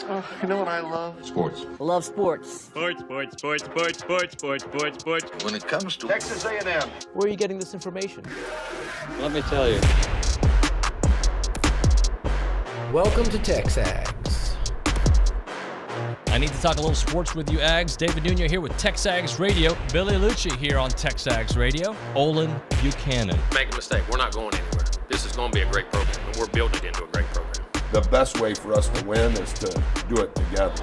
Oh, you know what I love? Sports. I love sports. Sports. When It comes to Texas A&M. Where are you getting this information? Let me tell you. Welcome to TexAgs. I need to talk a little sports with you, Ags. David Nuño here with TexAgs Radio. Billy Lucci here on TexAgs Radio. Olin, Buchanan. Make a mistake. We're not going anywhere. This is going to be a great program, and we're building it into a great program. The best way for us to win is to do it together.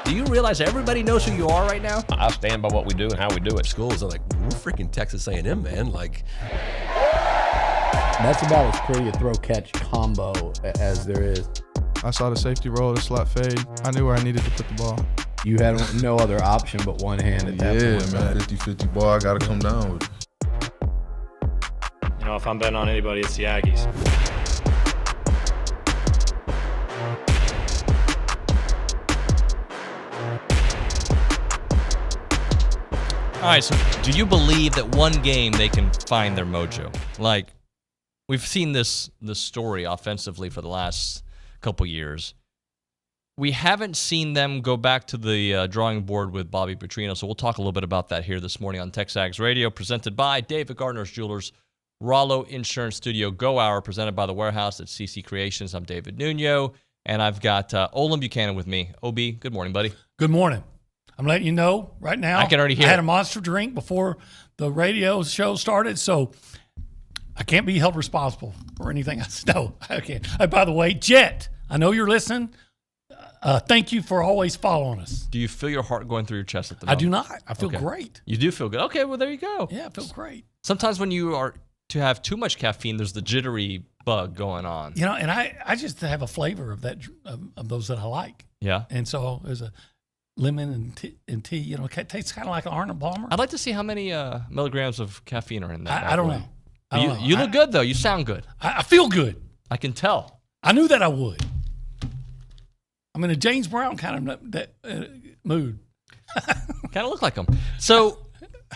Do you realize everybody knows who you are right now? I stand by what we do and how we do it. Schools are like, we're freaking Texas A&M, man. Like, that's about as pretty a throw-catch combo as there is. I saw the safety roll, the slot fade. I knew where I needed to put the ball. You had no other option but one hand at that point. Yeah, man, 50-50 ball, I got to come down with it. You know, if I'm betting on anybody, it's the Aggies. All right, so do you believe that one game they can find their mojo? Like, we've seen this story offensively for the last couple years. We haven't seen them go back to the drawing board with Bobby Petrino, so we'll talk a little bit about that here this morning on TexAgs Radio, presented by David Gardner's Jewelers, Rollo Insurance Studio Go Hour, presented by The Warehouse at CC Creations. I'm David Nuño, and I've got Olin Buchanan with me. OB, good morning, buddy. Good morning. I'm letting you know right now. I can already hear I had it. a monster drink before the radio show started, so I can't be held responsible for anything else. No, I can't. By the way, Jet, I know you're listening. Thank you for always following us. Do you feel your heart going through your chest at the moment? I do not. I feel Okay. great. You do feel good. Okay, well, there you go. Yeah, I feel great. Sometimes when you are to have too much caffeine, there's the jittery bug going on. You know, and I just have a flavor of that of those that I like. Yeah. And so there's a lemon and tea. You know, it tastes kind of like an Arnold Palmer. I'd like to see how many milligrams of caffeine are in that. I don't know. You look good, though. You sound good. I feel good. I can tell. I knew that I would. I'm in a James Brown kind of mood. Kind of look like him. So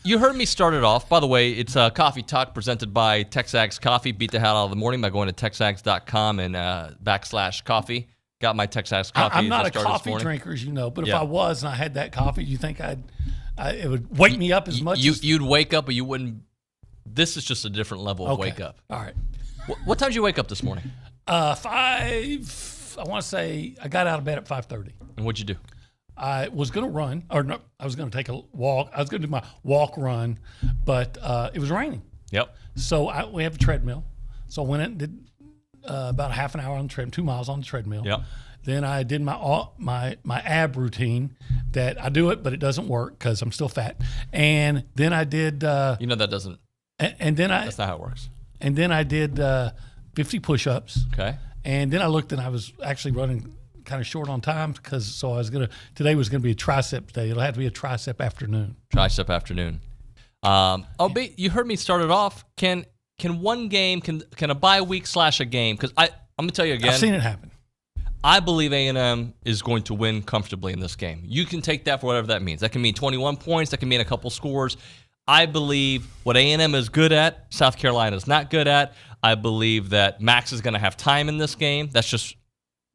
you heard me start it off. By the way, it's Coffee Talk presented by TexAgs Coffee. Beat the hell out of the morning by going to texags.com and /coffee. Got my TexAgs coffee. I'm not a coffee drinker, as you know, but if I was and I had that coffee, do you think it would wake me up as much? You'd wake up, but you wouldn't. This is just a different level of wake up. All right. What time did you wake up this morning? 5. I want to say I got out of bed at 5:30. And what'd you do? I was going to run, or no, I was going to take a walk. I was going to do my walk run, but it was raining. Yep. So we have a treadmill. So I went in and did about a half an hour on the treadmill, 2 miles on the treadmill. Yep. Then I did my ab routine that I do it, but it doesn't work because I'm still fat. And then I did. That doesn't. And then that's not how it works. And then I did 50 push-ups. Okay. And then I looked and I was actually running kind of short on time today was going to be a tricep day. It'll have to be a tricep afternoon. Tricep afternoon. You heard me start it off. Can one game, can a bye week / a game? Because I'm going to tell you again. I've seen it happen. I believe A&M is going to win comfortably in this game. You can take that for whatever that means. That can mean 21 points. That can mean a couple scores. I believe what A&M is good at, South Carolina is not good at. I believe that Max is going to have time in this game. That's just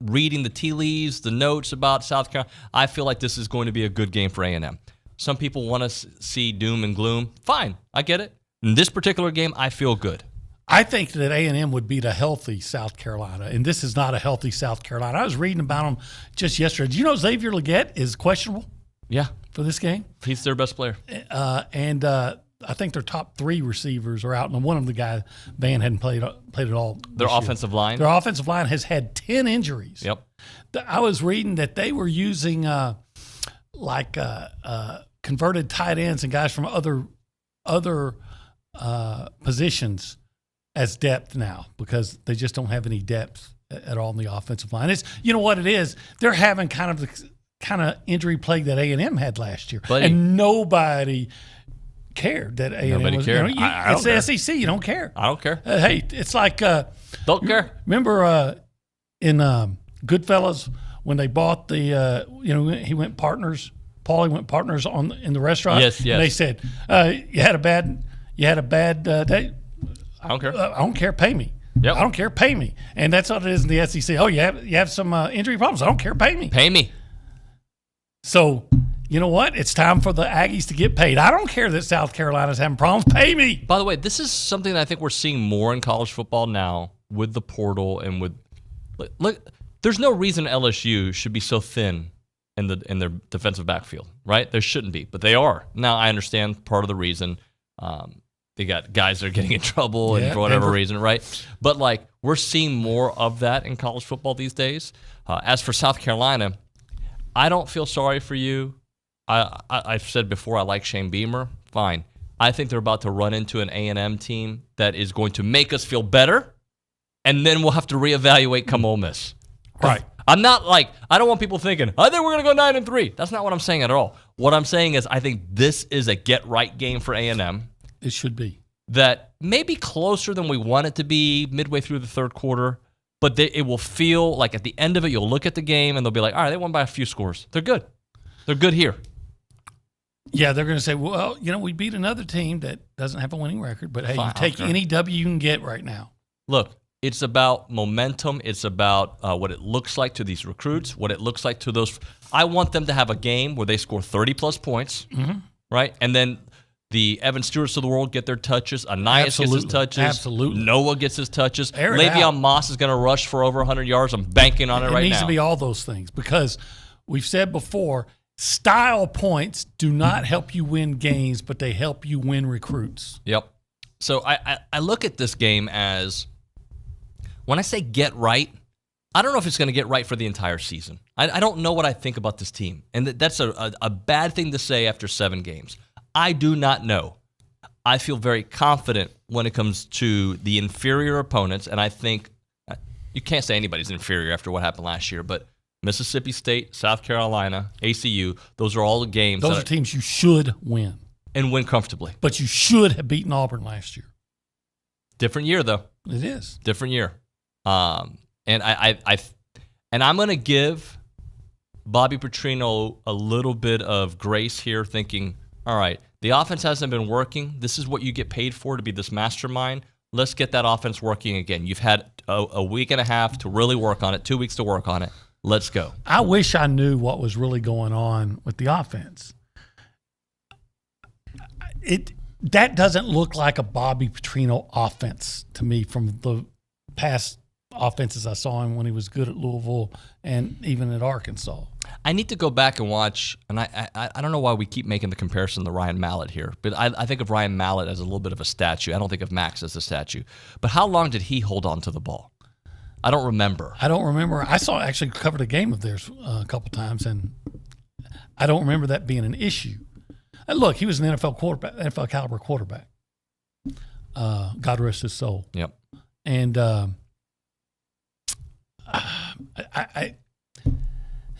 reading the tea leaves, the notes about South Carolina. I feel like this is going to be a good game for A&M. Some people want to see doom and gloom. Fine, I get it. In this particular game, I feel good. I think that A&M would beat a healthy South Carolina, and this is not a healthy South Carolina. I was reading about them just yesterday. Do you know Xavier Legette is questionable? Yeah. For this game? He's their best player. And I think their top 3 receivers are out, and one of the guys, Van, hadn't played at all. Their offensive line? Their offensive line has had 10 injuries. Yep. I was reading that they were using converted tight ends and guys from other positions as depth now because they just don't have any depth at all in the offensive line. It's, you know what it is? They're having kind of the injury plague that A&M had last year. Buddy. And nobody cared that A&M Nobody was. cared. It's the SEC. You don't care. I don't care. Hey, it's like don't care. Remember in Goodfellas when they bought the he went partners. Paulie went partners in the restaurant. Yes. And they said you had a bad day. I don't care. I don't care. Pay me. Yep. I don't care. Pay me. And that's what it is in the SEC. Oh, you have some injury problems. I don't care. Pay me. Pay me. So, you know what? It's time for the Aggies to get paid. I don't care that South Carolina's having problems. Pay me. By the way, this is something that I think we're seeing more in college football now with the portal and with look. There's no reason LSU should be so thin in their defensive backfield, right? There shouldn't be, but they are. Now I understand part of the reason. They got guys that are getting in trouble and for whatever reason, right? But like we're seeing more of that in college football these days. As for South Carolina, I don't feel sorry for you. I've said before I like Shane Beamer. Fine. I think they're about to run into an A&M team that is going to make us feel better, and then we'll have to reevaluate come Ole Miss. Right. I'm not like, I don't want people thinking, I think we're going to go 9-3. That's not what I'm saying at all. What I'm saying is I think this is a get-right game for A&M. It should be. That may be closer than we want it to be midway through the third quarter, but it will feel like at the end of it, you'll look at the game and they'll be like, all right, they won by a few scores. They're good. They're good here. Yeah, they're going to say, well, we beat another team that doesn't have a winning record, but hey, Fine, you take any W you can get right now. Look, it's about momentum. It's about what it looks like to these recruits, what it looks like to those. I want them to have a game where they score 30-plus points, right? And then the Evan Stewarts of the world get their touches. Anais gets his touches. Absolutely. Noah gets his touches. Air it out. Le'Veon Moss is going to rush for over 100 yards. I'm banking on it right now. It needs to be all those things because we've said before, style points do not help you win games, but they help you win recruits. Yep. So I look at this game as, when I say get right, I don't know if it's going to get right for the entire season. I don't know what I think about this team. And that's a bad thing to say after 7 games. I do not know. I feel very confident when it comes to the inferior opponents, and I think you can't say anybody's inferior after what happened last year, but Mississippi State, South Carolina, ACU, those are all the games. Those are teams you should win. And win comfortably. But you should have beaten Auburn last year. Different year, though. It is. Different year. And I'm going to give Bobby Petrino a little bit of grace here, thinking, all right, the offense hasn't been working. This is what you get paid for, to be this mastermind. Let's get that offense working again. You've had a week and a half to really work on it, 2 weeks to work on it. Let's go. I wish I knew what was really going on with the offense. That doesn't look like a Bobby Petrino offense to me from the past offenses I saw him when he was good at Louisville and even at Arkansas. I need to go back and watch, and I don't know why we keep making the comparison to Ryan Mallett here, but I think of Ryan Mallett as a little bit of a statue. I don't think of Max as a statue. But how long did he hold on to the ball? I don't remember. I actually covered a game of theirs a couple times, and I don't remember that being an issue. And look, he was an NFL caliber quarterback. God rest his soul. Yep. And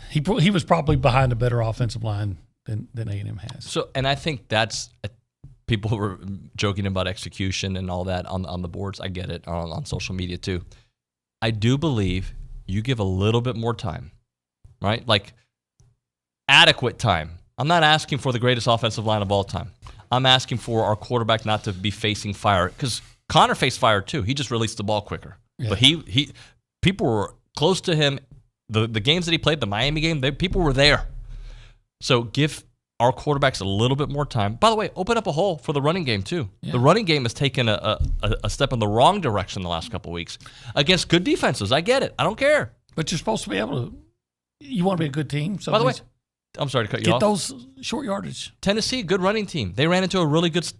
he was probably behind a better offensive line than A&M has. So, and I think that's people were joking about execution and all that on the boards. I get it on social media too. I do believe you give a little bit more time, right? Like adequate time. I'm not asking for the greatest offensive line of all time. I'm asking for our quarterback not to be facing fire, because Connor faced fire too. He just released the ball quicker. Yeah. But people were close to him. The games that he played, the Miami game, people were there. So give our quarterbacks a little bit more time. By the way, open up a hole for the running game too. Yeah. The running game has taken a step in the wrong direction the last couple of weeks against good defenses. I get it. I don't care. But you're supposed to be able to. You want to be a good team. So by the way, I'm sorry to cut you off. Get those short yardage. Tennessee, good running team. They ran into a really good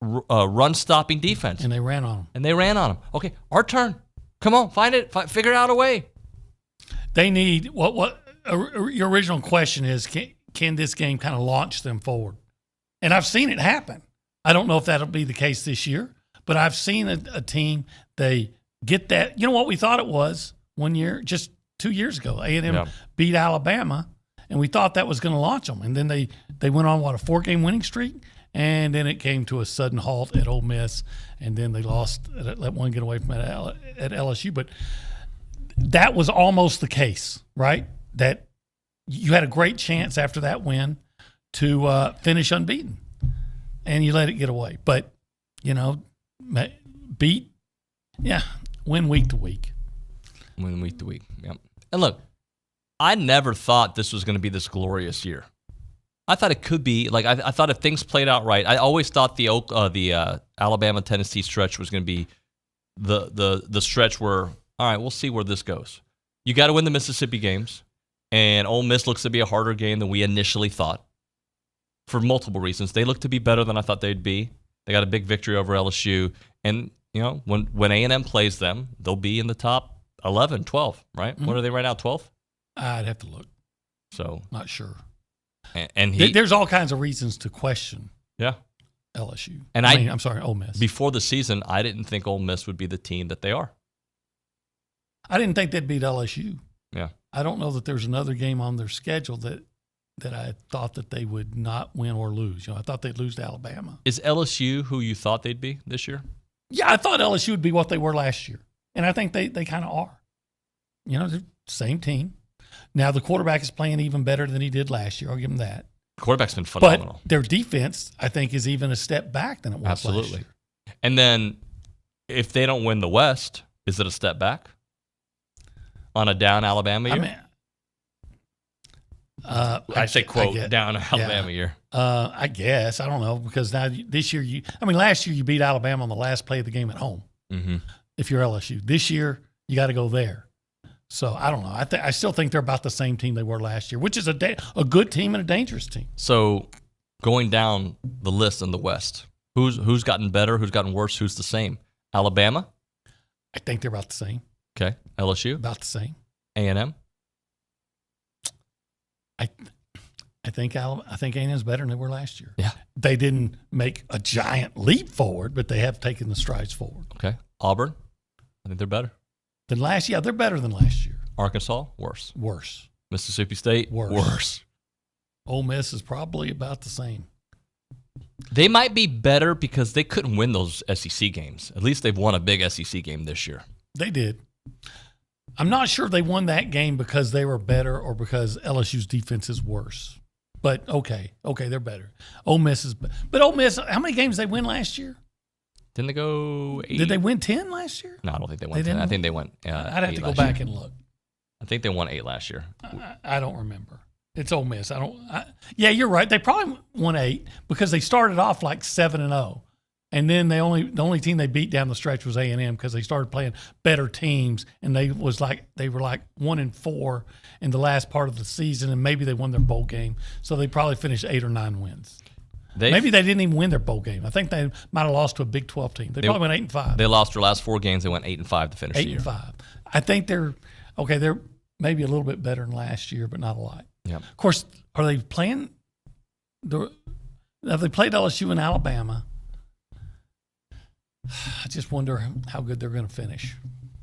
run-stopping defense. And they ran on them. Okay, our turn. Come on, figure out a way. They need what your original question is, can this game kind of launch them forward? And I've seen it happen. I don't know if that'll be the case this year, but I've seen a team, they get that. You know what we thought it was one year, just 2 years ago, A&M beat Alabama, and we thought that was going to launch them. And then they went on, a 4-game winning streak? And then it came to a sudden halt at Ole Miss, and then they lost, let one get away from it at LSU. But that was almost the case, right? That you had a great chance after that win to finish unbeaten, and you let it get away. But, win week to week. Win week to week. Yep. And look, I never thought this was going to be this glorious year. I thought it could be. Like I thought if things played out right, I always thought the Alabama-Tennessee stretch was going to be the stretch where, all right, we'll see where this goes. You got to win the Mississippi games, and Ole Miss looks to be a harder game than we initially thought for multiple reasons. They look to be better than I thought they'd be. They got a big victory over LSU, and when A&M plays them, they'll be in the top 11, 12, right? Mm-hmm. What are they right now, 12th? I'd have to look. So not sure. And there's all kinds of reasons to question. Yeah. LSU. And I'm sorry, Ole Miss. Before the season, I didn't think Ole Miss would be the team that they are. I didn't think they'd beat LSU. Yeah. I don't know that there's another game on their schedule that I thought that they would not win or lose. I thought they'd lose to Alabama. Is LSU who you thought they'd be this year? Yeah, I thought LSU would be what they were last year. And I think they kind of are. They're the same team. Now, the quarterback is playing even better than he did last year. I'll give him that. Quarterback's been phenomenal. But their defense, I think, is even a step back than it was last year. And then if they don't win the West, is it a step back on a down Alabama year? I say, quote, down Alabama year. I guess. I don't know, because now this year last year you beat Alabama on the last play of the game at home. Mm-hmm. If you're LSU. This year, you got to go there. So, I don't know. I still think they're about the same team they were last year, which is a good team and a dangerous team. So, going down the list in the West, who's gotten better, who's gotten worse, who's the same? Alabama? I think they're about the same. Okay. LSU? About the same. A&M? I think A&M's better than they were last year. Yeah. They didn't make a giant leap forward, but they have taken the strides forward. Okay. Auburn? I think they're better. Than last year? Yeah, they're better than last year. Arkansas? Worse. Worse. Mississippi State? Worse. Ole Miss is probably about the same. They might be better because they couldn't win those SEC games. At least they've won a big SEC game this year. They did. I'm not sure they won that game because they were better or because LSU's defense is worse. But okay, they're better. Ole Miss is, but Ole Miss, how many games did they win last year? Didn't they go 8? Did they win 10 last year? No, I don't think they won 10. I think they went I'd have to go back and look. I think they won 8 last year. I don't remember. It's Ole Miss. Yeah, you're right. They probably won 8 because they started off like 7-0. And then the only team they beat down the stretch was A&M because they started playing better teams, and they were like 1-4 in the last part of the season, and maybe they won their bowl game, so they probably finished 8 or 9 wins. Maybe they didn't even win their bowl game. I think they might have lost to a Big 12 team. They probably went 8-5. They lost their last 4 games. They went 8-5 to finish the year. 8-5. I think they're okay. They're maybe a little bit better than last year, but not a lot. Yeah. Of course, are they playing? Have they played LSU and Alabama? I just wonder how good they're going to finish.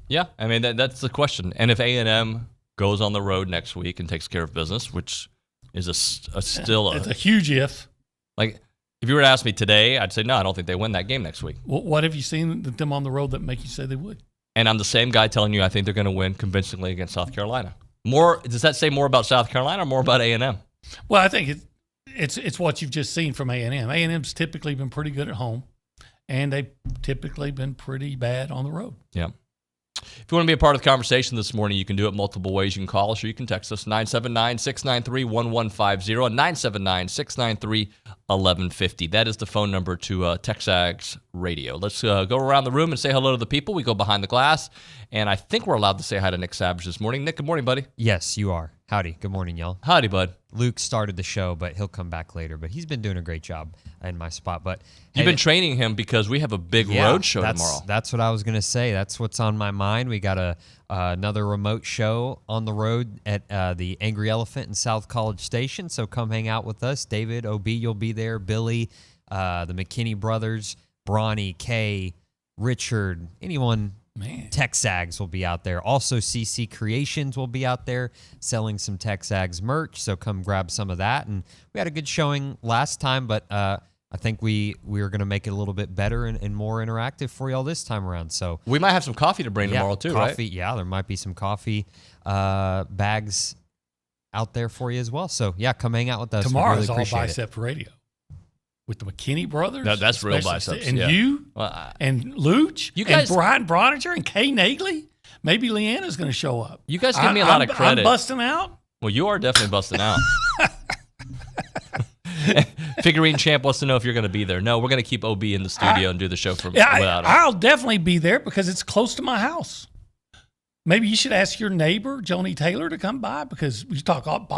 Yeah, I mean that's the question. And if A&M goes on the road next week and takes care of business, which is still it's a huge if. Like if you were to ask me today, I'd say no. I don't think they win that game next week. Well, what have you seen them on the road that make you say they would? And I'm the same guy telling you I think they're going to win convincingly against South Carolina. Does that say more about South Carolina or more about A&M? Well, I think it's what you've just seen from A&M. A&M's typically been pretty good at home. And they've typically been pretty bad on the road. Yeah. If you want to be a part of the conversation this morning, you can do it multiple ways. You can call us or you can text us, 979-693-1150 and 979-693-1150. That is the phone number to TexAgs Radio. Let's go around the room and say hello to the people. We go behind the glass, and I think we're allowed to say hi to Nick Savage this morning. Nick, good morning, buddy. Yes, you are. Howdy. Good morning, y'all. Howdy, bud. Luke started the show, but he'll come back later. But he's been doing a great job in my spot. But you've been training him because we have a big road show tomorrow. That's what I was going to say. That's what's on my mind. We got another remote show on the road at the Angry Elephant in South College Station. So come hang out with us. David, OB, you'll be there. Billy, the McKinney brothers, Bronny, Kay, Richard, anyone. Man. TexAgs will be out there. Also, CC Creations will be out there selling some TexAgs merch, so come grab some of that. And we had a good showing last time, but I think we are going to make it a little bit better and more interactive for y'all this time around. So we might have some coffee to bring tomorrow too, coffee, right? Yeah, there might be some coffee bags out there for you as well. So, yeah, come hang out with us. Tomorrow's really all Bicep Radio. with the McKinney brothers. That's real especially- biceps. And yeah. you Well, and Luch You guys- and Brian Broniger and Kay Nagley. Maybe Leanna's going to show up. You guys give me a lot of credit. I'm busting out. Well, you are definitely busting out. Figurine Champ wants to know if you're going to be there. No, we're going to keep OB in the studio and do the show without him. I'll definitely be there because it's close to my house. Maybe you should ask your neighbor, Joni Taylor, to come by because we talk all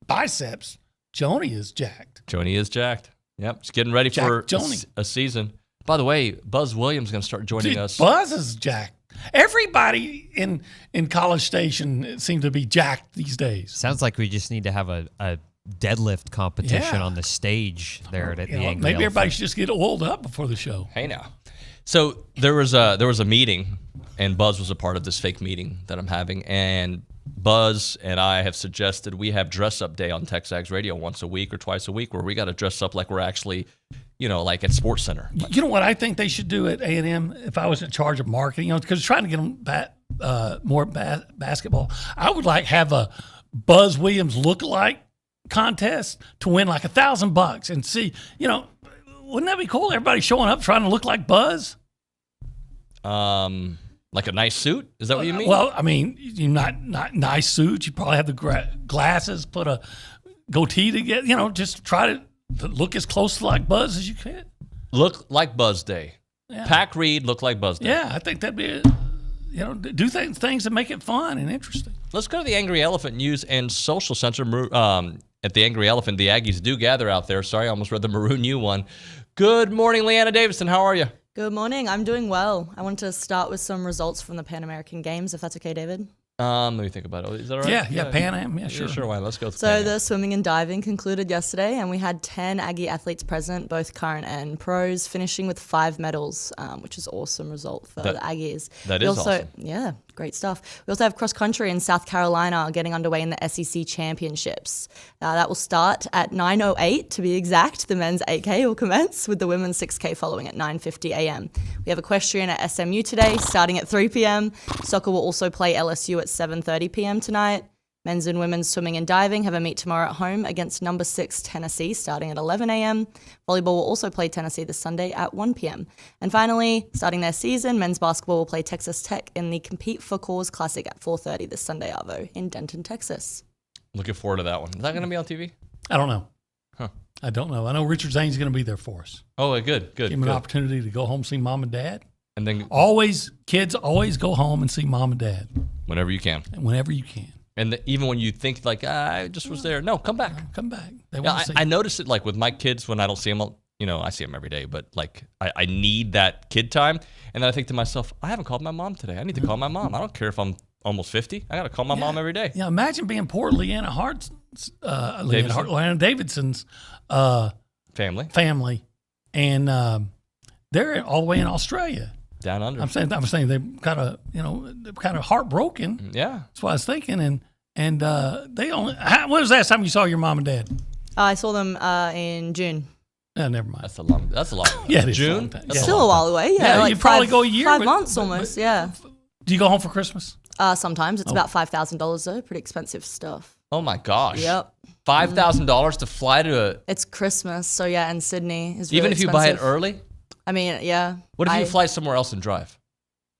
biceps. Joni is jacked. Joni is jacked. Yep, just getting ready for Joni. a season. By the way, Buzz Williams is going to start joining us. Buzz is jacked. Everybody in College Station seems to be jacked these days. Sounds like we just need to have a deadlift competition Yeah. on the stage there at the Angry Maybe Elephant. everybody should just get oiled up before the show. Hey now. So there was a meeting, and Buzz was a part of this fake meeting that I'm having, and Buzz and I have suggested we have dress up day on TexAgs Radio once a week or twice a week where we got to dress up like we're actually, like at Sports Center. You know what I think they should do at A&M if I was in charge of marketing, because trying to get them more basketball. I would have a Buzz Williams lookalike contest to win like $1,000 and see, wouldn't that be cool? Everybody showing up trying to look like Buzz. Like a nice suit? Is that what you mean? Well, I mean, you not nice suits. You probably have the glasses, put a goatee together. Just try to look as close to like Buzz as you can. Look like Buzz Day. Yeah. Pack Reed look like Buzz Day. Yeah, I think that'd be, do things that make it fun and interesting. Let's go to the Angry Elephant News and Social Center. At the Angry Elephant, the Aggies do gather out there. Sorry, I almost read the Maroon U one. Good morning, Leanna Davidson. How are you? Good morning. I'm doing well. I want to start with some results from the Pan American Games, if that's okay, David. Let me think about it. Is that all right? Yeah, Pan Am. Yeah, sure. Yeah, sure. Why? Let's go. So the swimming and diving concluded yesterday, and we had 10 Aggie athletes present, both current and pros, finishing with 5 medals, which is an awesome result for the Aggies. That is awesome. Yeah, great stuff. We also have cross country in South Carolina getting underway in the SEC Championships. That will start at 9:08 to be exact. The men's 8K will commence with the women's 6K following at 9:50 a.m. We have equestrian at SMU today, starting at 3 p.m. Soccer will also play LSU at 7:30 p.m. tonight. Men's and women's swimming and diving have a meet tomorrow at home against number 6 Tennessee starting at 11 a.m. Volleyball will also play Tennessee this Sunday at 1 p.m. And finally, starting their season, men's basketball will play Texas Tech in the Compete for Cause Classic at 4:30 this Sunday, Arvo, in Denton, Texas. Looking forward to that one. Is that going to be on TV? I don't know. Huh. I don't know. I know Richard Zane's going to be there for us. Oh, good. Give him an opportunity to go home and see mom and dad. And then Kids always go home and see mom and dad. Whenever you can. Whenever you can. And even when you think I just was there. No, come back. Come back. They Yeah, want to see I notice it with my kids when I don't see them. I see them every day, but I need that kid time. And then I think to myself, I haven't called my mom today. I need to call my mom. I don't care if I'm almost 50. I got to call my mom every day. Yeah, imagine being poor Leanna Davidson's family, and they're all the way in Australia. Down under. I'm saying they're kind of heartbroken. Yeah, that's what I was thinking. And they only. When was the last time you saw your mom and dad? I saw them in June. Oh, never mind. That's a long. Yeah, it is June. a long time. It's still a while away. Yeah, you probably go a year. 5 months almost. Yeah. Do you go home for Christmas? Sometimes it's about $5,000 though. Pretty expensive stuff. Oh my gosh. Yep. $5,000 to fly to a. It's Christmas, so yeah, and Sydney is really Even if you buy it expensive. early. I mean, yeah. What if you fly somewhere else and drive?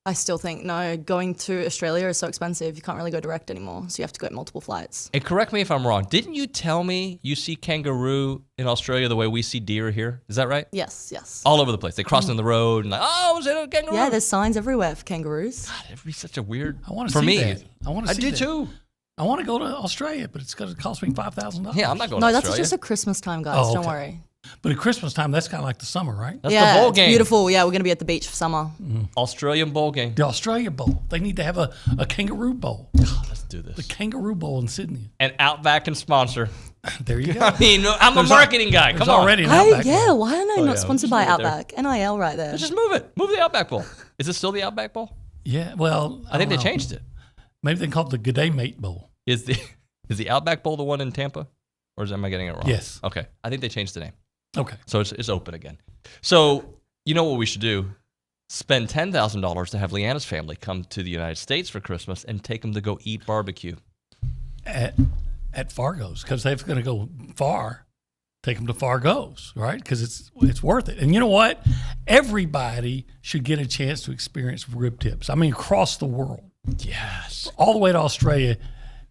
I still think no. Going to Australia is so expensive. You can't really go direct anymore, so you have to go multiple flights. And correct me if I'm wrong. Didn't you tell me you see kangaroo in Australia the way we see deer here? Is that right? Yes. All over the place. They cross in the road and was it a kangaroo? Yeah, there's signs everywhere for kangaroos. God, it'd be such a weird. I want to for see me. that. I want to see I do that. too. I want to go to Australia, but it's going to cost me $5,000. Yeah, I'm not going No, to that's Australia. just a Christmas time, guys. Oh, Don't okay. worry. But at Christmas time, that's kind of like the summer, right? That's the bowl it's game. beautiful. Yeah, we're going to be at the beach for summer. Australian bowl game. The Australia Bowl. They need to have a kangaroo bowl. God, let's do this. The Kangaroo Bowl in Sydney. And Outback can sponsor. There you go. I mean, I'm a marketing guy. Come on. Already an Hey, Outback yeah, Bowl. why am I not sponsored by Outback? NIL right there. Let's just move it. Move the Outback Bowl. Is it still the Outback Bowl? Yeah, well, I think they don't know. changed it. Maybe they call it the G'day Mate Bowl. Is the Outback Bowl the one in Tampa? Or am I getting it wrong? Yes. Okay. I think they changed the name. Okay. So it's open again. So you know what we should do? Spend $10,000 to have Leanna's family come to the United States for Christmas and take them to go eat barbecue. At Fargo's, because they're going to go far. take them to Fargo's, right? Because it's worth it. And you know what? Everybody should get a chance to experience rib tips. I mean, across the world. Yes. All the way to Australia.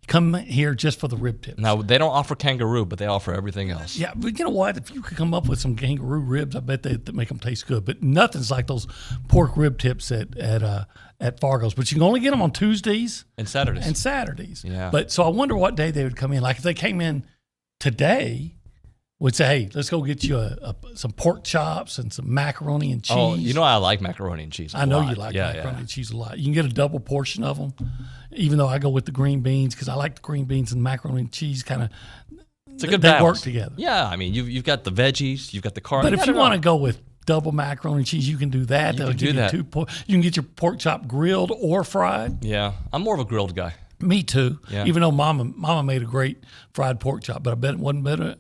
Come here just for the rib tips. Now, they don't offer kangaroo, but they offer everything else. Yeah, but you know what? If you could come up with some kangaroo ribs, I bet they'd make them taste good. But nothing's like those pork rib tips at Fargo's. But you can only get them on Tuesdays and Saturdays. Yeah. But so I wonder what day they would come in. Like if they came in today, would say, hey, let's go get you some pork chops and some macaroni and cheese. Oh, you know I like macaroni and cheese I know you like macaroni and cheese a lot. You can get a double portion of them, even though I go with the green beans because I like the green beans and macaroni and cheese kind of. It's a good They balance. work together. Yeah, I mean, you've got the veggies, you've got the carbs. But if you want to go with double macaroni and cheese, you can do that. You They'll can do give that. you you can get your pork chop grilled or fried. Yeah, I'm more of a grilled guy. Me too. Yeah. Even though Mama made a great fried pork chop, but I bet it wasn't better.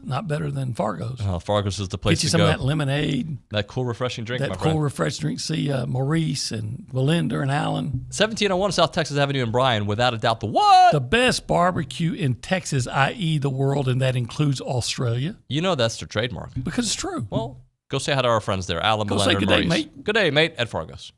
Not better than Fargo's. Fargo's is the place Get you to some go. of that lemonade. That cool, refreshing drink, That my cool, friend. refreshing drink. See Maurice and Belinda and Alan. 1701 South Texas Avenue in Bryan, without a doubt, the what? The best barbecue in Texas, i.e. the world, and that includes Australia. You know that's their trademark. Because it's true. Well, go say hi to our friends there, Alan, Go Belinda, say and good day, Maurice. mate. Good day, mate, at Fargo's.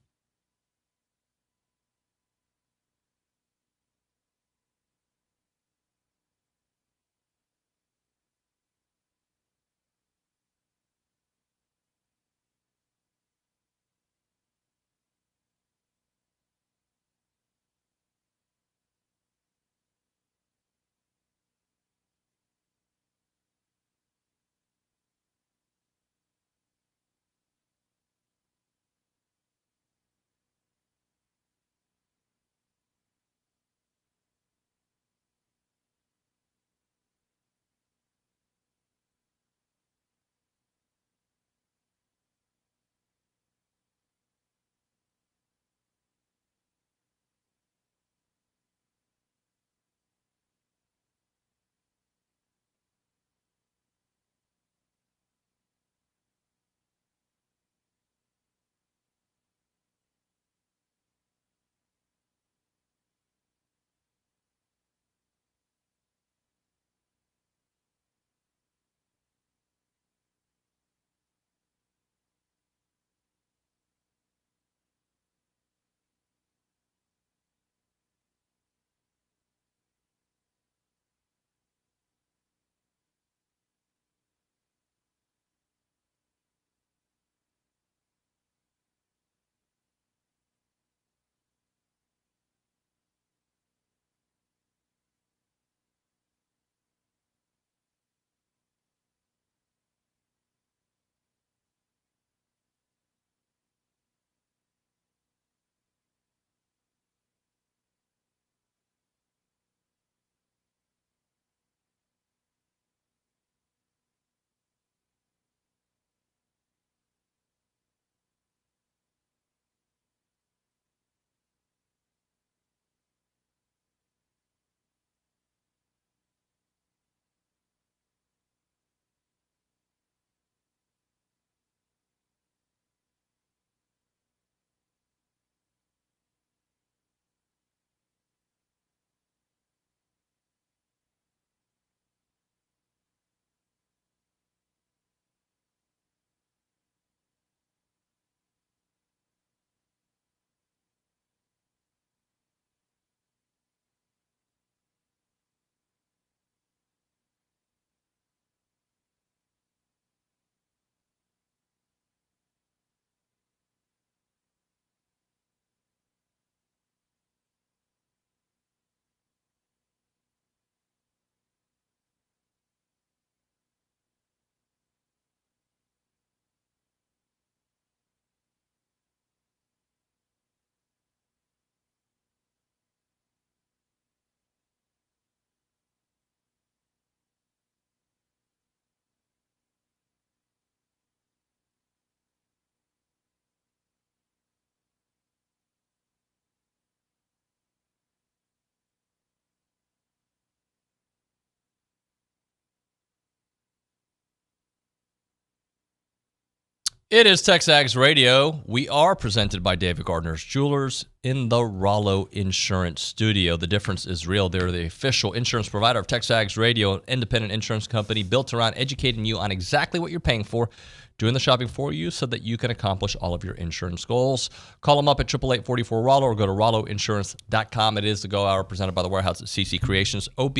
It is TexAgs Radio. We are presented by David Gardner's Jewelers in the Rollo Insurance Studio. The difference is real. They're the official insurance provider of TexAgs Radio, an independent insurance company built around educating you on exactly what you're paying for, doing the shopping for you so that you can accomplish all of your insurance goals. Call them up at 888-44-ROLLO or go to rolloinsurance.com. It is the Go Hour presented by the Warehouse at CC Creations. OB,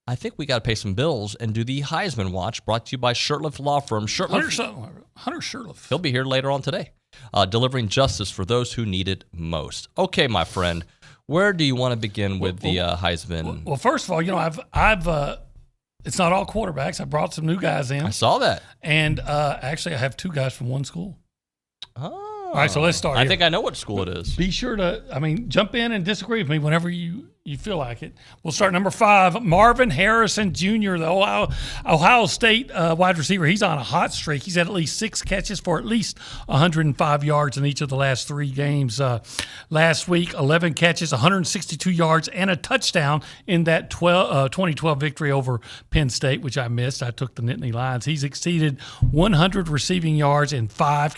I think we got to pay some bills and do the Heisman Watch, brought to you by Shurtleff Law Firm. Hunter Shurtleff. He'll be here later on today, delivering justice for those who need it most. Okay, my friend, where do you want to begin with the Heisman? Well, first of all, I've it's not all quarterbacks. I brought some new guys in. I saw that. And actually, I have two guys from one school. Oh. All right, so let's start I here. think I know what school it is. Be sure to, jump in and disagree with me whenever you feel like it. We'll start number 5, Marvin Harrison Jr., the Ohio State wide receiver. He's on a hot streak. He's had at least 6 catches for at least 105 yards in each of the last 3 games. Last week, 11 catches, 162 yards, and a touchdown in that 2012 victory over Penn State, which I missed. I took the Nittany Lions. He's exceeded 100 receiving yards in 5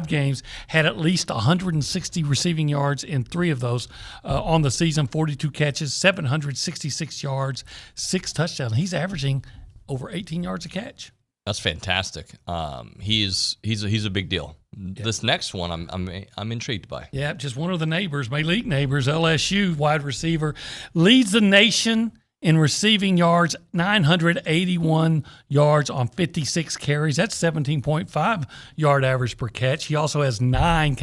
games, had at least 160 receiving yards in 3 of those on the season, 42 catches, 766 yards, 6 touchdowns. He's averaging over 18 yards a catch. That's fantastic. He's a big deal. Yeah. This next one, I'm intrigued by. Yeah, just one of the neighbors, Malik neighbors, LSU wide receiver, leads the nation in receiving yards, 981 yards on 56 carries. That's 17.5 yard average per catch. He also has 9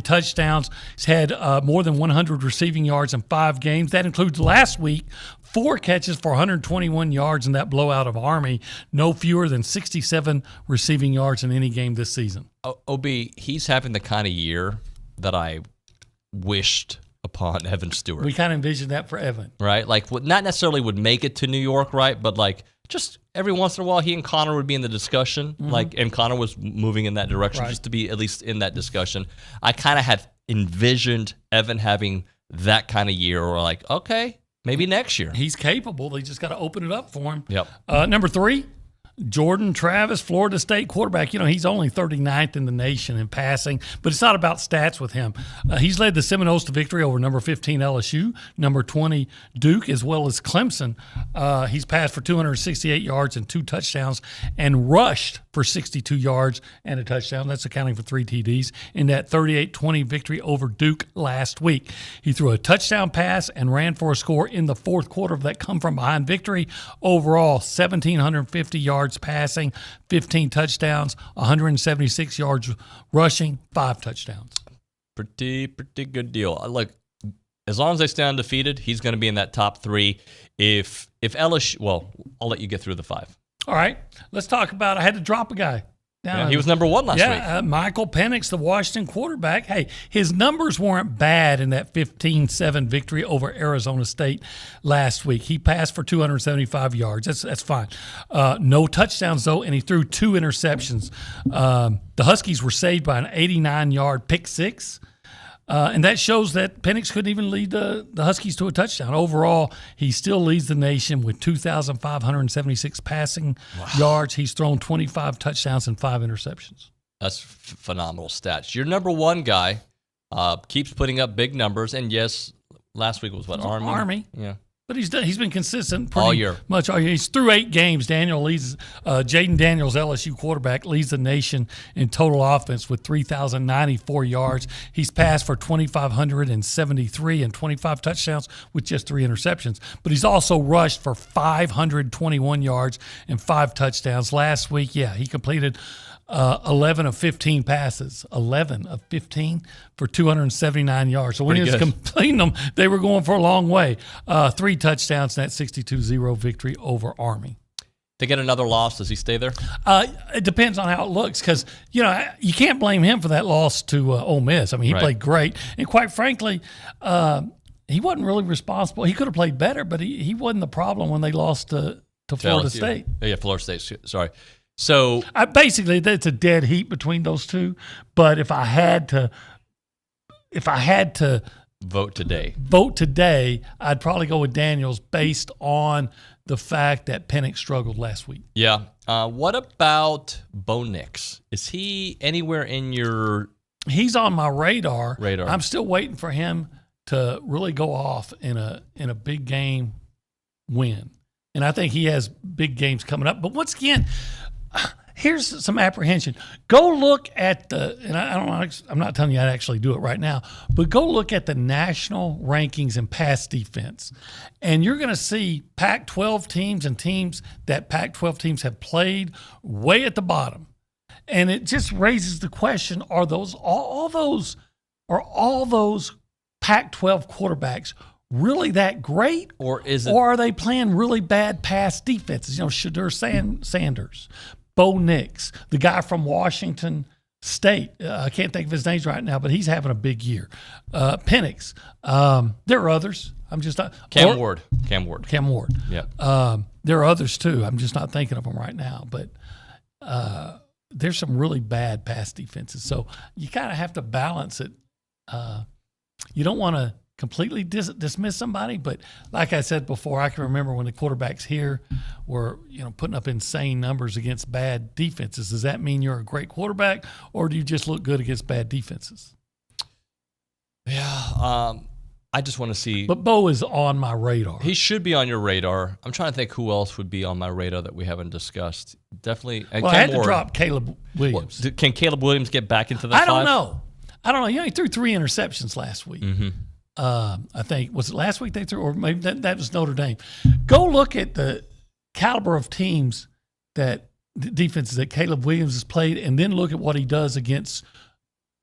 touchdowns. He's had more than 100 receiving yards in 5 games. That includes last week, 4 catches for 121 yards in that blowout of Army. No fewer than 67 receiving yards in any game this season. OB, he's having the kind of year that I wished upon Evan Stewart. We kind of envisioned that for Evan. Right? Like, not necessarily would make it to New York, right? But, like, just every once in a while, he and Connor would be in the discussion. Mm-hmm. And Connor was moving in that direction, right, just to be at least in that discussion. I kind of had envisioned Evan having that kind of year, or like, okay, maybe next year. He's capable. They just got to open it up for him. Yep. Number 3, Jordan Travis, Florida State quarterback. He's only 39th in the nation in passing, but it's not about stats with him. He's led the Seminoles to victory over number 15 LSU, number 20 Duke, as well as Clemson. He's passed for 268 yards and 2 touchdowns and rushed for 62 yards and a touchdown. That's accounting for 3 TDs in that 38-20 victory over Duke last week. He threw a touchdown pass and ran for a score in the 4th quarter of that come-from-behind victory. Overall, 1,750 yards passing, 15 touchdowns, 176 yards rushing, 5 touchdowns. Pretty good deal. Look, as long as they stay undefeated, he's going to be in that top 3. If LSU, well, I'll let you get through the 5. All right, let's talk about. I had to drop a guy. Yeah, he was number 1 last week. Michael Penix, the Washington quarterback. Hey, his numbers weren't bad in that 15-7 victory over Arizona State last week. He passed for 275 yards. That's fine. No touchdowns, though, and he threw 2 interceptions. The Huskies were saved by an 89-yard pick 6. And that shows that Penix couldn't even lead the Huskies to a touchdown. Overall, he still leads the nation with 2,576 passing yards. He's thrown 25 touchdowns and 5 interceptions. That's phenomenal stats. Your number 1 guy keeps putting up big numbers. And yes, last week was what? Army. Yeah. But he's been consistent all year. Much all year. He's through 8 games. Jaden Daniels, LSU quarterback, leads the nation in total offense with 3,094 yards. He's passed for 2,573 and 25 touchdowns with just 3 interceptions. But he's also rushed for 521 yards and 5 touchdowns. Last week, he completed 11 of 15 passes, 11 of 15 for 279 yards. So when he was completing them, they were going for a long way. 3 touchdowns in that 62-0 victory over Army. To get another loss, does he stay there? It depends on how it looks, because you can't blame him for that loss to Ole Miss. I mean, he played great, and quite frankly, he wasn't really responsible. He could have played better, but he wasn't the problem when they lost to Florida State. Yeah, Florida State. Sorry. So basically, it's a dead heat between those two. But if I had to vote today, I'd probably go with Daniels based on the fact that Penix struggled last week. Yeah. What about Bo Nix? Is he anywhere in your? He's on my radar. Radar. I'm still waiting for him to really go off in a big game win, and I think he has big games coming up. But once again, here's some apprehension. Go look at and I'm not telling you I'd actually do it right now, but go look at the national rankings in pass defense, and you're going to see Pac-12 teams and teams that Pac-12 teams have played way at the bottom, and it just raises the question: are all those Pac-12 quarterbacks really that great, or are they playing really bad pass defenses? Shedeur Sanders, Bo Nix, the guy from Washington State. I can't think of his names right now, but he's having a big year. Penix. There are others. I'm just not. Cam Ward. Yeah. There are others too. I'm just not thinking of them right now. But there's some really bad pass defenses. So you kind of have to balance it. You don't want to completely dismiss somebody, but like I said before, I can remember when the quarterbacks here were, putting up insane numbers against bad defenses. Does that mean you're a great quarterback, or do you just look good against bad defenses? Yeah, I just want to see. But Bo is on my radar. He should be on your radar. I'm trying to think who else would be on my radar that we haven't discussed. Definitely. Well, I had to drop Caleb Williams. Can Caleb Williams get back into the I don't know. He threw 3 interceptions last week. Mm-hmm. I think, was it last week they threw, or maybe that was Notre Dame. Go look at the caliber of teams defenses that Caleb Williams has played, and then look at what he does against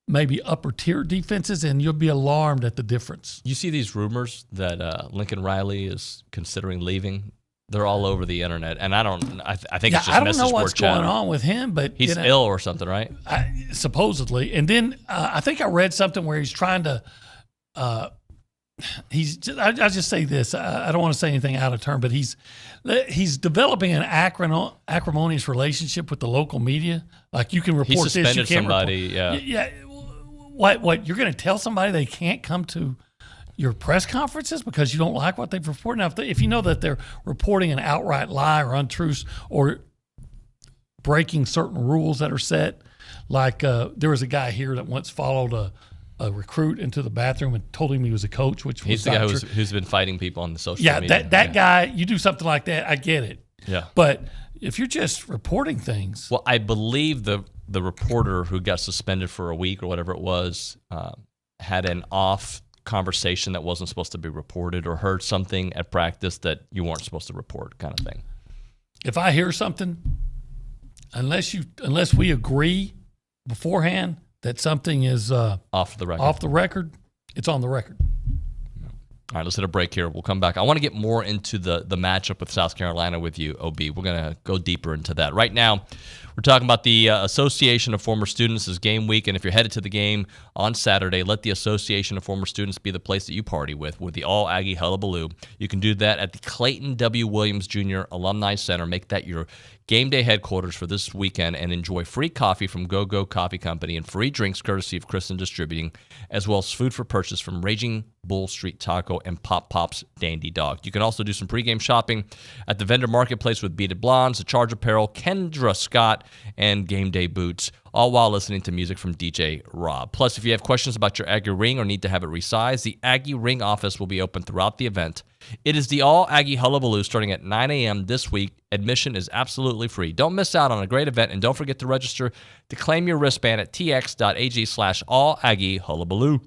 maybe upper tier defenses, and you'll be alarmed at the difference. You see these rumors that Lincoln Riley is considering leaving. They're all over the internet, and I think it's just I don't message know board what's chatter. going on with him, but he's ill or something, right? Supposedly. And then I think I read something where he's trying to. I'll just say this. I don't want to say anything out of turn, but he's developing an acrimonious relationship with the local media. Like, you can report he this, you can't somebody, report. Yeah. What? You're going to tell somebody they can't come to your press conferences because you don't like what they've reported? Now, if you know that they're reporting an outright lie or untruths or breaking certain rules that are set, like there was a guy here that once followed a recruit into the bathroom and told him he was a coach, which he's was the guy true. who's been fighting people on the social media. That guy, you do something like that, I get it. Yeah. But if you're just reporting things. Well, I believe the reporter who got suspended for a week or whatever it was had an off conversation that wasn't supposed to be reported, or heard something at practice that you weren't supposed to report, kind of thing. If I hear something, unless we agree beforehand that something is off the record, it's on the record. All right, let's hit a break here. We'll come back. I want to get more into the matchup with South Carolina with you, OB. We're going to go deeper into that. Right now, we're talking about the Association of Former Students. Is game week, and if you're headed to the game on Saturday, let the Association of Former Students be the place that you party with the All Aggie Hullabaloo. You can do that at the Clayton W. Williams Jr. Alumni Center. Make that your game day headquarters for this weekend and enjoy free coffee from Go Go Coffee Company and free drinks courtesy of Kristen Distributing, as well as food for purchase from Raging Bull Street Taco and Pop Pop's Dandy Dog. You can also do some pregame shopping at the vendor marketplace with Beaded Blondes, the Charge Apparel, Kendra Scott, and Game Day Boots, all while listening to music from DJ Rob. Plus, if you have questions about your Aggie ring or need to have it resized, the Aggie Ring office will be open throughout the event. It is the All Aggie Hullabaloo starting at 9 a.m. this week. Admission is absolutely free. Don't miss out on a great event, and don't forget to register to claim your wristband at tx.ag/All Aggie Hullabaloo.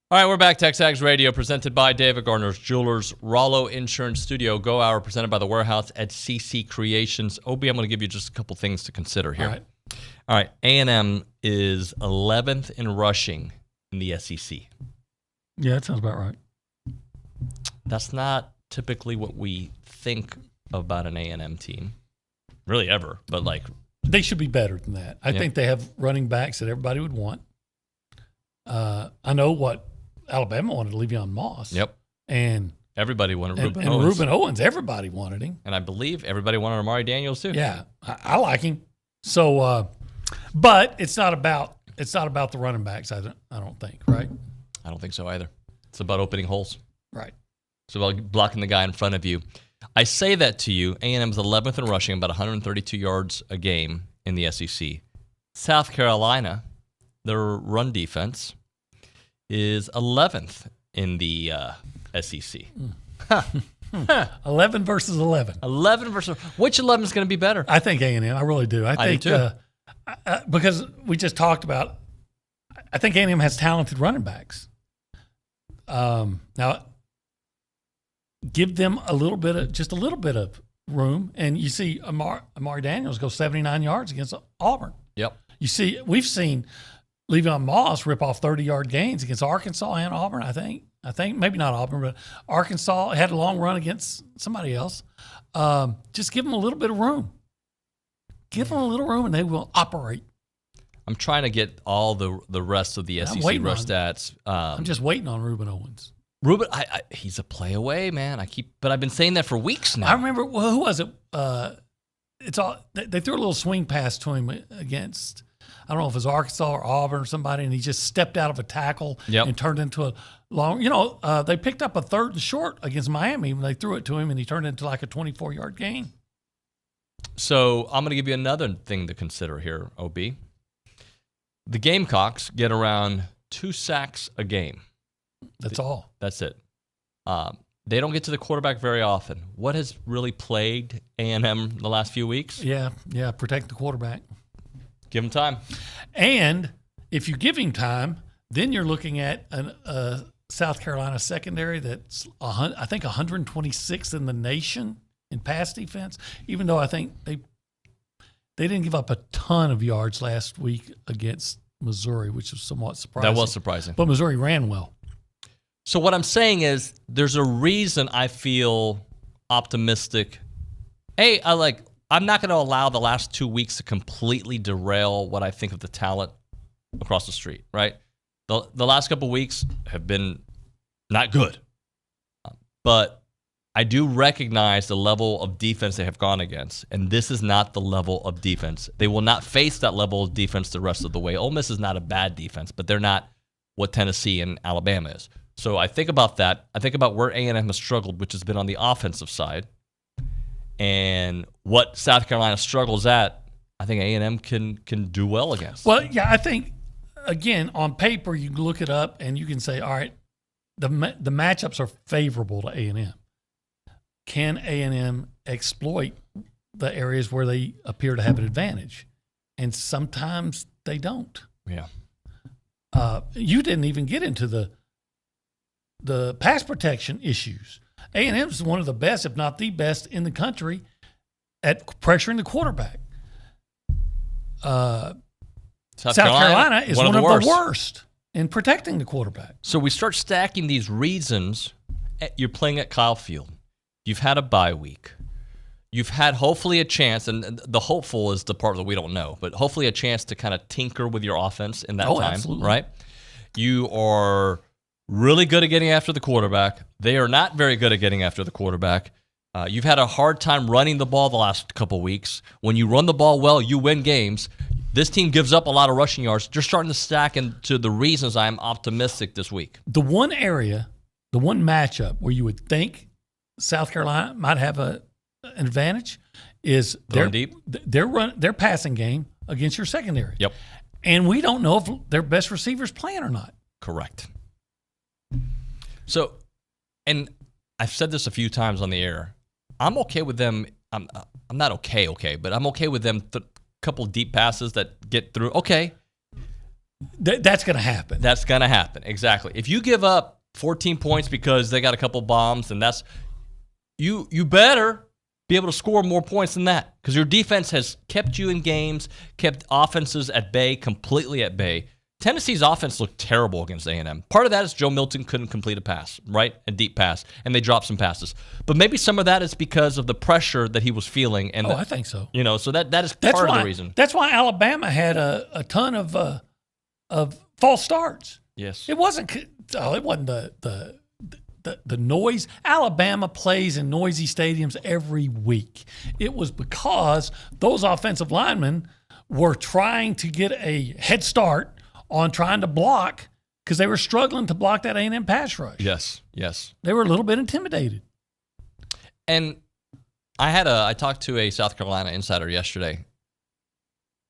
All right, we're back. TexAgs Radio, presented by David Gardner's Jewelers, Rollo Insurance Studio, Go Hour, presented by The Warehouse at CC Creations. OB, I'm going to give you just a couple things to consider here. All right. A&M is 11th in rushing in the SEC. Yeah, that sounds about right. That's not typically what we think about an A&M team, really ever. But like, they should be better than that. I think they have running backs that everybody would want. I know what Alabama wanted Le'Veon Moss. Yep. And everybody wanted Ruben Owens. Owens. Ruben Owens, everybody wanted him. And I believe everybody wanted Amari Daniels too. Yeah, I like him. So, but it's not about the running backs. I don't think, right? I don't think so either. It's about opening holes. Right. It's about blocking the guy in front of you. I say that to you. A&M's 11th in rushing, about 132 yards a game in the SEC. South Carolina, their run defense is 11th in the SEC. 11 versus 11. 11 versus which 11 is going to be better? I think A&M. I really do. I think do too. Because we just talked about. I think A&M has talented running backs. Now, give them a little bit of room, and you see Amari Daniels go 79 yards against Auburn. Yep. You see, we've seen Le'Veon Moss rip off 30-yard gains against Arkansas and Auburn, I think maybe not Auburn, but Arkansas had a long run against somebody else. Just give them a little bit of room. Give them a little room, and they will operate. I'm trying to get all the rest of the SEC rush stats. I'm just waiting on Ruben Owens. Ruben, he's a play away, man. But I've been saying that for weeks now. I remember, who was it? It's all they threw a little swing pass to him against, I don't know if it was Arkansas or Auburn or somebody, and he just stepped out of a tackle and turned into a long. They picked up a 3rd and short against Miami when they threw it to him, and he turned into like a 24-yard gain. So I'm going to give you another thing to consider here, OB. The Gamecocks get around 2 sacks a game. That's all. That's it. They don't get to the quarterback very often. What has really plagued A&M the last few weeks? Yeah, protect the quarterback. Give him time. And if you give him time, then you're looking at a South Carolina secondary that's, I think, 126th in the nation in pass defense, even though I think they didn't give up a ton of yards last week against Missouri, which was somewhat surprising. That was surprising. But Missouri ran well. So what I'm saying is there's a reason I feel optimistic. I'm not going to allow the last 2 weeks to completely derail what I think of the talent across the street, right? The last couple of weeks have been not good. But I do recognize the level of defense they have gone against, and this is not the level of defense. They will not face that level of defense the rest of the way. Ole Miss is not a bad defense, but they're not what Tennessee and Alabama is. So I think about that. I think about where A&M has struggled, which has been on the offensive side, and what South Carolina struggles at. I think A&M can do well against. Well, yeah, I think, again, on paper, you look it up and you can say, all right, the matchups are favorable to A&M. Can A&M exploit the areas where they appear to have an advantage? And sometimes they don't. Yeah. You didn't even get into the pass protection issues. A&M is one of the best, if not the best, in the country at pressuring the quarterback. South Carolina is one of the worst in protecting the quarterback. So we start stacking these reasons. You're playing at Kyle Field. You've had a bye week. You've had hopefully a chance, and the hopeful is the part that we don't know, but hopefully a chance to kind of tinker with your offense in that time, absolutely. Right? You are really good at getting after the quarterback. They are not very good at getting after the quarterback. You've had a hard time running the ball the last couple weeks. When you run the ball well, you win games. This team gives up a lot of rushing yards. They're starting to stack into the reasons I'm optimistic this week. The one area, the one matchup where you would think South Carolina might have an advantage is their passing game against your secondary. Yep. And we don't know if their best receiver's playing or not. Correct. So, and I've said this a few times on the air. I'm okay with them. I'm not okay, but I'm okay with them. Couple deep passes that get through. Okay. That's going to happen. That's going to happen. Exactly. If you give up 14 points because they got a couple bombs, and that's you better be able to score more points than that, because your defense has kept you in games, kept offenses at bay, completely at bay. Tennessee's offense looked terrible against A&M. Part of that is Joe Milton couldn't complete a pass, right? A deep pass, and they dropped some passes. But maybe some of that is because of the pressure that he was feeling. And I think so. So that is part of the reason. That's why Alabama had a ton of false starts. Yes. It wasn't the noise. Alabama plays in noisy stadiums every week. It was because those offensive linemen were trying to get a head start on trying to block, because they were struggling to block that A&M pass rush. Yes. They were a little bit intimidated. And I talked to a South Carolina insider yesterday.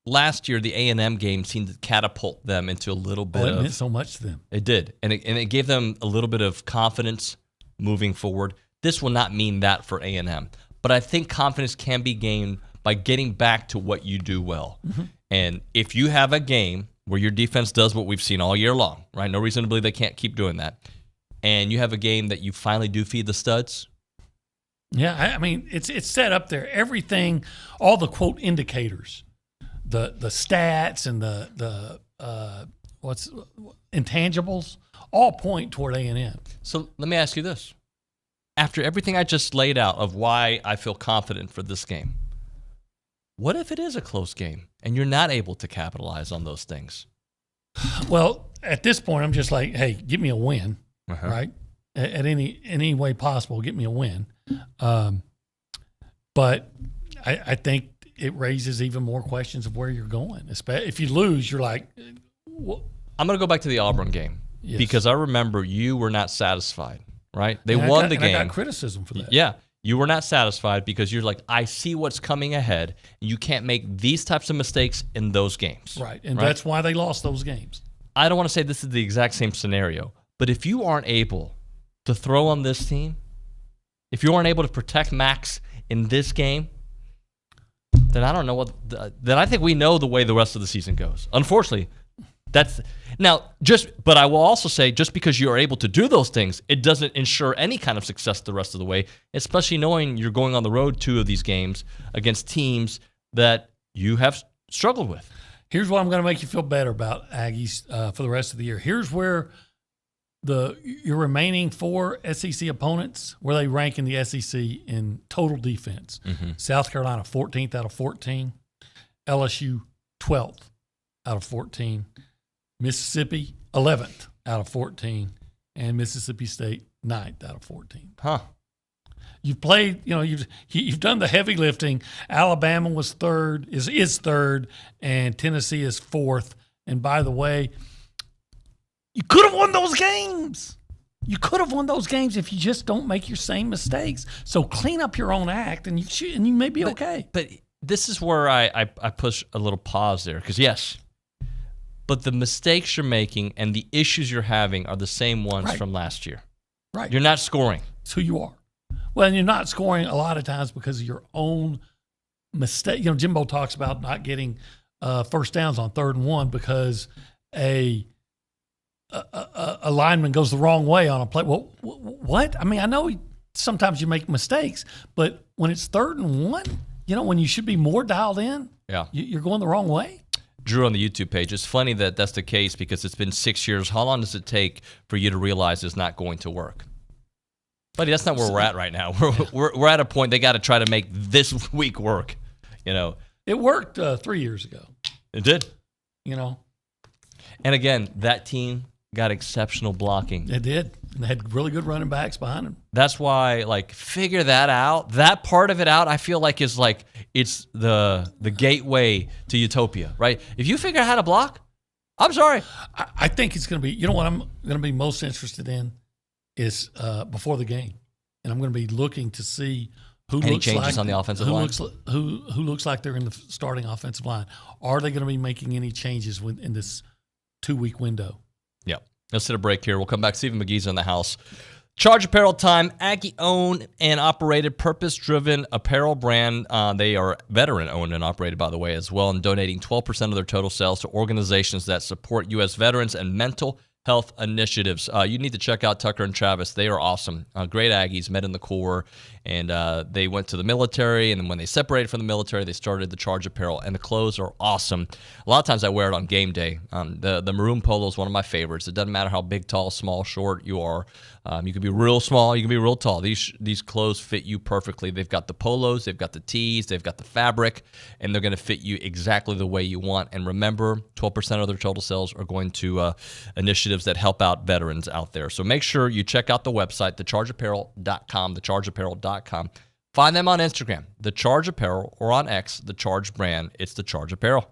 Last year, the A&M game seemed to catapult them into a little bit it meant so much to them. It did. And it gave them a little bit of confidence moving forward. This will not mean that for A&M. But I think confidence can be gained by getting back to what you do well. Mm-hmm. And if you have a game where your defense does what we've seen all year long, right? No reason to believe they can't keep doing that. And you have a game that you finally do feed the studs. Yeah, I mean, it's set up there. Everything, all the quote indicators, the stats and the intangibles, all point toward A&M. So let me ask you this: after everything I just laid out of why I feel confident for this game, what if it is a close game and you're not able to capitalize on those things? Well, at this point, I'm just like, hey, give me a win, right? At any way possible, get me a win. But I think it raises even more questions of where you're going. If you lose, you're like, well, I'm going to go back to the Auburn game because I remember you were not satisfied, right? They and won the game. I got criticism for that. Yeah. You were not satisfied because you're like, I see what's coming ahead. And you can't make these types of mistakes in those games. Right. And that's why they lost those games. I don't want to say this is the exact same scenario, but if you aren't able to throw on this team, if you aren't able to protect Max in this game, then I don't know then I think we know the way the rest of the season goes. Unfortunately, but I will also say, just because you are able to do those things, it doesn't ensure any kind of success the rest of the way, especially knowing you're going on the road 2 of these games against teams that you have struggled with. Here's what I'm going to make you feel better about, Aggies, for the rest of the year. Here's where your remaining 4 SEC opponents, where they rank in the SEC in total defense. Mm-hmm. South Carolina, 14th out of 14. LSU, 12th out of 14. Mississippi, 11th out of 14. And Mississippi State, 9th out of 14. Huh. You've played, you've done the heavy lifting. Alabama was is third, and Tennessee is 4th. And by the way, you could have won those games. You could have won those games if you just don't make your same mistakes. So clean up your own act, and you may be okay. But this is where I push a little pause there, because yes, but the mistakes you're making and the issues you're having are the same ones from last year. Right. You're not scoring. That's who you are. Well, and you're not scoring a lot of times because of your own mistake. Jimbo talks about not getting first downs on 3rd and 1 because a lineman goes the wrong way on a play. Well, what? I mean, I know sometimes you make mistakes, but when it's 3rd and 1, when you should be more dialed in, you're going the wrong way. Drew on the YouTube page. It's funny that that's the case because it's been 6 years. How long does it take for you to realize it's not going to work? Buddy, that's not where we're at right now. We're at a point they got to try to make this week work. It worked 3 years ago. It did. And again, that team got exceptional blocking. It did. And they had really good running backs behind them. That's why, figure that out. That part of it out, I feel like it's the gateway to utopia, right? If you figure out how to block, I'm sorry. I think it's going to be, what I'm going to be most interested in is before the game. And I'm going to be looking to see who any looks changes like, on the offensive line. Who looks like they're in the starting offensive line. Are they going to be making any changes in this 2-week window? Yeah. Let's hit a break here. We'll come back. Stephen McGee's in the house. Charge Apparel time. Aggie owned and operated, purpose-driven apparel brand. They are veteran-owned and operated, by the way, as well, and donating 12% of their total sales to organizations that support U.S. veterans and mental health initiatives. You need to check out Tucker and Travis. They are awesome. Great Aggies, met in the Corps, and they went to the military, and then when they separated from the military, they started the Charge Apparel, and the clothes are awesome. A lot of times I wear it on game day. The maroon polo is one of my favorites. It doesn't matter how big, tall, small, short you are. You can be real small, you can be real tall. These clothes fit you perfectly. They've got the polos, they've got the tees, they've got the fabric, and they're going to fit you exactly the way you want. And remember, 12% of their total sales are going to initiatives that help out veterans out there. So make sure you check out the website, thechargeapparel.com, thechargeapparel.com. Find them on Instagram, The Charge Apparel, or on X, The Charge Brand. It's The Charge Apparel.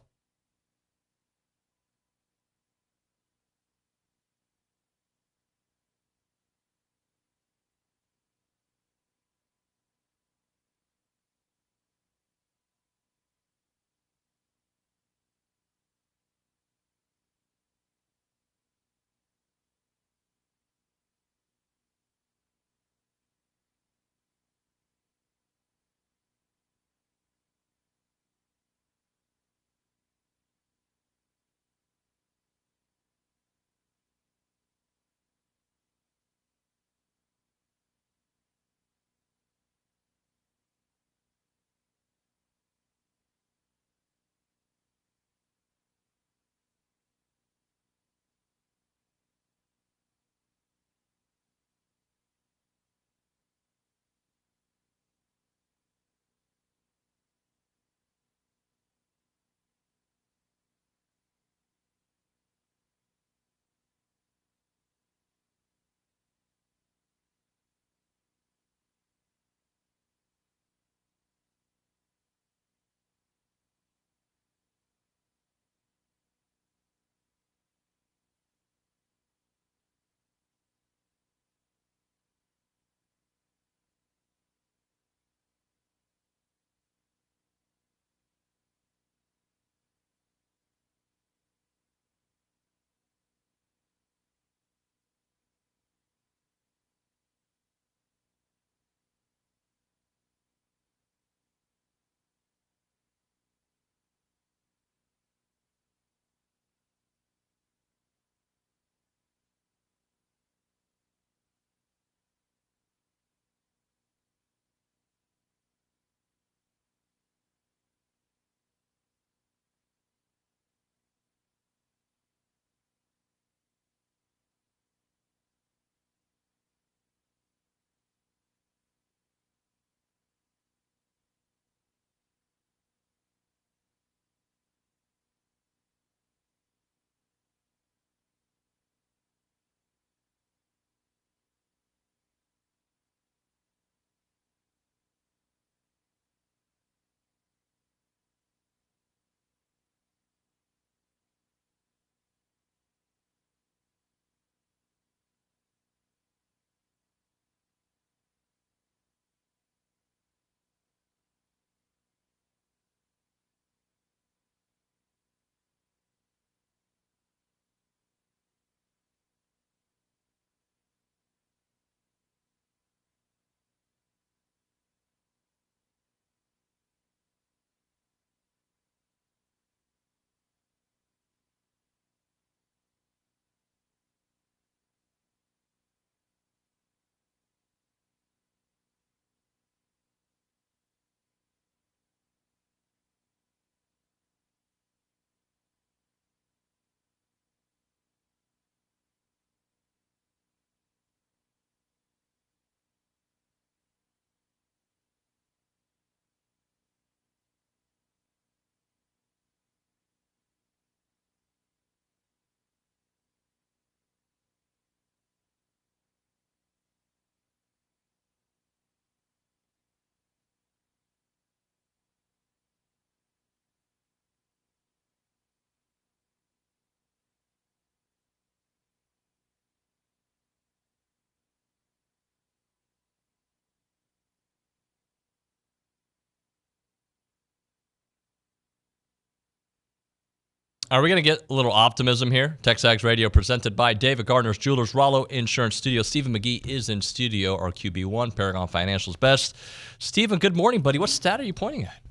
Are we going to get a little optimism here? TexAgs Radio presented by David Gardner's Jewelers, Rollo Insurance Studio. Stephen McGee is in studio, our QB1, Paragon Financial's best. Stephen, good morning, buddy. What stat are you pointing at?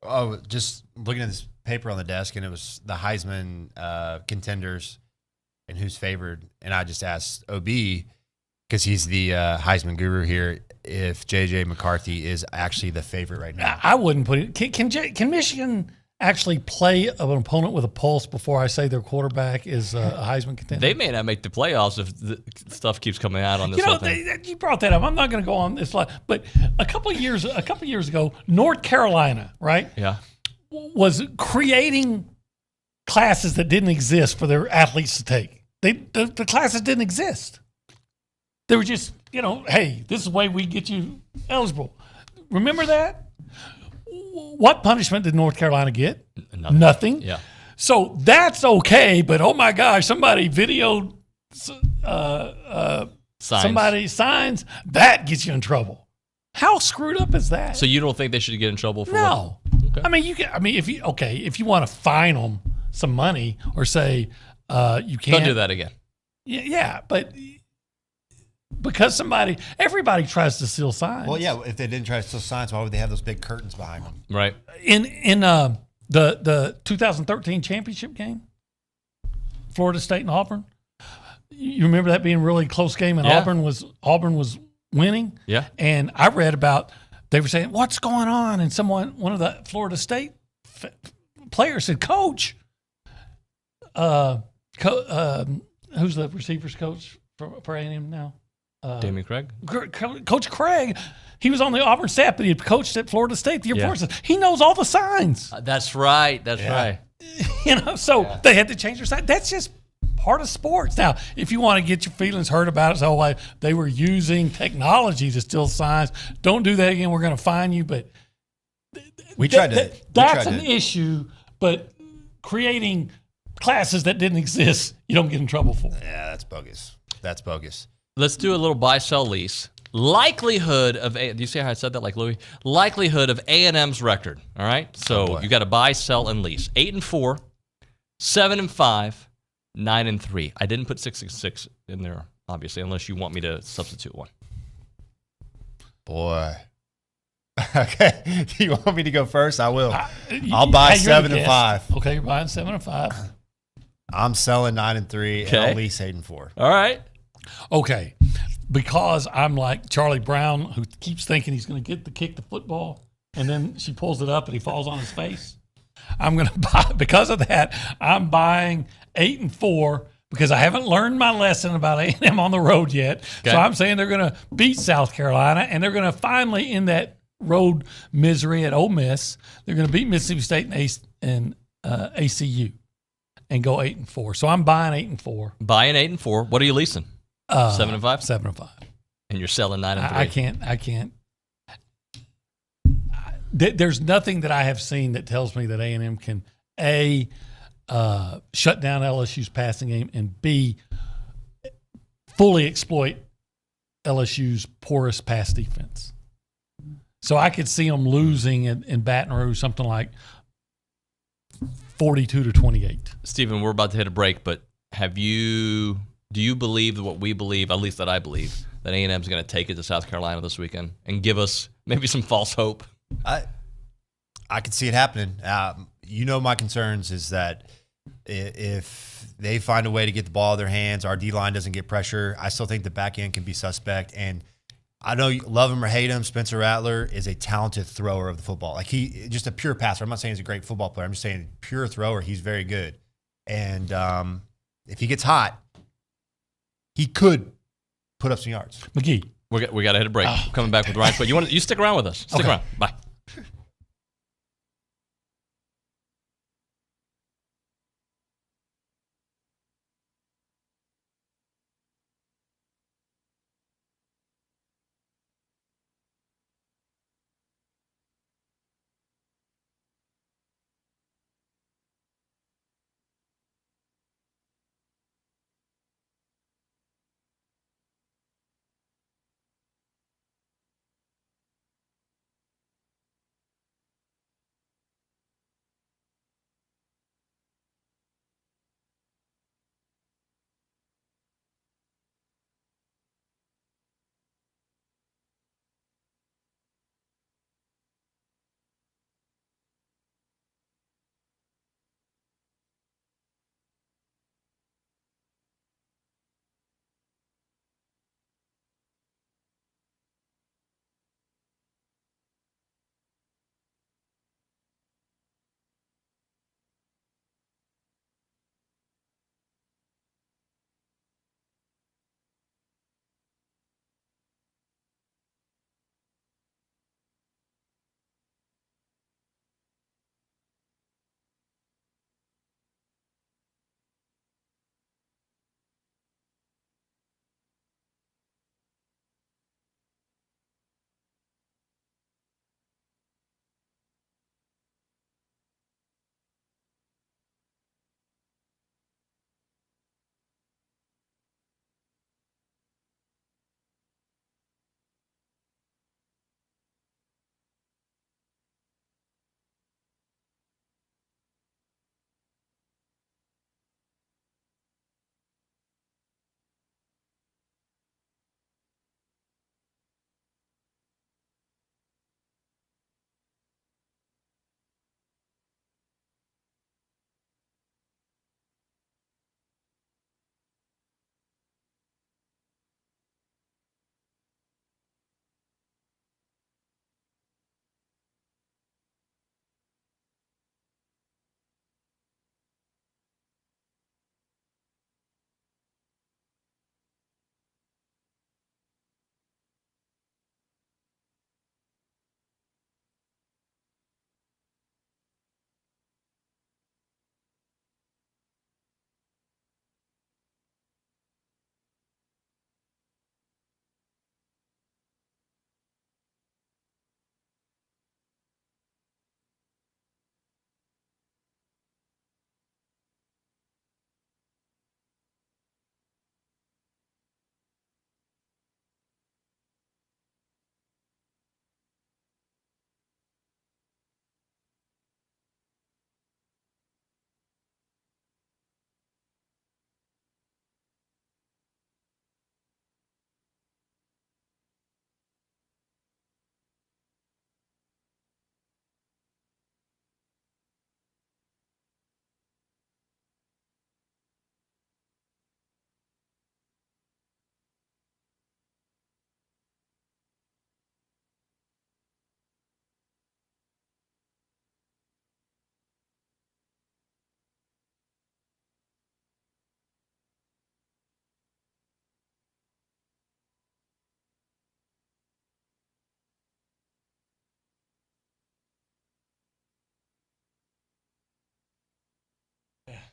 Oh, just looking at this paper on the desk, and it was the Heisman contenders and who's favored. And I just asked OB, because he's the Heisman guru here, if J.J. McCarthy is actually the favorite right now. I wouldn't put it. Can Michigan actually play an opponent with a pulse before I say their quarterback is a Heisman contender? They may not make the playoffs if the stuff keeps coming out on this whole thing. You brought that up. I'm not going to go on this line, but a couple of years ago, North Carolina, right? Yeah. Was creating classes that didn't exist for their athletes to take. The classes didn't exist. They were just, hey, this is the way we get you eligible. Remember that? What punishment did North Carolina get? Nothing. Yeah. So that's okay, but oh my gosh, somebody videoed somebody's signs. That gets you in trouble. How screwed up is that? So you don't think they should get in trouble for No. Okay. If you want to fine them some money or say you can't. Don't do that again. Yeah, but because everybody tries to steal signs. Well, yeah, if they didn't try to steal signs, why would they have those big curtains behind them? Right. In the 2013 championship game, Florida State and Auburn, you remember that being a really close game, and Auburn was winning? Yeah. And I read about, they were saying, what's going on? And one of the Florida State players said, Coach, who's the receivers coach for A&M now? Damien Craig? Coach Craig, he was on the Auburn staff, but he had coached at Florida State the year before. He knows all the signs. That's right. That's right. They had to change their sign. That's just part of sports. Now, if you want to get your feelings hurt about it, so they were using technology to steal signs, don't do that again. We're going to fine you. But that's an issue. But creating classes that didn't exist, you don't get in trouble for. Yeah, that's bogus. That's bogus. Let's do a little buy-sell lease. Likelihood of do you see how I said that like Louis? Likelihood of A&M's record. All right. So you got to buy, sell, and lease. 8-4, 7-5, 9-3. I didn't put 6-6 in there, obviously, unless you want me to substitute one. Boy. Okay. Do you want me to go first? I will. I'll buy 7-5. Okay, you're buying 7-5. I'm selling 9-3, and I'll lease 8-4. All right. Okay, because I'm like Charlie Brown, who keeps thinking he's going to get to kick the football, and then she pulls it up and he falls on his face. I'm going to buy, because of that, I'm buying 8-4 because I haven't learned my lesson about A&M on the road yet. Okay. So I'm saying they're going to beat South Carolina, and they're going to finally end that road misery at Ole Miss. They're going to beat Mississippi State and ACU and go 8-4. So I'm buying 8-4. Buying 8-4. What are you leasing? 7-5? 7-5. And you're selling 9-3. I can't. There's nothing that I have seen that tells me that A&M can shut down LSU's passing game, and B, fully exploit LSU's porous pass defense. So I could see them losing in Baton Rouge something like 42-28. Stephen, we're about to hit a break, but do you believe what we believe, at least that I believe, that A&M is going to take it to South Carolina this weekend and give us maybe some false hope? I can see it happening. My concerns is that if they find a way to get the ball in their hands, our D-line doesn't get pressure, I still think the back end can be suspect. And I know you love him or hate him, Spencer Rattler is a talented thrower of the football. Like just a pure passer. I'm not saying he's a great football player. I'm just saying pure thrower. He's very good. And if he gets hot, he could put up some yards. McGee. We got to hit a break. We're coming back with Ryan. But you stick around with us. Stick around. Bye.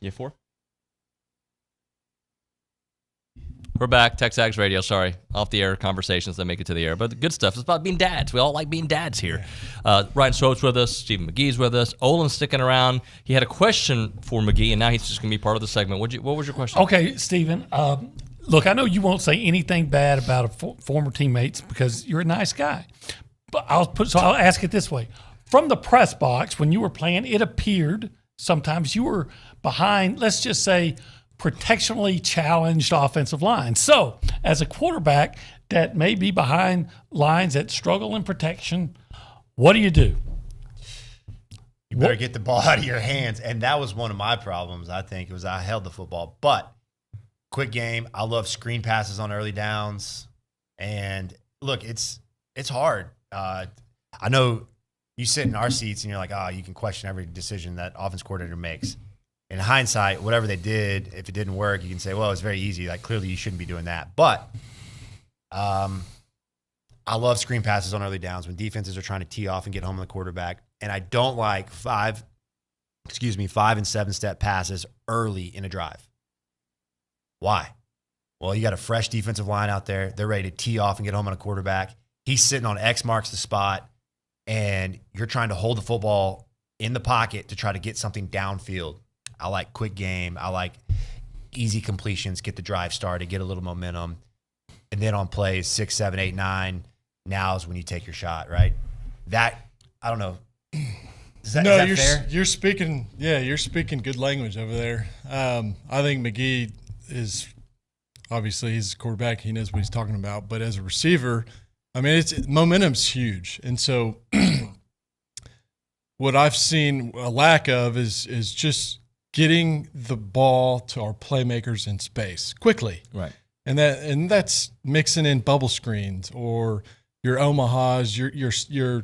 You 4? We're back. TexAgs Radio. Sorry. Off the air conversations that make it to the air. But the good stuff is about being dads. We all like being dads here. Ryan Swope's with us. Stephen McGee's with us. Olin's sticking around. He had a question for McGee, and now he's just going to be part of the segment. What was your question? Okay, Stephen. Look, I know you won't say anything bad about former teammates because you're a nice guy. But I'll ask it this way. From the press box, when you were playing, it appeared sometimes you were behind, let's just say, protectionally challenged offensive line. So, as a quarterback that may be behind lines that struggle in protection, what do? You better get the ball out of your hands. And that was one of my problems, I think, was I held the football. But quick game. I love screen passes on early downs. And look, it's hard. I know you sit in our seats and you're like, you can question every decision that offense coordinator makes. In hindsight, whatever they did, if it didn't work, you can say, well, it's very easy. Like, clearly you shouldn't be doing that. But I love screen passes on early downs when defenses are trying to tee off and get home on the quarterback. And I don't like 5 and 7 step passes early in a drive. Why? Well, you got a fresh defensive line out there. They're ready to tee off and get home on a quarterback. He's sitting on X marks the spot, and you're trying to hold the football in the pocket to try to get something downfield. I like quick game. I like easy completions, get the drive started, get a little momentum. And then on plays 6, 7, 8, 9, now is when you take your shot, right? That, I don't know. Is that fair? You're speaking good language over there. I think McGee is obviously he's a quarterback. He knows what he's talking about. But as a receiver, I mean, momentum's huge. And so what I've seen a lack of is just getting the ball to our playmakers in space quickly. Right. And that's mixing in bubble screens or your Omahas, your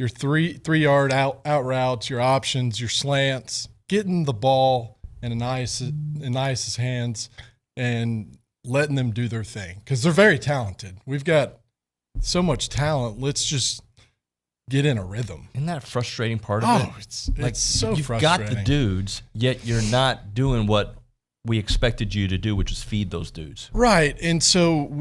3-yard out routes, your options, your slants, getting the ball in Anias's hands and letting them do their thing because they're very talented. We've got so much talent. Let's just get in a rhythm. Isn't that a frustrating part of it? It's so you've frustrating. You've got the dudes, yet you're not doing what we expected you to do, which is feed those dudes. Right. And so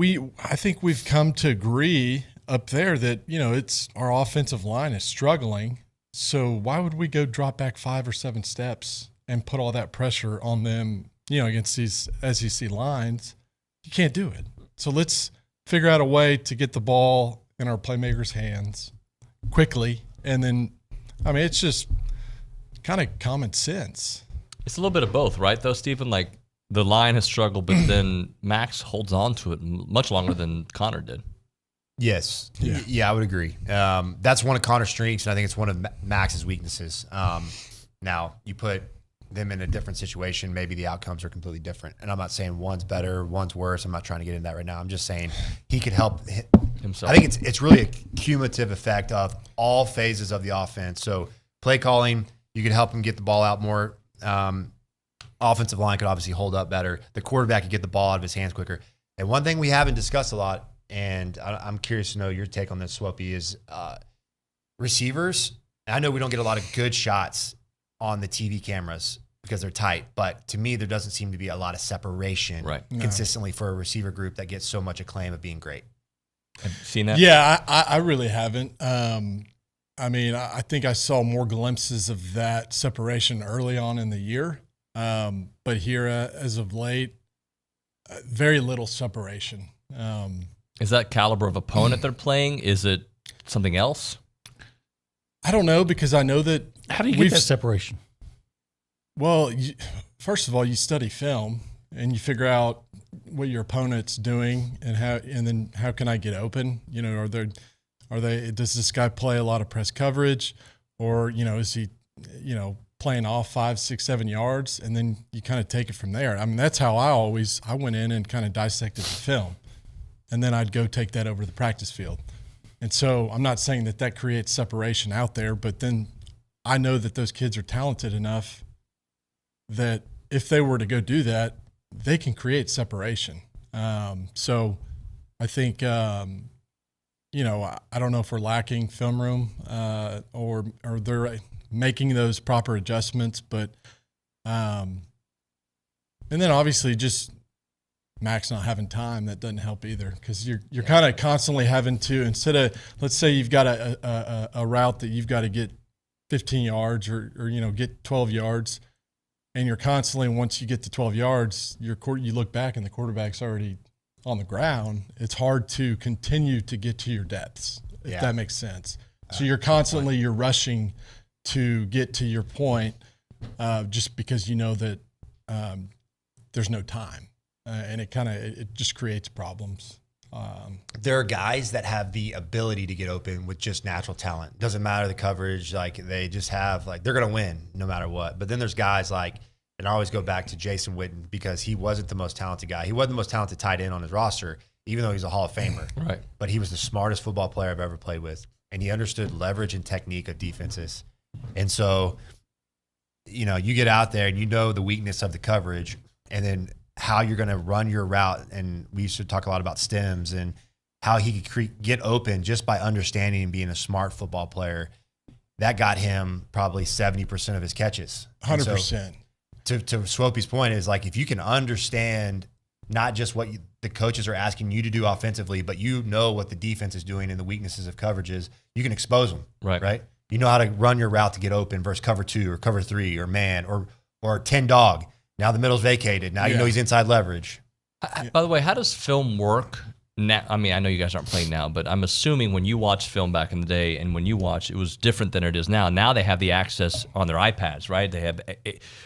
I think we've come to agree up there that, it's our offensive line is struggling. So why would we go drop back 5 or 7 steps and put all that pressure on them, against these SEC lines? You can't do it. So let's figure out a way to get the ball in our playmakers' hands quickly. And then, it's just kind of common sense. It's a little bit of both, right, though, Stephen? Like, the line has struggled, but then Max holds on to it much longer than Connor did. Yes. Yeah, I would agree. That's one of Connor's strengths, and I think it's one of Max's weaknesses. Now, you put them in a different situation, maybe the outcomes are completely different. And I'm not saying one's better, one's worse. I'm not trying to get into that right now. I'm just saying he could help himself. I think it's really a cumulative effect of all phases of the offense. So play calling, you could help him get the ball out more. Offensive line could obviously hold up better. The quarterback could get the ball out of his hands quicker. And one thing we haven't discussed a lot, and I'm curious to know your take on this, Swopey, is receivers. I know we don't get a lot of good shots on the TV cameras because they're tight, but to me, there doesn't seem to be a lot of separation consistently for a receiver group that gets so much acclaim of being great. Have you seen that? Yeah, I really haven't. I think I saw more glimpses of that separation early on in the year. But here, as of late, very little separation. Is that caliber of opponent they're playing? Is it something else? I don't know, because I know that. How do you get that separation? Well, first of all, you study film and you figure out what your opponent's doing and then how can I get open? Does this guy play a lot of press coverage, or is he playing off 5, 6, 7 yards, and then you kind of take it from there. That's how I went in and kind of dissected the film, and then I'd go take that over to the practice field. And so I'm not saying that creates separation out there, but then I know that those kids are talented enough that if they were to go do that, they can create separation. So I think, I don't know if we're lacking film room or they're making those proper adjustments, but And then obviously just Max not having time, that doesn't help either, because you're kind of constantly having to, instead of, let's say you've got a route that you've got to get 15 yards or get 12 yards, and you're constantly, once you get to 12 yards, you look back and the quarterback's already on the ground. It's hard to continue to get to your depths, if that makes sense. So you're constantly, you're rushing to get to your point, just because you know that there's no time. And it just creates problems. There are guys that have the ability to get open with just natural talent. Doesn't matter the coverage, like they just have, like, they're going to win no matter what. But then there's guys like, and I always go back to Jason Witten, because he wasn't the most talented guy. He wasn't the most talented tight end on his roster, even though he's a Hall of Famer. Right. But he was the smartest football player I've ever played with. And he understood leverage and technique of defenses. And so, you get out there and you know the weakness of the coverage, and then how you're going to run your route. And we used to talk a lot about stems and how he could get open just by understanding and being a smart football player. That got him probably 70% of his catches. 100%. So, to Swope's point is, like, if you can understand not just what the coaches are asking you to do offensively, but you know what the defense is doing and the weaknesses of coverages, you can expose them. Right. You know how to run your route to get open versus cover 2 or cover 3 or man or 10 dog. Now the middle's vacated. Now you know he's inside leverage. By the way, how does film work now? I mean, I know you guys aren't playing now, but I'm assuming when you watched film back in the day and when you watched, it was different than it is now. Now they have the access on their iPads, right? They have.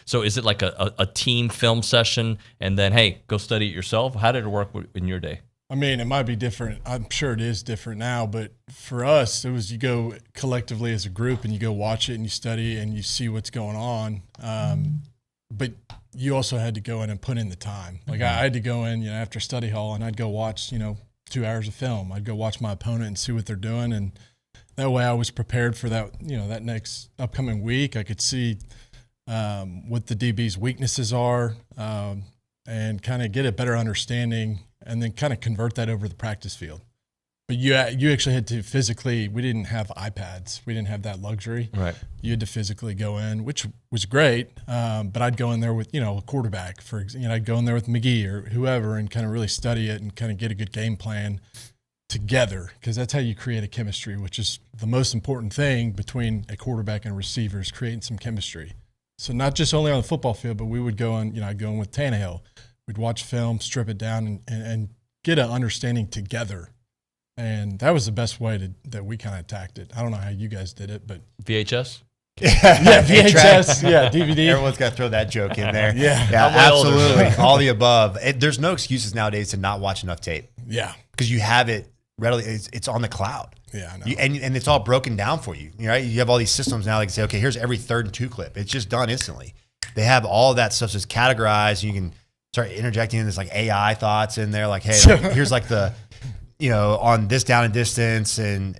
So is it like a team film session and then, hey, go study it yourself? How did it work in your day? I mean, it might be different. I'm sure it is different now, but for us, it was, you go collectively as a group and you go watch it and you study and you see what's going on. But you also had to go in and put in the time. Like I had to go in, after study hall, and I'd go watch, 2 hours of film. I'd go watch my opponent and see what they're doing. And that way I was prepared for that, that next upcoming week. I could see what the DB's weaknesses are, and kind of get a better understanding, and then kind of convert that over to the practice field. But you actually had to physically, we didn't have iPads. We didn't have that luxury. Right. You had to physically go in, which was great. But I'd go in there with, a quarterback, I'd go in there with McGee or whoever and kind of really study it and kind of get a good game plan together, because that's how you create a chemistry, which is the most important thing between a quarterback and a receiver, is creating some chemistry. So not just only on the football field, but we would go in, I'd go in with Tannehill. We'd watch film, strip it down, and get an understanding together. And that was the best way that we kind of attacked it. I don't know how you guys did it, but VHS? Yeah, VHS, DVD. Everyone's got to throw that joke in there. Yeah, absolutely. All the above. There's no excuses nowadays to not watch enough tape. Yeah. Because you have it readily. It's on the cloud. Yeah, I know. And it's all broken down for you. Right? You have all these systems now that can say, okay, here's every 3rd and 2 clip. It's just done instantly. They have all that stuff just categorized. You can start interjecting in this like AI thoughts in there. Like, hey, here's like the, on this down and distance and,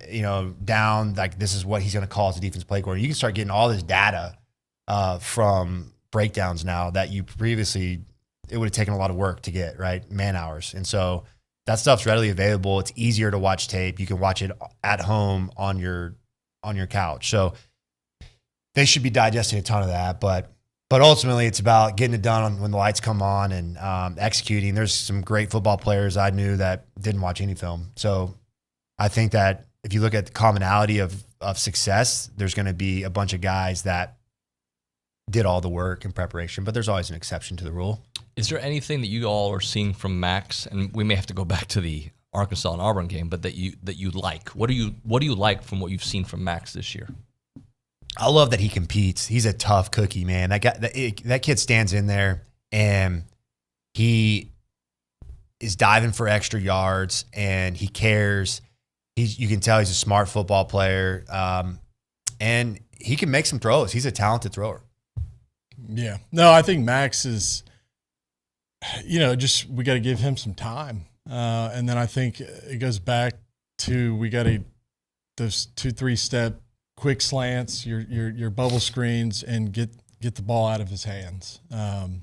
down, like this is what he's going to call as a defense play coordinator. You can start getting all this data from breakdowns now that you previously, it would have taken a lot of work to get, right? Man hours. And so that stuff's readily available. It's easier to watch tape. You can watch it at home on your couch. So they should be digesting a ton of that, but ultimately it's about getting it done when the lights come on and executing. There's some great football players I knew that didn't watch any film. So I think that if you look at the commonality of success, there's going to be a bunch of guys that did all the work and preparation, but there's always an exception to the rule. Is there anything that you all are seeing from Max, and we may have to go back to the Arkansas and Auburn game, but that you like? What do you like from what you've seen from Max this year? I love that he competes. He's a tough cookie, man. That kid stands in there and he is diving for extra yards and he cares. You can tell he's a smart football player, and he can make some throws. He's a talented thrower. Yeah. No, I think Max is, we got to give him some time. And then I think it goes back to those 2-3 step quick slants, your bubble screens, and get the ball out of his hands. And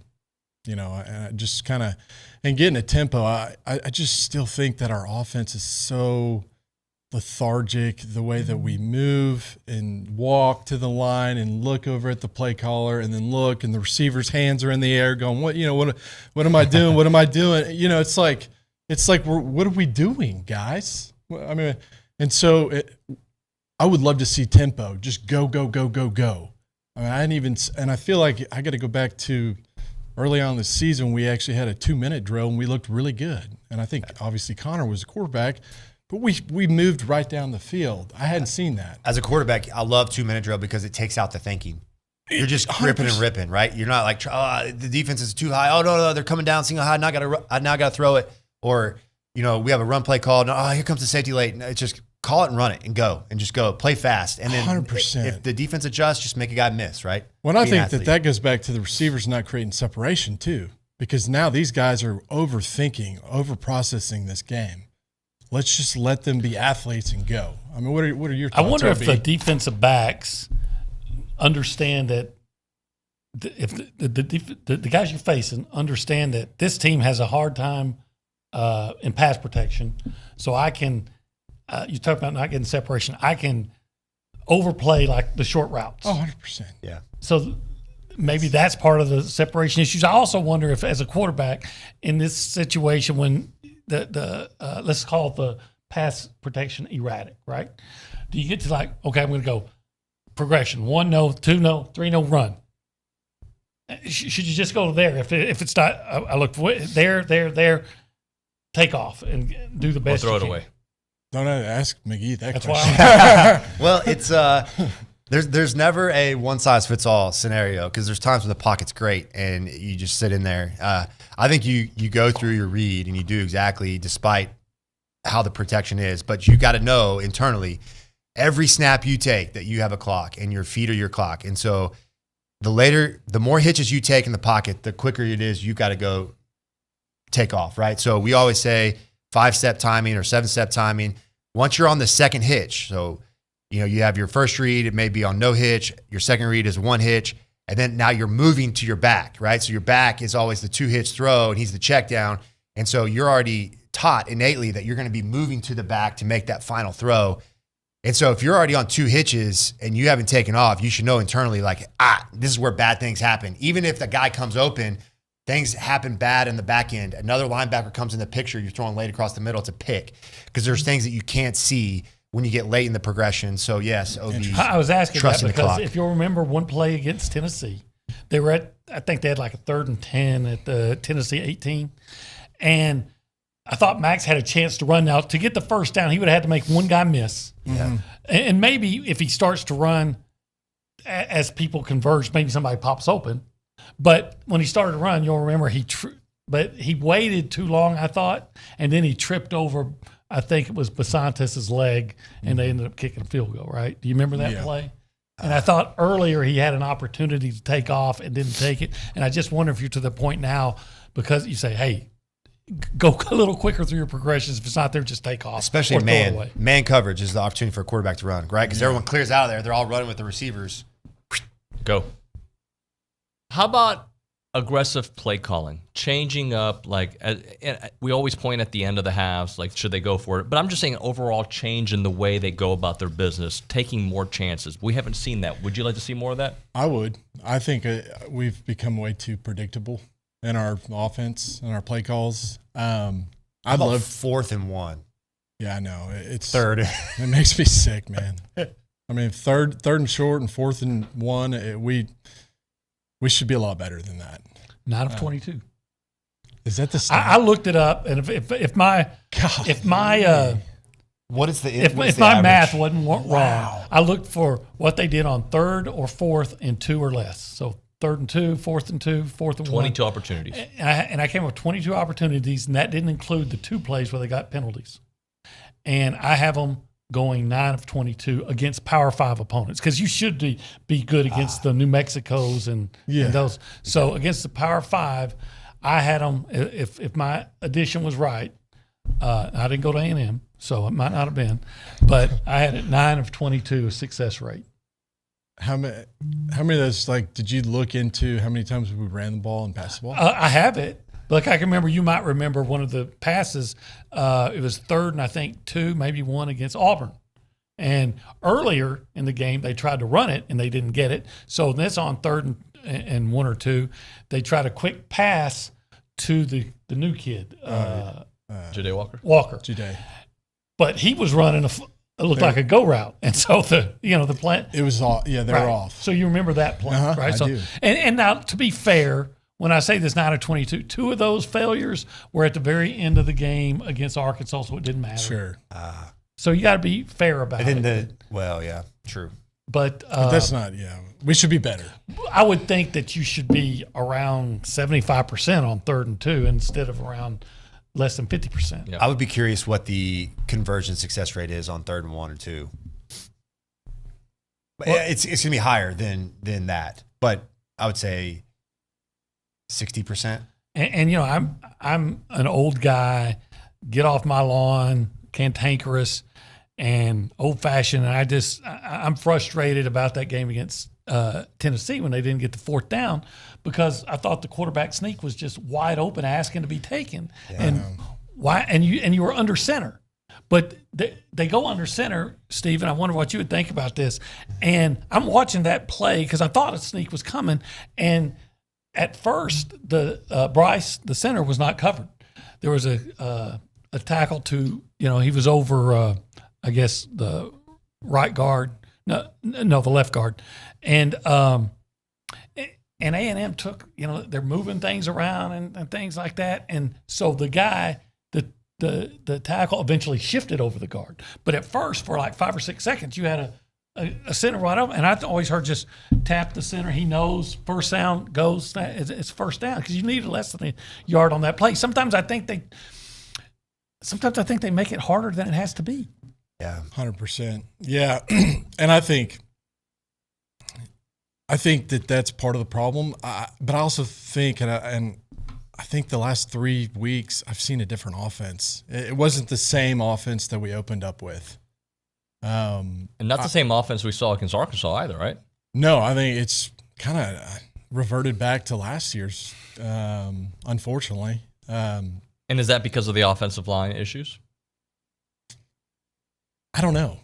just kind of, and getting a tempo. I just still think that our offense is so lethargic, the way that we move and walk to the line and look over at the play caller and then look, and the receiver's hands are in the air going, what am I doing? What am I doing? It's like, what are we doing, guys? I mean, and so I would love to see tempo, just go, go, go, go, go. I mean, and I feel like I got to go back to early on in the season. We actually had a 2-minute drill and we looked really good. And I think obviously Connor was the quarterback, but we moved right down the field. I hadn't seen that. As a quarterback, I love 2-minute drill because it takes out the thinking. You're just ripping and ripping, right? You're not like, the defense is too high. Oh, no, they're coming down single high. I now got to throw it. Or, we have a run play call. No, here comes the safety late. No, it's just call it and run it and go and just go. Play fast. And then 100%. If the defense adjusts, just make a guy miss, right? Well, I think that goes back to the receivers not creating separation too, because now these guys are overthinking, overprocessing this game. Let's just let them be athletes and go. I mean, what are your thoughts? I wonder if the defensive backs understand that if the guys you're facing understand that this team has a hard time in pass protection. So I can, you talk about not getting separation, I can overplay like the short routes. 100%. Yeah. So maybe that's part of the separation issues. I also wonder if, as a quarterback in this situation, when the let's call it the pass protection erratic, right? Do you get to like, okay, I'm going to go progression, 1 no, 2 no, 3 no, run. Should you just go there? If it's not, I look for there, take off and do the best. Or throw it away. Don't ask McGee that That's question. why. Well, it's there's never a one size fits all scenario, because there's times when the pocket's great and you just sit in there. I think you go through your read and you do exactly despite how the protection is, but you got to know internally every snap you take that you have a clock and your feet are your clock. And so the more hitches you take in the pocket, the quicker it is you got to go take off, right? So we always say 5-step timing or 7-step timing. Once you're on the second hitch, so you have your first read, it may be on no hitch. Your second read is 1 hitch, and then now you're moving to your back, right? So your back is always the 2-hitch throw, and he's the check down. And so you're already taught innately that you're going to be moving to the back to make that final throw. And so if you're already on 2 hitches and you haven't taken off, you should know internally, like, this is where bad things happen. Even if the guy comes open, things happen bad in the back end. Another linebacker comes in the picture, you're throwing late across the middle, it's a pick. Because there's things that you can't see when you get late in the progression. So, yes, OB, I was asking that trusting the because clock. if you'll remember one play against Tennessee, they were I think they had like a 3rd and 10 at the Tennessee 18. And I thought Max had a chance to run. Now, to get the first down, he would have had to make one guy miss. Yeah. And maybe if he starts to run as people converge, maybe somebody pops open. But when he started to run, you'll remember but he waited too long, I thought, and then he tripped over, I think it was Basantes' leg, and they ended up kicking a field goal, right? Do you remember that play? And I thought earlier he had an opportunity to take off and didn't take it. And I just wonder if you're to the point now, because you say, hey, go a little quicker through your progressions. If it's not there, just take off. Especially man coverage is the opportunity for a quarterback to run, right? Because everyone clears out of there. They're all running with the receivers. Go. How about aggressive play calling, changing up? Like we always point at the end of the halves, like should they go for it? But I'm just saying an overall change in the way they go about their business, taking more chances. We haven't seen that. Would you like to see more of that? I would. I think we've become way too predictable in our offense and our play calls. I'd love 4th and 1. Yeah, I know. It's 3rd. It makes me sick, man. I mean, third and short and 4th and 1. We should be a lot better than that. 9 of 22. Is that the stat? I looked it up, and if my what is the if my math wasn't wrong, I looked for what they did on 3rd or 4th and 2 or less. So 3rd and 2, 4th and 2, 4th and 1. 22 opportunities. And I came up with 22 opportunities, and that didn't include the 2 plays where they got penalties. And I have them going 9 of 22 against Power 5 opponents, because you should be good against the New Mexicos and those. So against the Power 5, I had them, if my addition was right, I didn't go to A&M, so it might not have been, but I had it 9 of 22 success rate. How many of those, like, did you look into how many times we ran the ball and passed the ball? I have it, Look, I can remember, you might remember one of the passes. It was 3rd and I think 2, maybe 1 against Auburn. And earlier in the game, they tried to run it and they didn't get it. So that's on 3rd and 1 or 2. They tried a quick pass to the new kid, Ja'Day Walker. Ja'Day. But he was running it looked like a go route, and so the plant. It was off. Yeah, they were off. So you remember that play, right? I do. And now, to be fair, when I say this 9 of 22, 2 of those failures were at the very end of the game against Arkansas, so it didn't matter. Sure. So you got to be fair about it. Yeah, true. But that's not. Yeah, we should be better. I would think that you should be around 75% on 3rd and 2 instead of around less than 50%. Yeah. I would be curious what the conversion success rate is on 3rd and 1 or 2. Well, it's going to be higher than that, but I would say 60%. And I'm an old guy, get off my lawn, cantankerous, and old fashioned. And I'm frustrated about that game against Tennessee when they didn't get the 4th down, because I thought the quarterback sneak was just wide open, asking to be taken. Yeah. And why? And you were under center, but they go under center, Steve. And I wonder what you would think about this. And I'm watching that play because I thought a sneak was coming. And at first, the Bryce, the center, was not covered. There was a tackle to, he was over, I guess, the right guard. No, the left guard. And A&M took, they're moving things around and things like that. And so the guy, the tackle eventually shifted over the guard. But at first, for like 5 or 6 seconds, you had a center right up. And I always heard just tap the center. He knows first down goes, it's first down, because you needed less than a yard on that play. Sometimes I think they make it harder than it has to be. Yeah, 100%. Yeah, and I think that's part of the problem. But I also think, and I think the last 3 weeks I've seen a different offense. It wasn't the same offense that we opened up with, and not the same offense we saw against Arkansas either, right? No, I think it's kind of reverted back to last year's, unfortunately. And is that because of the offensive line issues? I don't know.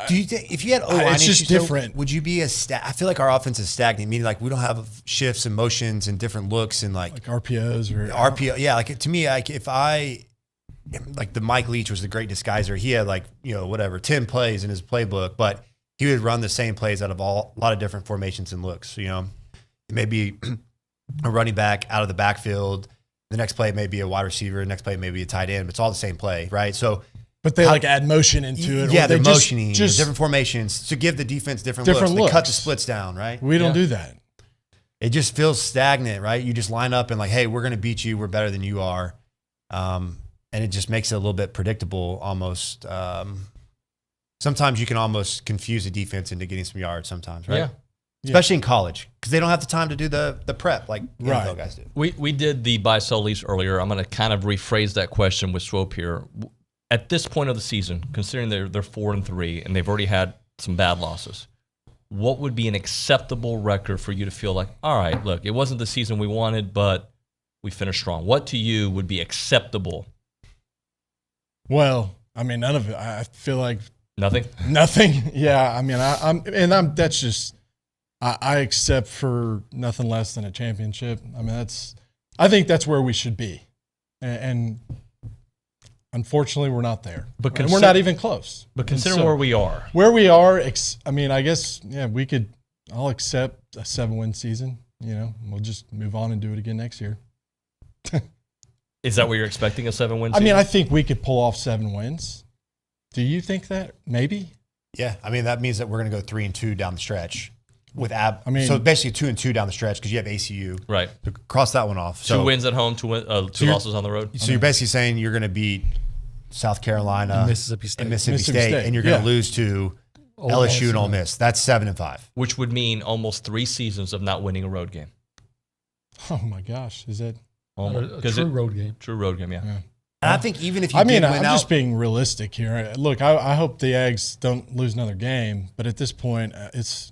Do you think if you had O-line it's just issues, different? Would you be I feel like our offense is stagnant, meaning like we don't have shifts and motions and different looks and like RPOs or RPO. Yeah, like to me, like if I like the Mike Leach was the great disguiser. He had 10 plays in his playbook, but he would run the same plays out of a lot of different formations and looks. It may be a running back out of the backfield. The next play may be a wide receiver. The next play may be a tight end. But it's all the same play, right? So. But they add motion into it. Yeah, they're motioning, just different formations to give the defense different looks. They cut the splits down, right? We don't do that. It just feels stagnant, right? You just line up and hey, we're going to beat you. We're better than you are. And it just makes it a little bit predictable almost. Sometimes you can almost confuse a defense into getting some yards sometimes, right? Yeah. Especially in college, because they don't have the time to do the prep like NFL guys do. We did the buy, sell, lease earlier. I'm going to kind of rephrase that question with Swope here. At this point of the season, considering they're 4-3 and they've already had some bad losses, what would be an acceptable record for you to feel like, all right, look, it wasn't the season we wanted, but we finished strong? What to you would be acceptable? Well, I mean, none of it. I feel like nothing. Yeah, I mean, that's just I accept for nothing less than a championship. I mean, I think that's where we should be, and unfortunately, we're not there. But we're not even close. But considering where we are. I mean, I guess, I'll accept a 7-win season. We'll just move on and do it again next year. Is that what you're expecting, a 7-win season? I mean, I think we could pull off 7 wins. Do you think that? Maybe? Yeah. I mean, that means that we're going to go 3-2 down the stretch. So basically 2-2 down the stretch because you have ACU. Right. So cross that one off. So 2 wins at home, 2 losses on the road. So you're basically saying you're going to beat South Carolina and Mississippi State, and you're going to lose to LSU and Ole Miss. That's 7-5. Which would mean almost 3 seasons of not winning a road game. Oh my gosh, is that a true road game? True road game, yeah. And I think even if you I'm just being realistic here. Look, I hope the Ags don't lose another game, but at this point, it's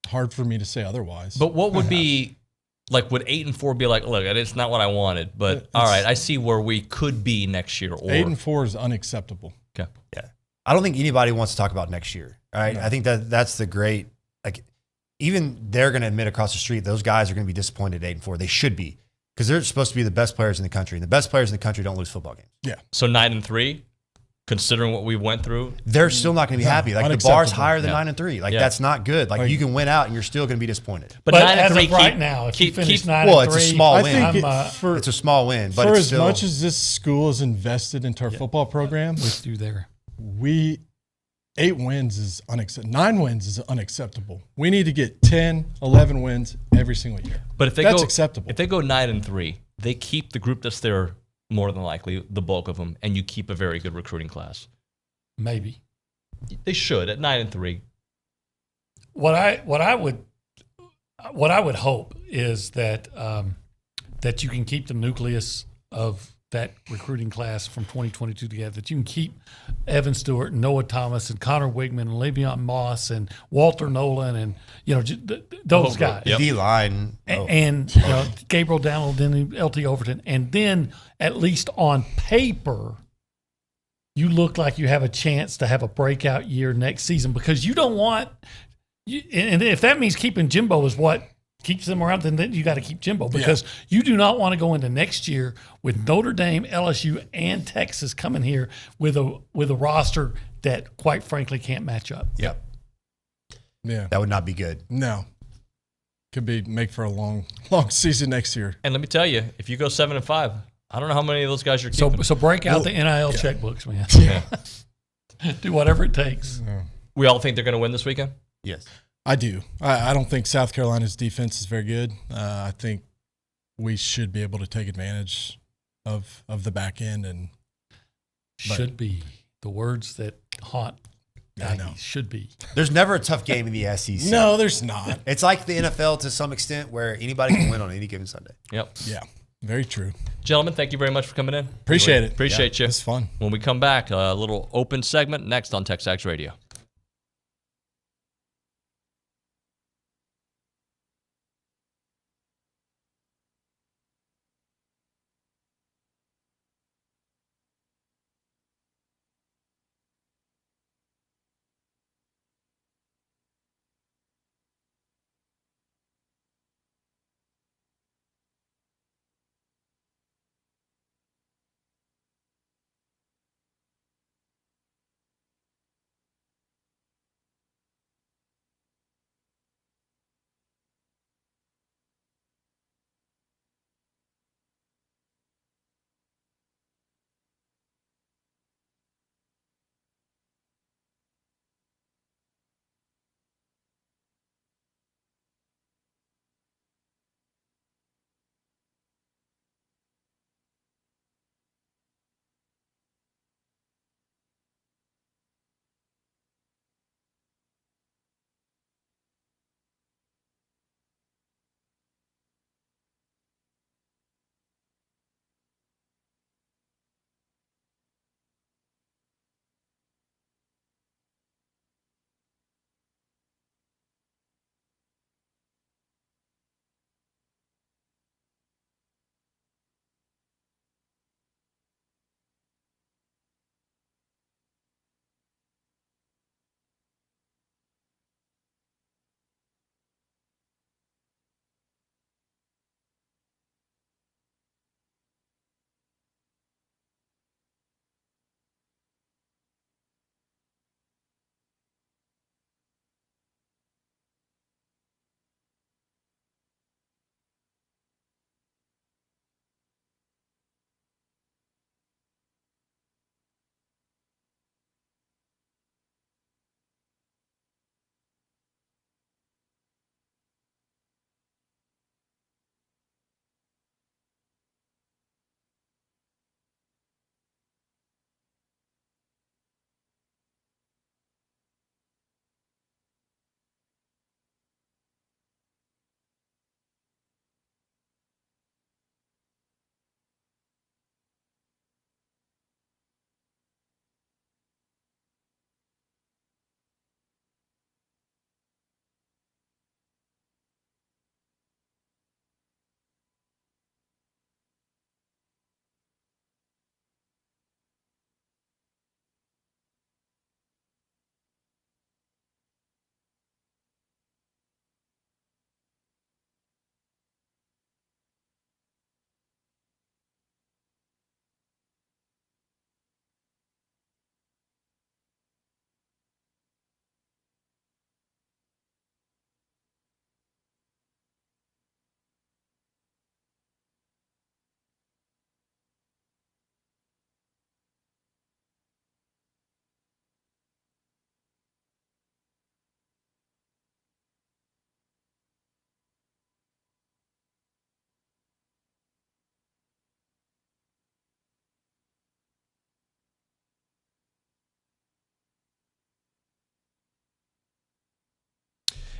hard for me to say otherwise. But what would be Like, would 8-4 be like, look, it's not what I wanted, but all right, I see where we could be next year. Or 8-4 is unacceptable. Okay. Yeah. I don't think anybody wants to talk about next year. Right. No. I think that's the great, like, even they're going to admit across the street, those guys are going to be disappointed at 8-4. They should be, because they're supposed to be the best players in the country. And the best players in the country don't lose football games. Yeah. So 9-3, considering what we went through, they're still not going to be happy. Like, the bar's higher than 9-3. Like, that's not good. Like, you can win out and you're still going to be disappointed. But 9-3 as of right now, if you finish 9-3, well, it's a small win. It's a small win. But for it's as still, much as this school is invested into our football program, with you there, 8 wins is unacceptable. 9 wins is unacceptable. We need to get 10, 11 wins every single year. But if that's acceptable. If they go 9-3, they keep the group that's there, more than likely, the bulk of them, and you keep a very good recruiting class. Maybe they should at 9-3. What I would hope is that that you can keep the nucleus of that recruiting class from 2022 together. That you can keep Evan Stewart and Noah Thomas and Connor Wigman and Le'Veon Moss and Walter Nolan and those guys. Yep. D-line. And Gabriel Downell, then LT Overton. And then at least on paper, you look like you have a chance to have a breakout year next season, because you don't want and if that means keeping Jimbo is what keeps them around, then you got to keep Jimbo, because you do not want to go into next year with Notre Dame, LSU, and Texas coming here with a roster that, quite frankly, can't match up. Yep. Yeah. That would not be good. No. Could make for a long season next year. And let me tell you, if you go 7-5, I don't know how many of those guys you're keeping. So break out the NIL checkbooks, man. Yeah. Do whatever it takes. Yeah. We all think they're going to win this weekend? Yes. I do. I don't think South Carolina's defense is very good. I think we should be able to take advantage of the back end. Should be. The words that haunt Aggie should be. There's never a tough game in the SEC. No, there's not. It's like the NFL to some extent, where anybody can win on any given Sunday. Yep. Yeah. Very true. Gentlemen, thank you very much for coming in. Appreciate it. Appreciate you. It's fun. When we come back, a little open segment next on TexAgs Radio.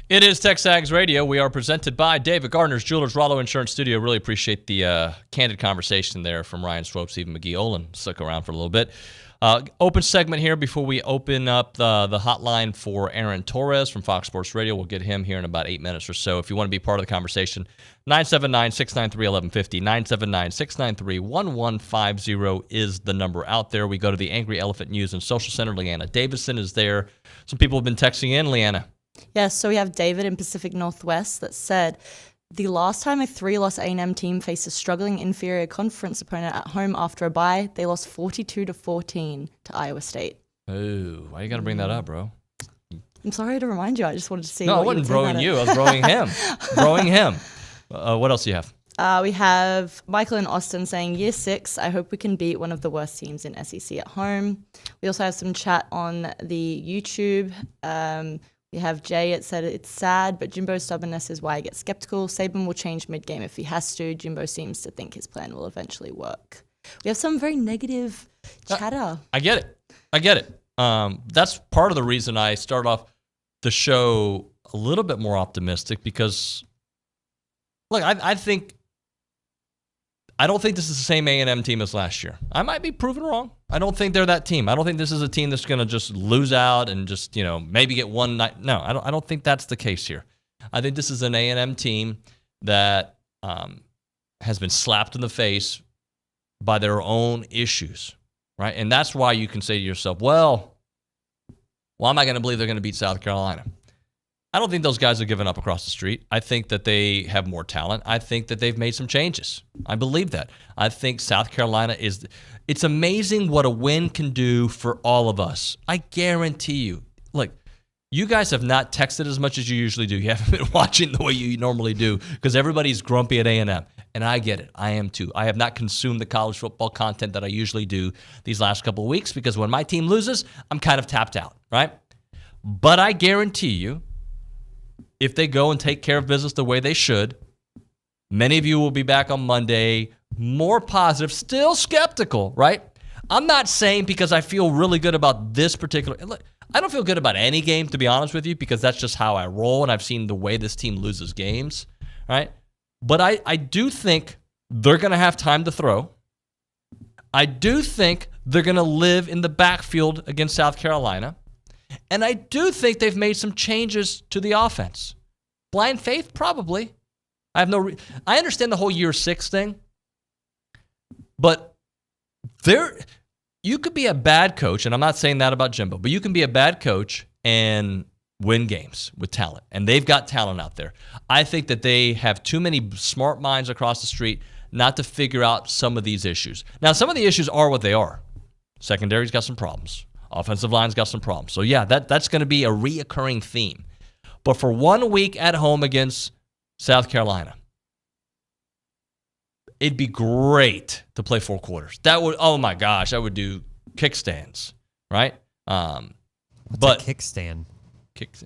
It is TexAgs Radio. We are presented by David Gardner's Jewelers, Rollo Insurance Studio. Really appreciate the candid conversation there from Ryan Swope, Stephen McGee. Olin stuck around for a little bit. Open segment here before we open up the hotline for Aaron Torres from Fox Sports Radio. We'll get him here in about 8 minutes or so. If you want to be part of the conversation, 979-693-1150, 979-693-1150 is the number out there. We go to the Angry Elephant News and Social Center. Leanna Davison is there. Some people have been texting in. Leanna. Yes, so we have David in Pacific Northwest that said, the last time a 3-loss A&M team faced a struggling inferior conference opponent at home after a bye, they lost 42-14 to Iowa State. Ooh, why you got to bring that up, bro? I'm sorry to remind you. I just wanted to see. No, I wasn't broing you. I was broing him. Broing him. What else do you have? We have Michael in Austin saying, Year 6, I hope we can beat one of the worst teams in SEC at home. We also have some chat on the YouTube. We have Jay. It said it's sad, but Jimbo's stubbornness is why I get skeptical. Saban will change mid-game if he has to. Jimbo seems to think his plan will eventually work. We have some very negative chatter. I get it. That's part of the reason I start off the show a little bit more optimistic because, look, I don't think this is the same A&M team as last year. I might be proven wrong. I don't think they're that team. I don't think this is a team that's going to just lose out and just, maybe get one night. No, I don't think that's the case here. I think this is an A&M team that has been slapped in the face by their own issues, right? And that's why you can say to yourself, well, why am I going to believe they're going to beat South Carolina? I don't think those guys are giving up across the street. I think that they have more talent. I think that they've made some changes. I believe that. I think South Carolina it's amazing what a win can do for all of us. I guarantee you. Look, you guys have not texted as much as you usually do. You haven't been watching the way you normally do because everybody's grumpy at A&M. And I get it. I am too. I have not consumed the college football content that I usually do these last couple of weeks because when my team loses, I'm kind of tapped out, right? But I guarantee you, if they go and take care of business the way they should, many of you will be back on Monday more positive, still skeptical, right? I'm not saying because I feel really good about this particular. Look, I don't feel good about any game, to be honest with you, because that's just how I roll, and I've seen the way this team loses games, right? But I do think they're going to have time to throw. I do think they're going to live in the backfield against South Carolina. And I do think they've made some changes to the offense. Blind faith? Probably. I understand the whole year 6 thing. But you could be a bad coach, and I'm not saying that about Jimbo, but you can be a bad coach and win games with talent. And they've got talent out there. I think that they have too many smart minds across the street not to figure out some of these issues. Now, some of the issues are what they are. Secondary's got some problems. Offensive line's got some problems. So, yeah, that's going to be a reoccurring theme. But for 1 week at home against South Carolina, it'd be great to play 4 quarters. That would, oh my gosh, I would do kickstands, right? What's but a kickstand?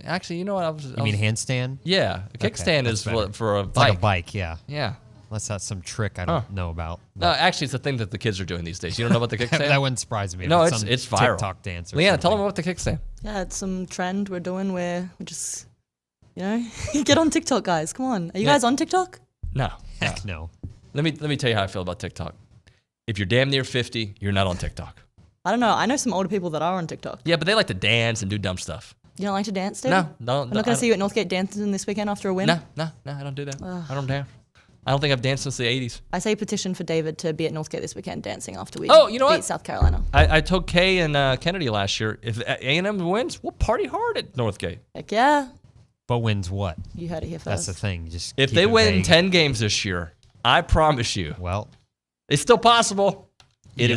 Actually, you know what? You mean handstand? Yeah, a kickstand is for a bike. Like a bike, yeah. Yeah. Unless that's some trick I don't know about. No, actually, it's the thing that the kids are doing these days. You don't know about the kickstand? That wouldn't surprise me. No, it's viral. TikTok dance or Leanna, something. tell them about the kickstand. Yeah, it's some trend we're doing where we just, get on TikTok, guys. Come on. Are you guys on TikTok? No. Heck no. Let me tell you how I feel about TikTok. If you're damn near 50, you're not on TikTok. I don't know. I know some older people that are on TikTok. Yeah, but they like to dance and do dumb stuff. You don't like to dance, David? No. I'm not going to see you at Northgate dancing this weekend after a win? No, I don't do that. I don't dance. I don't think I've danced since the 80s. I say petition for David to be at Northgate this weekend dancing after we beat South Carolina. I told Kay and Kennedy last year, if A&M wins, we'll party hard at Northgate. Heck yeah. But wins what? You heard it here first. That's the thing. Just if they win 10 games this year, I promise you. Well, it's still possible.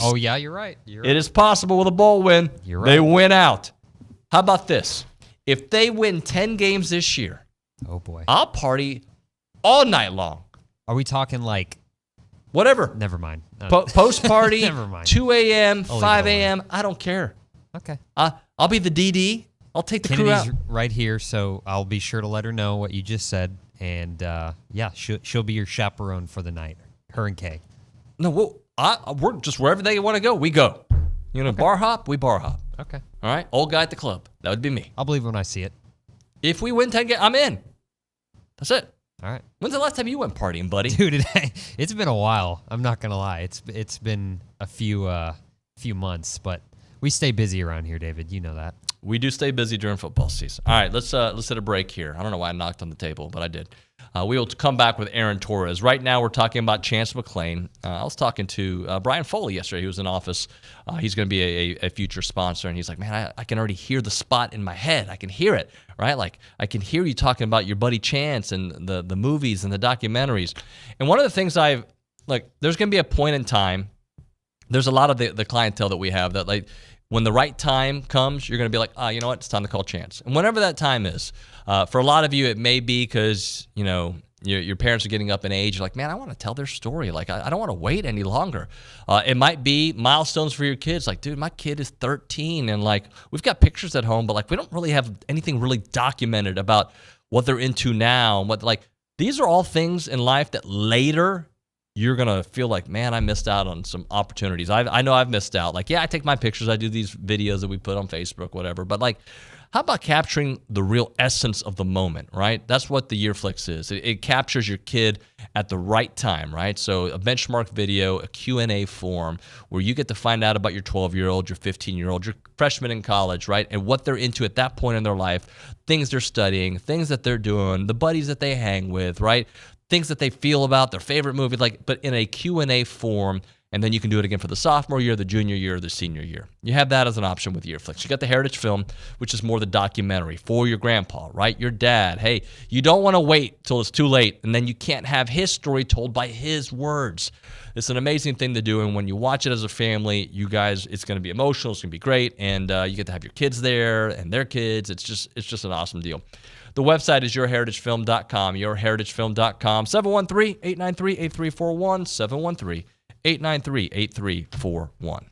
Oh, yeah, you're right. It is possible with a bowl win. You're right. They win out. How about this? If they win 10 games this year, oh boy, I'll party all night long. Are we talking like whatever? Never mind. Post party, Never mind. 2 a.m., 5 a.m. I don't care. Okay. I'll be the DD. I'll take the crew out. Kennedy's right here, so I'll be sure to let her know what you just said. And yeah, she'll be your chaperone for the night. Her and Kay. No, we're just wherever they want to go, we go. Okay. Bar hop, we bar hop. Okay. All right. Old guy at the club. That would be me. I'll believe when I see it. If we win 10 games, I'm in. That's it. All right. When's the last time you went partying, buddy? Dude, it's been a while. I'm not gonna lie. It's been a few months, but we stay busy around here, David. You know that. We do stay busy during football season. All right, let's hit a break here. I don't know why I knocked on the table, but I did. We will come back with Aaron Torres. Right now, we're talking about Chance McClain. I was talking to Brian Foley yesterday. He was in office. He's going to be a future sponsor, and he's like, man, I can already hear the spot in my head. I can hear it, right? Like, I can hear you talking about your buddy Chance and the movies and the documentaries. And one of the things there's going to be a point in time. There's a lot of the clientele that we have that, like, when the right time comes, you're going to be like, you know what? It's time to call Chance. And whenever that time is, for a lot of you, it may be because, you know, your parents are getting up in age. You're like, man, I want to tell their story. Like, I don't want to wait any longer. It might be milestones for your kids. Like, dude, my kid is 13. And, like, we've got pictures at home, but, like, we don't really have anything really documented about what they're into now. And what, like, these are all things in life that later you're going to feel like, man, I missed out on some opportunities. I know I've missed out. Like, yeah, I take my pictures. I do these videos that we put on Facebook, whatever. But, like, how about capturing the real essence of the moment, right? That's what the Yearflix is. It captures your kid at the right time, right? So a benchmark video, a Q&A form where you get to find out about your 12-year-old, your 15-year-old, your freshman in college, right? And what they're into at that point in their life, things they're studying, things that they're doing, the buddies that they hang with, right? Things that they feel about, their favorite movie, like, but in a Q&A form, and then you can do it again for the sophomore year, the junior year, or the senior year. You have that as an option with Yearflix. You got the Heritage Film, which is more the documentary for your grandpa, right? Your dad. Hey, you don't want to wait till it's too late, and then you can't have his story told by his words. It's an amazing thing to do, and when you watch it as a family, you guys, it's going to be emotional, it's going to be great, and you get to have your kids there and their kids. It's just an awesome deal. The website is yourheritagefilm.com, yourheritagefilm.com, 713-893-8341, 713-893-8341.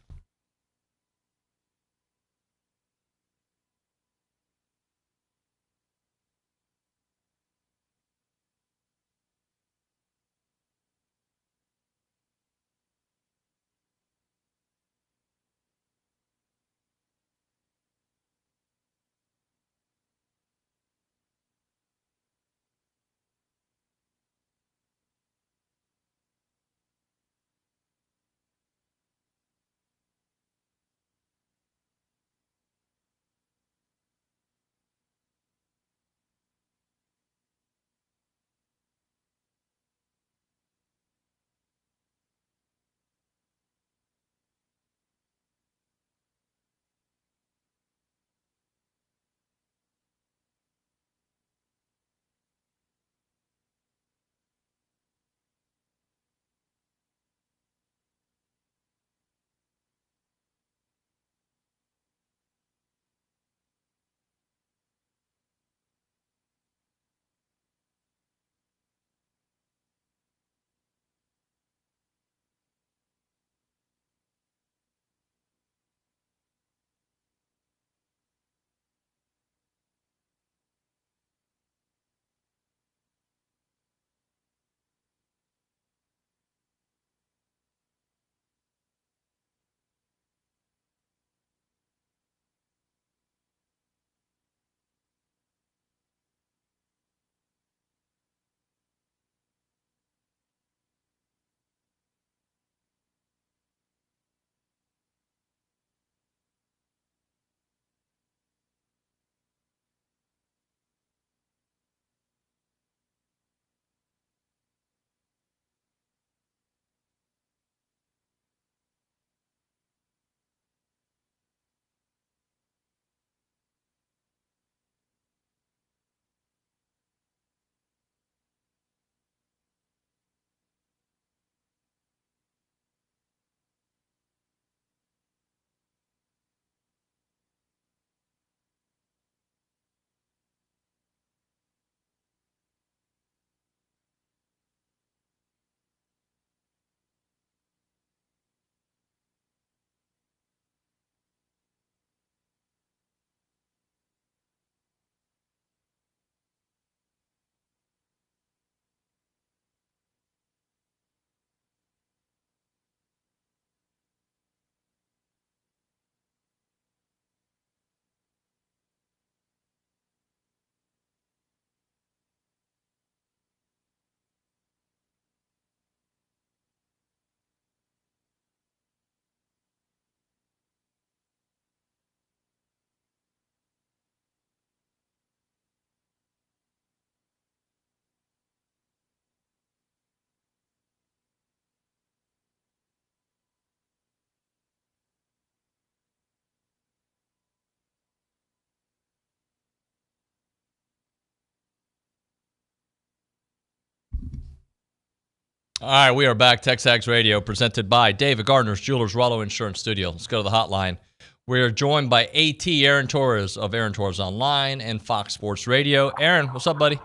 All right, we are back. TexAgs Radio, presented by David Gardner's Jewelers, Rollo Insurance Studio. Let's go to the hotline. We're joined by AT Aaron Torres of Aaron Torres Online and Fox Sports Radio. Aaron, what's up, buddy?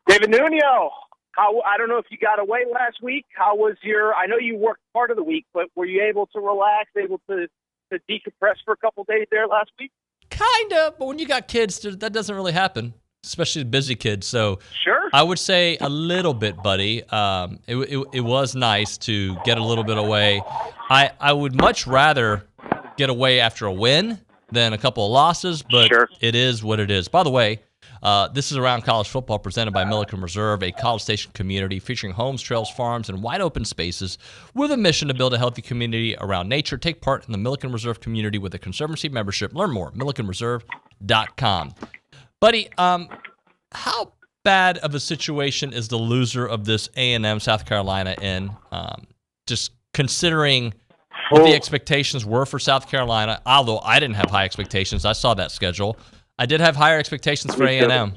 David Nuño, I don't know if you got away last week. How was I know you worked part of the week, but were you able to relax, able to decompress for a couple days there last week? Kind of, but when you got kids, that doesn't really happen, especially busy kids. So sure, I would say a little bit, buddy. It was nice to get a little bit away. I would much rather get away after a win than a couple of losses, but sure, it is what it is. By the way, this is Around College Football, presented by Milliken Reserve, a College Station community featuring homes, trails, farms, and wide open spaces with a mission to build a healthy community around nature. Take part in the Milliken Reserve community with a Conservancy membership. Learn more at millikenreserve.com. Buddy, how bad of a situation is the loser of this A&M South Carolina in? Just considering what the expectations were for South Carolina, although I didn't have high expectations. I saw that schedule. I did have higher expectations for A&M.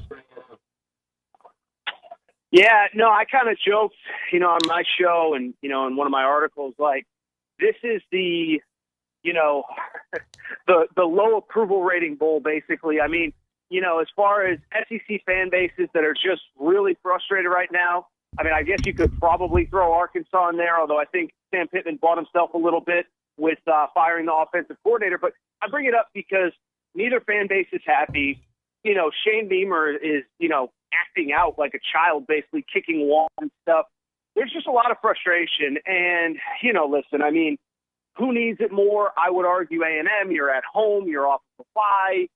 Yeah, no, I kind of joked, on my show and, in one of my articles, like, this is the, the low approval rating bowl, basically. I mean, as far as SEC fan bases that are just really frustrated right now, I mean, I guess you could probably throw Arkansas in there, although I think Sam Pittman bought himself a little bit with firing the offensive coordinator. But I bring it up because neither fan base is happy. Shane Beamer is, acting out like a child, basically kicking walls and stuff. There's just a lot of frustration. And, listen, I mean, who needs it more? I would argue A&M. You're at home. You're off the fly.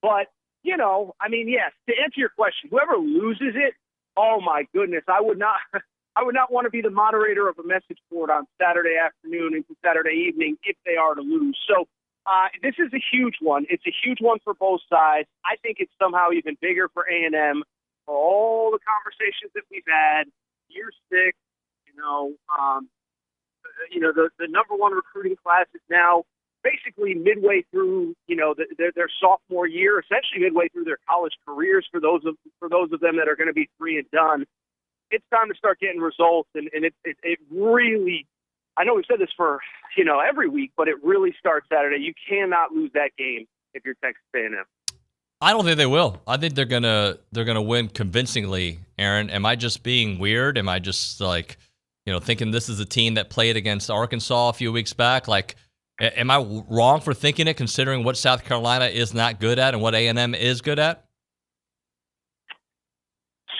But, I mean, yes, to answer your question, whoever loses it, oh, my goodness, I would not want to be the moderator of a message board on Saturday afternoon into Saturday evening if they are to lose. So, this is a huge one. It's a huge one for both sides. I think it's somehow even bigger for A&M for all the conversations that we've had. Year 6, the number one recruiting class is now basically midway through, their sophomore year, essentially midway through their college careers for those of them that are going to be free and done. It's time to start getting results, and it really. I know we've said this for, every week, but it really starts Saturday. You cannot lose that game if you're Texas A&M. I don't think they will. I think they're gonna win convincingly, Aaron. Am I just being weird? Am I just thinking this is a team that played against Arkansas a few weeks back? Like, am I wrong for thinking it, considering what South Carolina is not good at and what A&M is good at?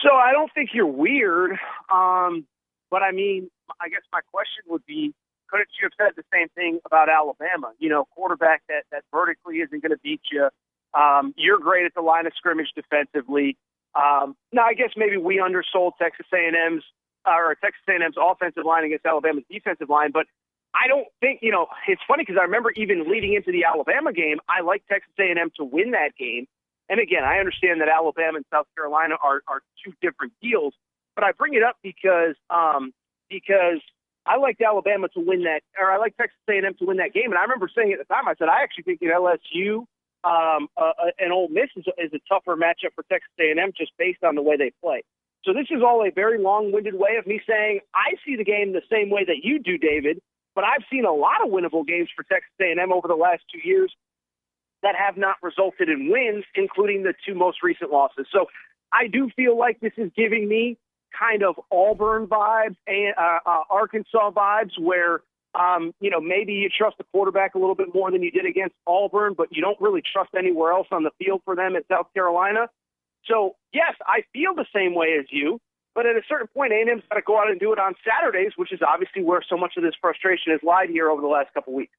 So I don't think you're weird, but I mean, I guess my question would be, couldn't you have said the same thing about Alabama? Quarterback that vertically isn't going to beat you. You're great at the line of scrimmage defensively. Now, I guess maybe we undersold Texas A&M's offensive line against Alabama's defensive line, but I don't think, it's funny because I remember even leading into the Alabama game, I like Texas A&M to win that game. And again, I understand that Alabama and South Carolina are two different deals, but I bring it up because I liked Alabama to win that, or I like Texas A&M to win that game. And I remember saying at the time, I said, I actually think that LSU and Ole Miss is a tougher matchup for Texas A&M just based on the way they play. So this is all a very long-winded way of me saying I see the game the same way that you do, David, but I've seen a lot of winnable games for Texas A&M over the last 2 years that have not resulted in wins, including the 2 most recent losses. So I do feel like this is giving me kind of Auburn vibes and Arkansas vibes where, maybe you trust the quarterback a little bit more than you did against Auburn, but you don't really trust anywhere else on the field for them at South Carolina. So, yes, I feel the same way as you, but at a certain point, A&M's got to go out and do it on Saturdays, which is obviously where so much of this frustration has lied here over the last couple weeks.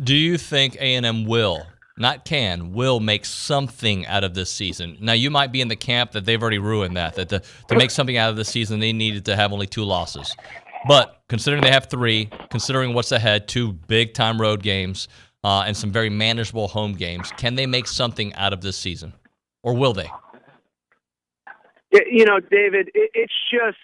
Do you think A&M will make something out of this season? Now, you might be in the camp that they've already ruined that to make something out of this season, they needed to have only 2 losses. But considering they have 3, considering what's ahead, 2 big-time road games and some very manageable home games, can they make something out of this season? Or will they? David, it's just,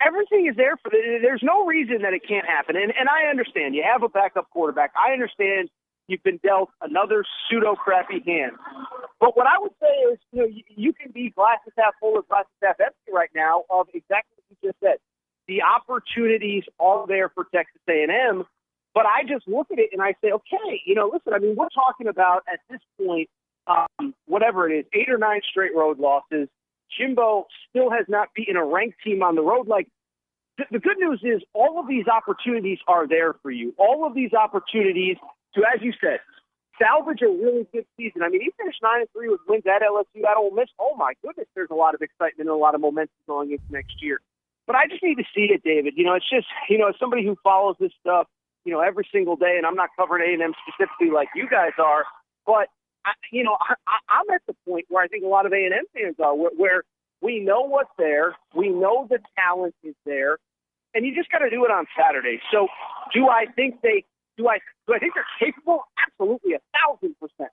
everything is there for there's no reason that it can't happen. And I understand you have a backup quarterback. I understand you've been dealt another pseudo crappy hand. But what I would say is, you can be glasses half full or glasses half empty right now of exactly what you just said. The opportunities are there for Texas A&M, but I just look at it and I say, okay, listen, I mean, we're talking about at this point, whatever it is, 8 or 9 straight road losses. Jimbo still has not beaten a ranked team on the road. Like, the good news is all of these opportunities are there for you. All of these opportunities to, as you said, salvage a really good season. I mean, he finished 9-3 with wins at LSU, at Ole Miss. Oh, my goodness, there's a lot of excitement and a lot of momentum going into next year. But I just need to see it, David. It's just, as somebody who follows this stuff, every single day, and I'm not covering A&M specifically like you guys are, but, I'm at the point where I think a lot of A&M fans are, where we know what's there, we know the talent is there, and you just got to do it on Saturday. So do I think they're capable? Absolutely, 1,000%.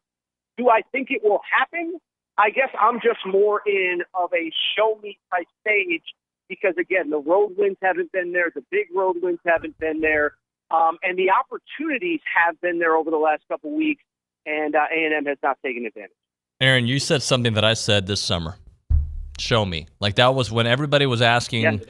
Do I think it will happen? I guess I'm just more in of a show me type stage because, again, the road wins haven't been there, the big road wins haven't been there, and the opportunities have been there over the last couple of weeks, and A&M has not taken advantage. Aaron, you said something that I said this summer. Show me. Like, that was when everybody was asking. Yes.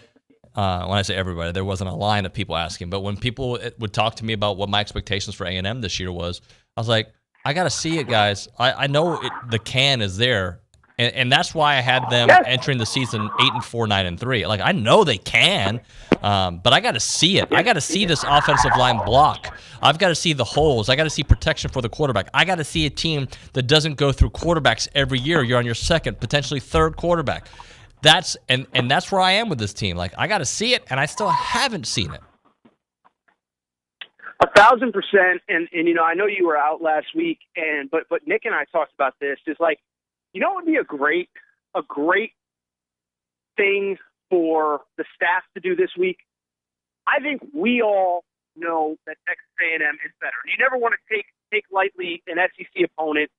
When I say everybody, there wasn't a line of people asking. But when people would talk to me about what my expectations for A&M this year was, I was like, I got to see it, guys. I know the can is there. And that's why I had them entering the season 8-4, 9-3. Like, I know they can, but I got to see it. I got to see this offensive line block. I've got to see the holes. I got to see protection for the quarterback. I got to see a team that doesn't go through quarterbacks every year. You're on your second, potentially third quarterback. That's where I am with this team. Like, I got to see it, and I still haven't seen it. 1,000%. And I know you were out last week, but Nick and I talked about this. Is like, it would be a great thing for the staff to do this week. I think we all know that Texas A&M is better. You never want to take lightly an SEC opponent,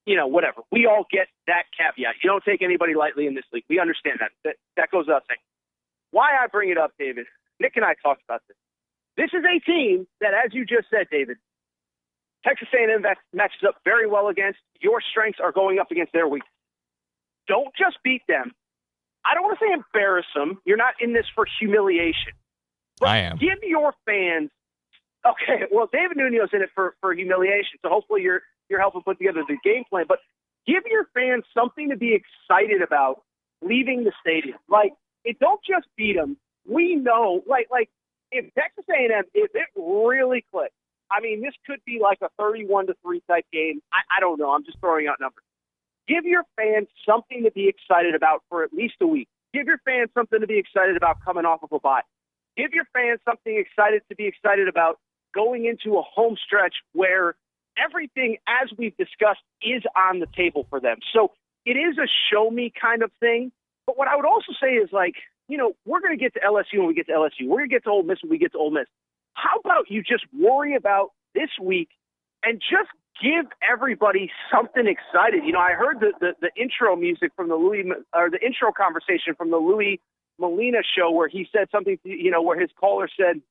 whatever. We all get that caveat. You don't take anybody lightly in this league. We understand that. That goes without saying. Why I bring it up, David, Nick and I talked about this. This is a team that, as you just said, David, Texas A&M matches up very well against. Your strengths are going up against their weaknesses. Don't just beat them. I don't want to say embarrass them. You're not in this for humiliation. But I am. Give your fans. Okay, well, David Nuño's in it for humiliation, so hopefully you're helping put together the game plan. But give your fans something to be excited about leaving the stadium. Like, don't just beat them. We know, like if Texas A&M, if it really clicks, I mean, this could be like a 31-3 type game. I don't know. I'm just throwing out numbers. Give your fans something to be excited about for at least a week. Give your fans something to be excited about coming off of a bye. Give your fans something to be excited about going into a home stretch where everything, as we've discussed, is on the table for them. So it is a show me kind of thing. But what I would also say is, like, we're going to get to LSU when we get to LSU. We're going to get to Ole Miss when we get to Ole Miss. How about you just worry about this week and just give everybody something excited? I heard the intro music from the intro conversation from the Louis Molina show where he said something, where his caller said,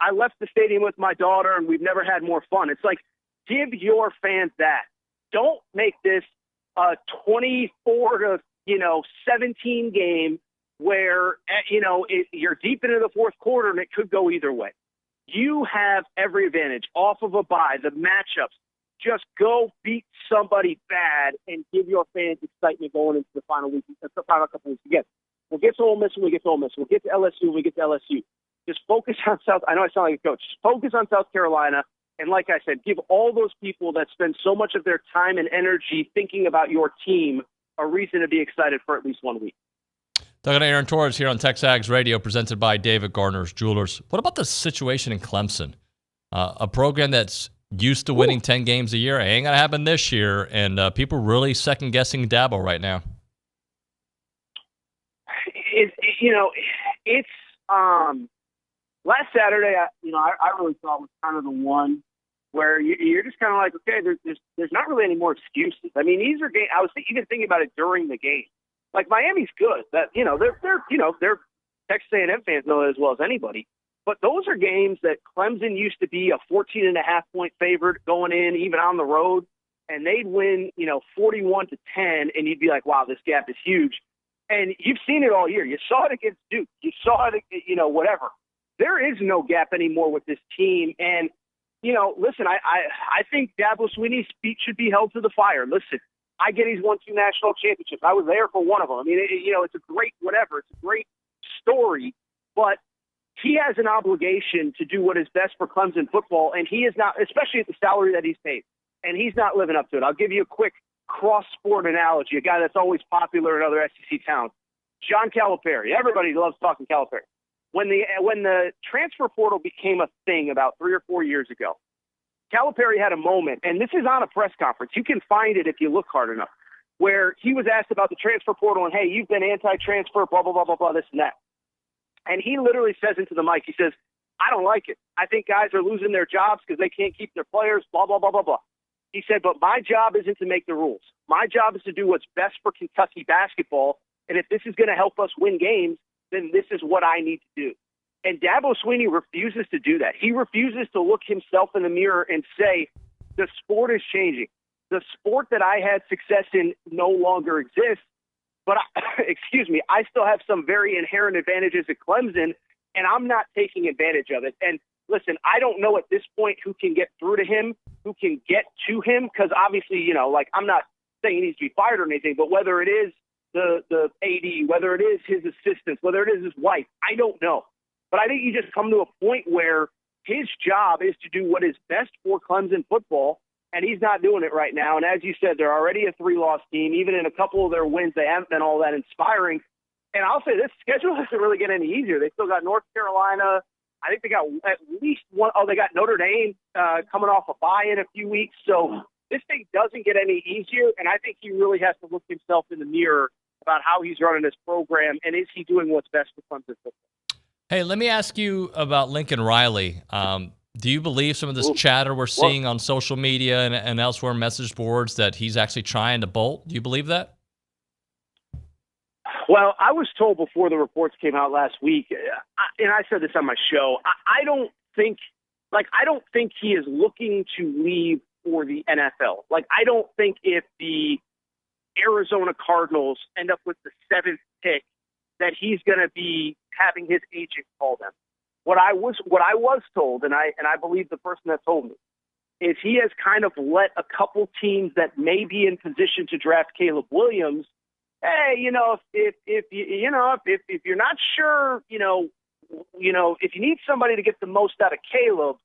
I left the stadium with my daughter and we've never had more fun. It's like, give your fans that. Don't make this a 24-17 game where, you're deep into the fourth quarter and it could go either way. You have every advantage off of a bye, the matchups. Just go beat somebody bad and give your fans excitement going into the final couple weeks. Again, we'll get to Ole Miss when we get to Ole Miss. We'll get to LSU when we get to LSU. Just focus on I know I sound like a coach. Just focus on South Carolina. And like I said, give all those people that spend so much of their time and energy thinking about your team a reason to be excited for at least 1 week. Talking to Aaron Torres here on TexAgs Radio, presented by David Gardner's Jewelers. What about the situation in Clemson? A program that's used to winning 10 games a year. It ain't going to happen this year, and people really second-guessing Dabo right now. It's last Saturday, I really thought was kind of the one where you're just kind of like, okay, there's not really any more excuses. I mean, these are games. I was even thinking about it during the game. Like, Miami's good. That they're Texas A&M fans know it as well as anybody. But those are games that Clemson used to be a 14.5-point favorite going in, even on the road. and they'd win, 41-10, and you'd be like, wow, this gap is huge. And you've seen it all year. You saw it against Duke. You saw it, whatever. There is no gap anymore with this team. And, listen, I think Dabo Swinney's feet should be held to the fire. Listen, I get he's won 2 national championships. I was there for one of them. I mean, it's a great whatever. It's a great story. But he has an obligation to do what is best for Clemson football, and he is not, especially at the salary that he's paid. And he's not living up to it. I'll give you a quick cross-sport analogy, a guy that's always popular in other SEC towns. John Calipari. Everybody loves talking Calipari. When the transfer portal became a thing about 3 or 4 years ago, Calipari had a moment, and this is on a press conference. You can find it if you look hard enough, where he was asked about the transfer portal and, hey, you've been anti-transfer, blah, blah, blah, blah, blah, this and that. And he literally says into the mic, he says, I don't like it. I think guys are losing their jobs because they can't keep their players, blah, blah, blah, blah, blah. He said, but my job isn't to make the rules. My job is to do what's best for Kentucky basketball. And if this is going to help us win games, then this is what I need to do. And Dabo Swinney refuses to do that. He refuses to look himself in the mirror and say, the sport is changing. The sport that I had success in no longer exists. But, I still have some very inherent advantages at Clemson, and I'm not taking advantage of it. And listen, I don't know at this point who can get through to him, who can get to him, because obviously, I'm not saying he needs to be fired or anything, but whether it is the AD, whether it is his assistants, whether it is his wife, I don't know. But I think you just come to a point where his job is to do what is best for Clemson football, and he's not doing it right now. And as you said, they're already a 3-loss team. Even in a couple of their wins, they haven't been all that inspiring. And I'll say this schedule doesn't really get any easier. They still got North Carolina. I think they got at least one. Oh, they got Notre Dame coming off a bye in a few weeks. So this thing doesn't get any easier. And I think he really has to look himself in the mirror about how he's running his program and is he doing what's best for Clemson football. Hey, let me ask you about Lincoln Riley. Do you believe some of this chatter we're seeing on social media and elsewhere, message boards, that he's actually trying to bolt? Do you believe that? Well, I was told before the reports came out last week, and I said this on my show, I don't think he is looking to leave for the NFL. I don't think if the Arizona Cardinals end up with the 7th pick that he's going to be having his agent call them. What I was told, and I believe the person that told me, is he has kind of let a couple teams that may be in position to draft Caleb Williams. Hey, if you're not sure, if you need somebody to get the most out of Caleb,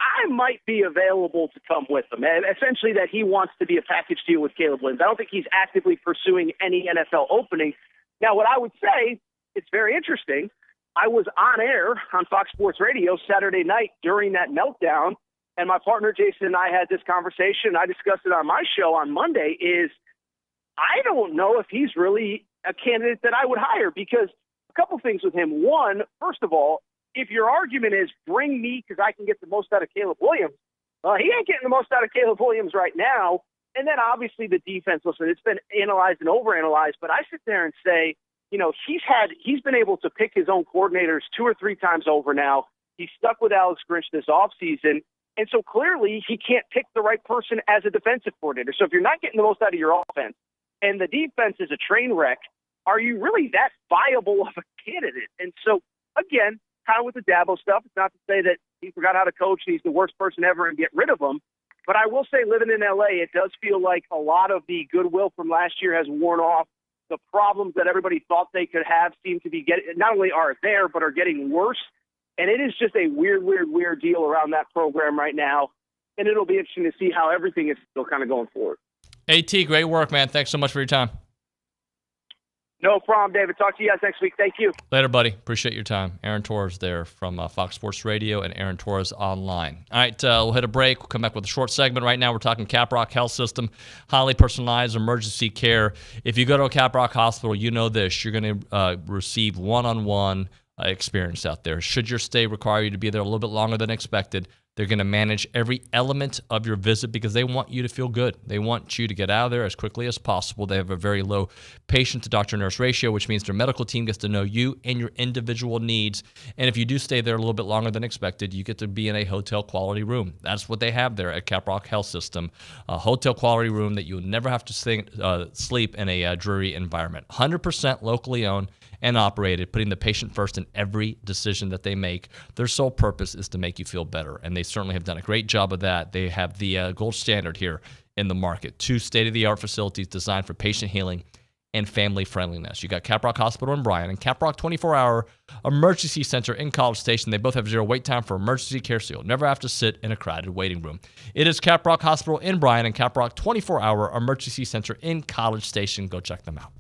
I might be available to come with him. And essentially that he wants to be a package deal with Caleb Williams. I don't think he's actively pursuing any NFL opening. Now, what I would say, it's very interesting. I was on air on Fox Sports Radio Saturday night during that meltdown, and my partner Jason and I had this conversation. I discussed it on my show on Monday. I don't know if he's really a candidate that I would hire, because a couple things with him. One, first of all, if your argument is bring me because I can get the most out of Caleb Williams, he ain't getting the most out of Caleb Williams right now. And then obviously the defense, listen, it's been analyzed and overanalyzed, but I sit there and say, he's been able to pick his own coordinators 2 or 3 times over now. He's stuck with Alex Grinch this offseason. And so clearly he can't pick the right person as a defensive coordinator. So if you're not getting the most out of your offense and the defense is a train wreck, are you really that viable of a candidate? And so, again, kind of with the Dabo stuff, it's not to say that he forgot how to coach and he's the worst person ever and get rid of him. But I will say, living in L.A., it does feel like a lot of the goodwill from last year has worn off. The problems that everybody thought they could have seem to be getting, not only are there, but are getting worse. And it is just a weird deal around that program right now. And it'll be interesting to see how everything is still kind of going forward. AT, great work, man. Thanks so much for your time. No problem, David. Talk to you guys next week. Thank you. Later, buddy. Appreciate your time. Aaron Torres there from Fox Sports Radio and Aaron Torres Online. All right, we'll hit a break. We'll come back with a short segment. Right now, we're talking Caprock Health System, highly personalized emergency care. If you go to a Caprock hospital, you know this. You're going to receive one-on-one experience out there. Should your stay require you to be there a little bit longer than expected, They're going to manage every element of your visit because they want you to feel good. They want you to get out of there as quickly as possible. They have a very low patient to doctor-nurse ratio, which means their medical team gets to know you and your individual needs. And if you do stay there a little bit longer than expected, you get to be in a hotel-quality room. That's what they have there at Caprock Health System, a hotel-quality room that you'll never have to sleep in a dreary environment. 100% locally owned and operated, putting the patient first in every decision that they make. Their sole purpose is to make you feel better, and they certainly have done a great job of that. They have the gold standard here in the market. 2 state-of-the-art facilities designed for patient healing and family friendliness. You got Caprock Hospital in Bryan and Caprock 24-hour emergency center in College Station. They both have 0 wait time for emergency care, so you'll never have to sit in a crowded waiting room. It is Caprock Hospital in Bryan and Caprock 24-hour emergency center in College Station. Go check them out.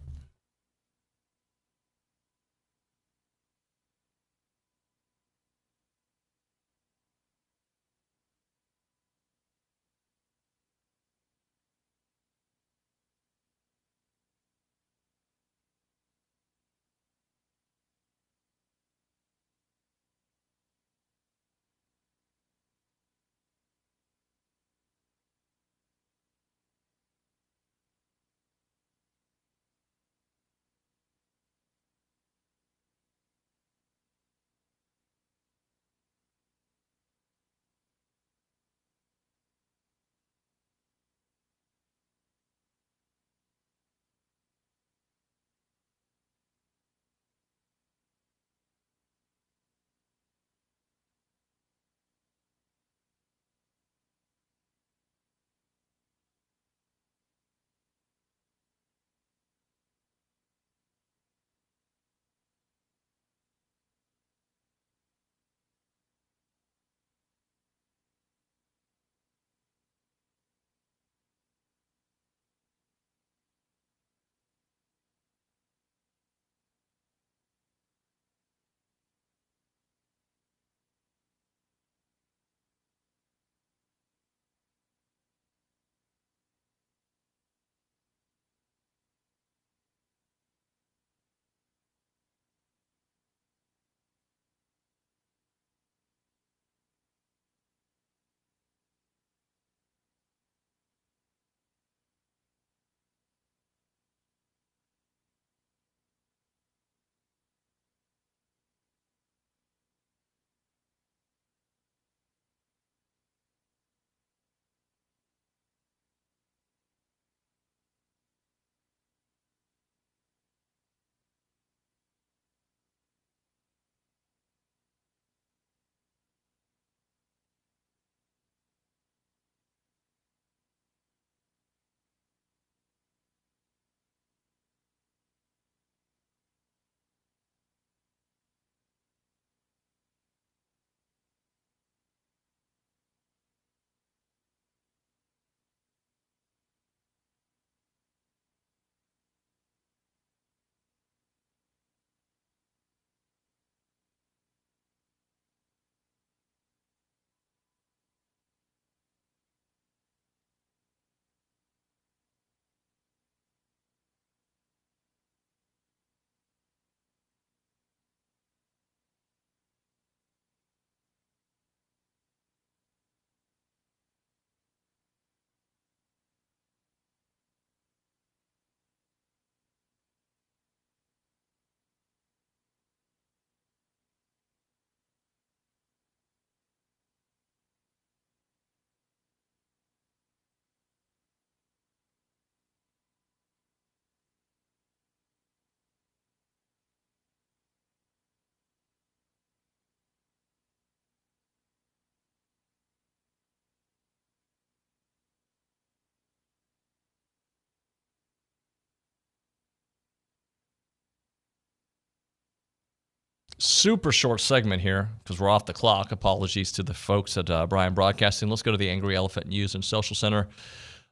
Super short segment here because we're off the clock. Apologies to the folks at Bryan Broadcasting. Let's go to the Angry Elephant News and Social Center.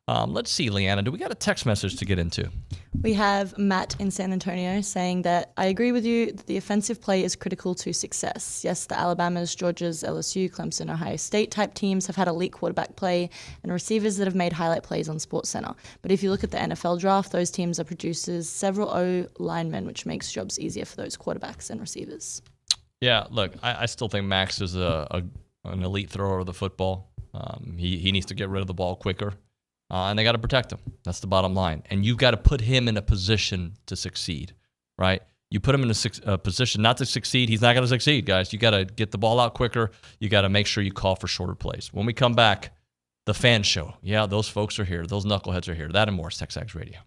Let's see, Leanna, do we got a text message to get into? We have Matt in San Antonio saying that I agree with you that the offensive play is critical to success. Yes, the Alabamas, Georgias, LSU, Clemson, Ohio State type teams have had elite quarterback play and receivers that have made highlight plays on SportsCenter. But if you look at the NFL draft, those teams are producers several O linemen, which makes jobs easier for those quarterbacks and receivers. Yeah, look, I still think Max is a an elite thrower of the football. He needs to get rid of the ball quicker, and they got to protect him. That's the bottom line. And you've got to put him in a position to succeed, right? You put him in a position not to succeed, he's not going to succeed, guys. You got to get the ball out quicker. You got to make sure you call for shorter plays. When we come back, the fan show. Yeah, those folks are here. Those knuckleheads are here. That and more. TexAgs Radio.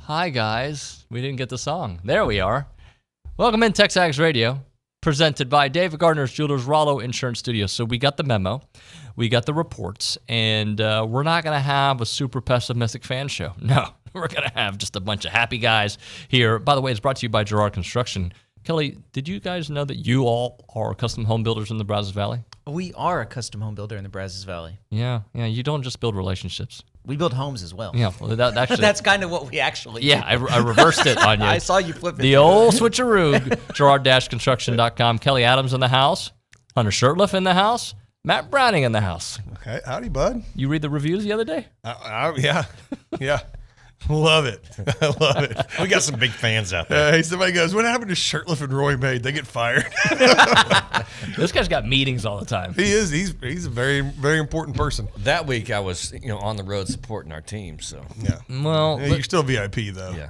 Hi, guys. We didn't get the song. There we are. Welcome in TexAgs Radio, presented by David Gardner's Jewelers, Rollo Insurance Studios. So we got the memo, we got the reports, and we're not going to have a super pessimistic fan show. No, we're going to have just a bunch of happy guys here. By the way, it's brought to you by Girard Construction. Kelly, did you guys know that you all are custom home builders in the Brazos Valley? We are a custom home builder in the Brazos Valley. Yeah. You don't just build relationships. We build homes as well. Yeah, well, that actually, that's kind of what we actually do. Yeah, I reversed it on you. I saw you flip it. The old switcheroo, Girard-construction.com. Kelly Adams in the house. Hunter Shurtleff in the house. Matt Browning in the house. Okay, howdy, bud. You read the reviews the other day? Yeah. Love it. I love it. We got some big fans out there. Hey, somebody goes, what happened to Shirtliff and Roy Maid? They get fired. This guy's got meetings all the time. He is. He's a very, very important person. That week I was, on the road supporting our team. So yeah. Well, you're still VIP though. Yeah.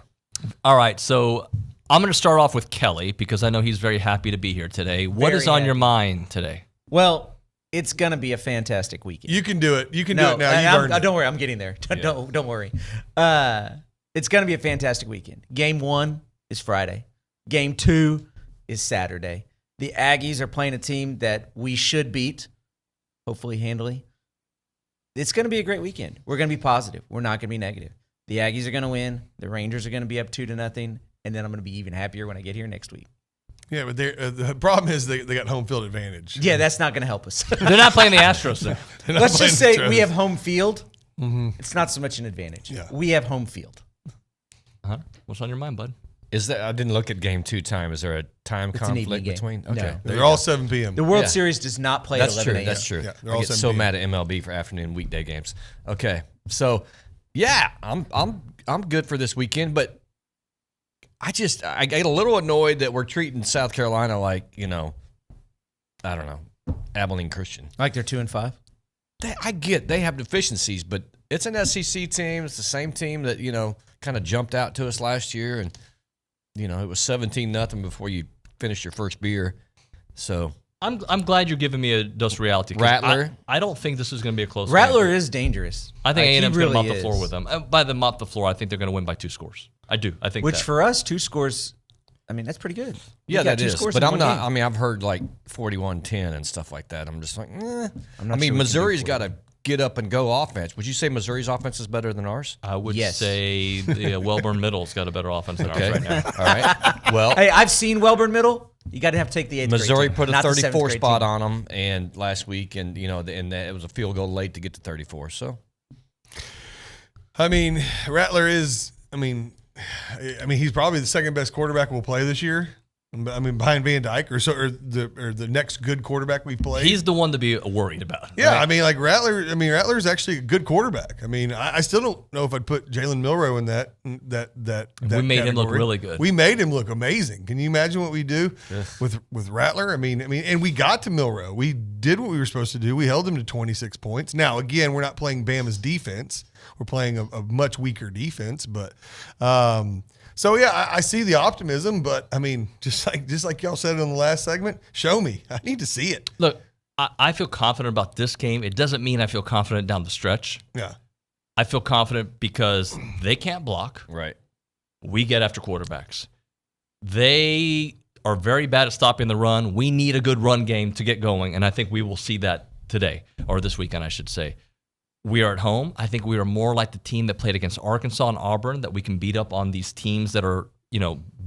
All right. So I'm going to start off with Kelly because I know he's very happy to be here today. What is on your mind today? Well, it's going to be a fantastic weekend. You can do it. You can do it now. You've earned it. Don't worry. I'm getting there. Don't worry. It's going to be a fantastic weekend. Game 1 is Friday. Game 2 is Saturday. The Aggies are playing a team that we should beat, hopefully handily. It's going to be a great weekend. We're going to be positive. We're not going to be negative. The Aggies are going to win. The Rangers are going to be up 2-0. And then I'm going to be even happier when I get here next week. Yeah, but the problem is they got home field advantage. Yeah, that's not going to help us. They're not playing the Astros, though. Let's just say we have home field. Mm-hmm. It's not so much an advantage. Yeah. We have home field. What's on your mind, bud? Is that I didn't look at game 2 time. Is there a time It's an evening conflict game. between? No. Okay, They're all 7 p.m. The World Series does not play at 11 a.m. That's true. Yeah, they're I all get 7 so p.m. mad at MLB for afternoon weekday games. Okay, so yeah, I'm good for this weekend, but I get a little annoyed that we're treating South Carolina like I don't know, Abilene Christian. Like they're 2-5. I get they have deficiencies, but it's an SEC team. It's the same team that kind of jumped out to us last year, and it was 17-0 before you finished your first beer. So I'm glad you're giving me a dose reality. Rattler. I don't think this is going to be a close Rattler game. is dangerous. I think A&M's going to mop the is. floor with them. By the mop the floor, I think they're going to win by 2 scores. I do. I think Which that. for us, 2 scores, I mean, that's pretty good. Yeah, You got that 2 is. scores But in I'm one not. game. I mean, I've heard like 41-10 and stuff like that. I'm just like, I'm not I sure mean, we can Missouri's do got to get up and go offense. Would you say Missouri's offense is better than ours? I would Yes. say the Wellborn Middle's got a better offense than ours right now. All right. Well, Hey, I've seen Welburn Middle. You got to have to take the 8th Missouri grade team, put a not the 7th 34 grade spot team. on them, and last week, and it was a field goal late to get to 34. So, I mean, Rattler is. I mean, he's probably the second best quarterback we'll play this year. I mean, behind Van Dyke or the next good quarterback we've played. He's the one to be worried about. Yeah, right? I mean, like Rattler. I mean, Rattler's actually a good quarterback. I mean, I still don't know if I'd put Jalen Milroe in that. We made him look category. really good. We made him look amazing. Can you imagine what we do with Rattler? I mean, and we got to Milroe. We did what we were supposed to do. We held him to 26 points. Now, again, we're not playing Bama's defense. We're playing a much weaker defense, but. So yeah, I see the optimism, but I mean, just like y'all said in the last segment, show me. I need to see it. Look, I feel confident about this game. It doesn't mean I feel confident down the stretch. Yeah. I feel confident because they can't block. Right. We get after quarterbacks. They are very bad at stopping the run. We need a good run game to get going, and I think we will see that today, or this weekend, I should say. We are at home. I think we are more like the team that played against Arkansas and Auburn, that we can beat up on these teams that are,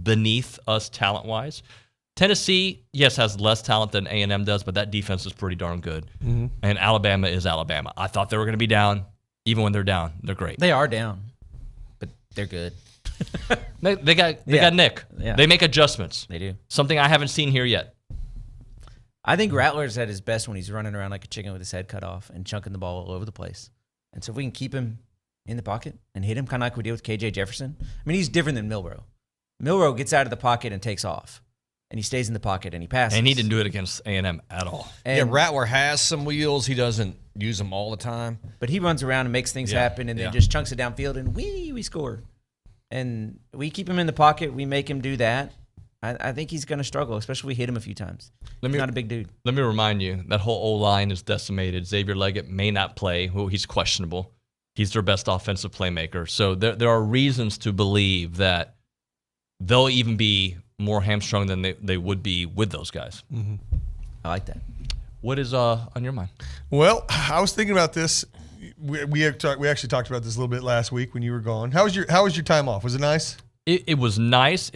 beneath us talent-wise. Tennessee, yes, has less talent than A&M does, but that defense is pretty darn good. Mm-hmm. And Alabama is Alabama. I thought they were going to be down. Even when they're down, they're great. They are down, but they're good. They got Nick. Yeah. They make adjustments. They do. Something I haven't seen here yet. I think Rattler's at his best when he's running around like a chicken with his head cut off and chunking the ball all over the place. And so if we can keep him in the pocket and hit him kind of like we did with KJ Jefferson. I mean, he's different than Milroe. Milroe gets out of the pocket and takes off. And he stays in the pocket and he passes. And he didn't do it against A&M at all. And Rattler has some wheels. He doesn't use them all the time. But he runs around and makes things happen and then just chunks it downfield and we score. And we keep him in the pocket. We make him do that. I think he's going to struggle, especially if we hit him a few times. He's not a big dude. Let me remind you, that whole O-line is decimated. Xavier Leggett may not play. Well, he's questionable. He's their best offensive playmaker. So there are reasons to believe that they'll even be more hamstrung than they would be with those guys. Mm-hmm. I like that. What is on your mind? Well, I was thinking about this. We actually talked about this a little bit last week when you were gone. How was your time off? Was it nice? It was nice.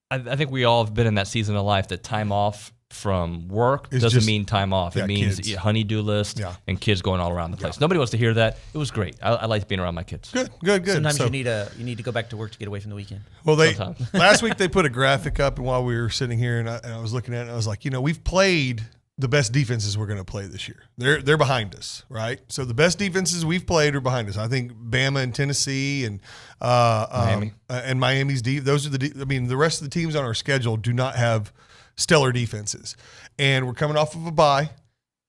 I think we all have been in that season of life that time off from work doesn't mean time off. It means kids. honey-do list and kids going all around the place. Nobody wants to hear that. It was great. I liked being around my kids. Good. Sometimes you need to go back to work to get away from the weekend. Well, last week they put a graphic up, and while we were sitting here, and I was looking at it, and I was like, we've played the best defenses we're going to play this year. They're behind us, right? So the best defenses we've played are behind us. I think Bama and Tennessee and Miami. And Miami's deep. Those are the rest of the teams on our schedule do not have stellar defenses, and we're coming off of a bye.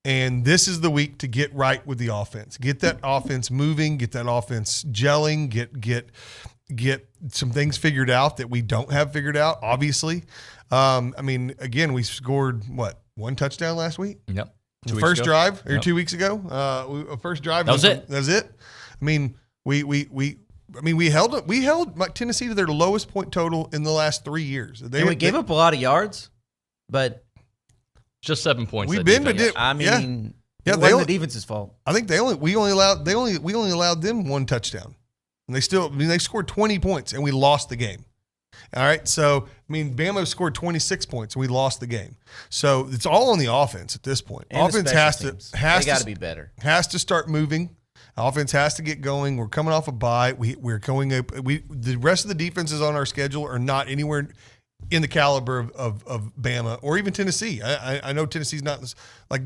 And this is the week to get right with the offense. Get that offense moving. Get that offense gelling. Get some things figured out that we don't have figured out. Obviously, again, we scored one touchdown last week. Yep. The first drive or 2 weeks ago. First drive. That was it. That was it. I mean, we held Tennessee to their lowest point total in the last 3 years. We gave up a lot of yards, but. Just 7 points. We've been, it wasn't the defense's fault. I think we only allowed them one touchdown, and they scored 20 points, and we lost the game. All right, so Bama scored 26 points, and we lost the game. So it's all on the offense at this point. And offense they got to be better. Has to start moving. Offense has to get going. We're coming off a bye. We're going up. The rest of the defenses on our schedule are not anywhere in the caliber of Bama or even Tennessee. I know Tennessee's not like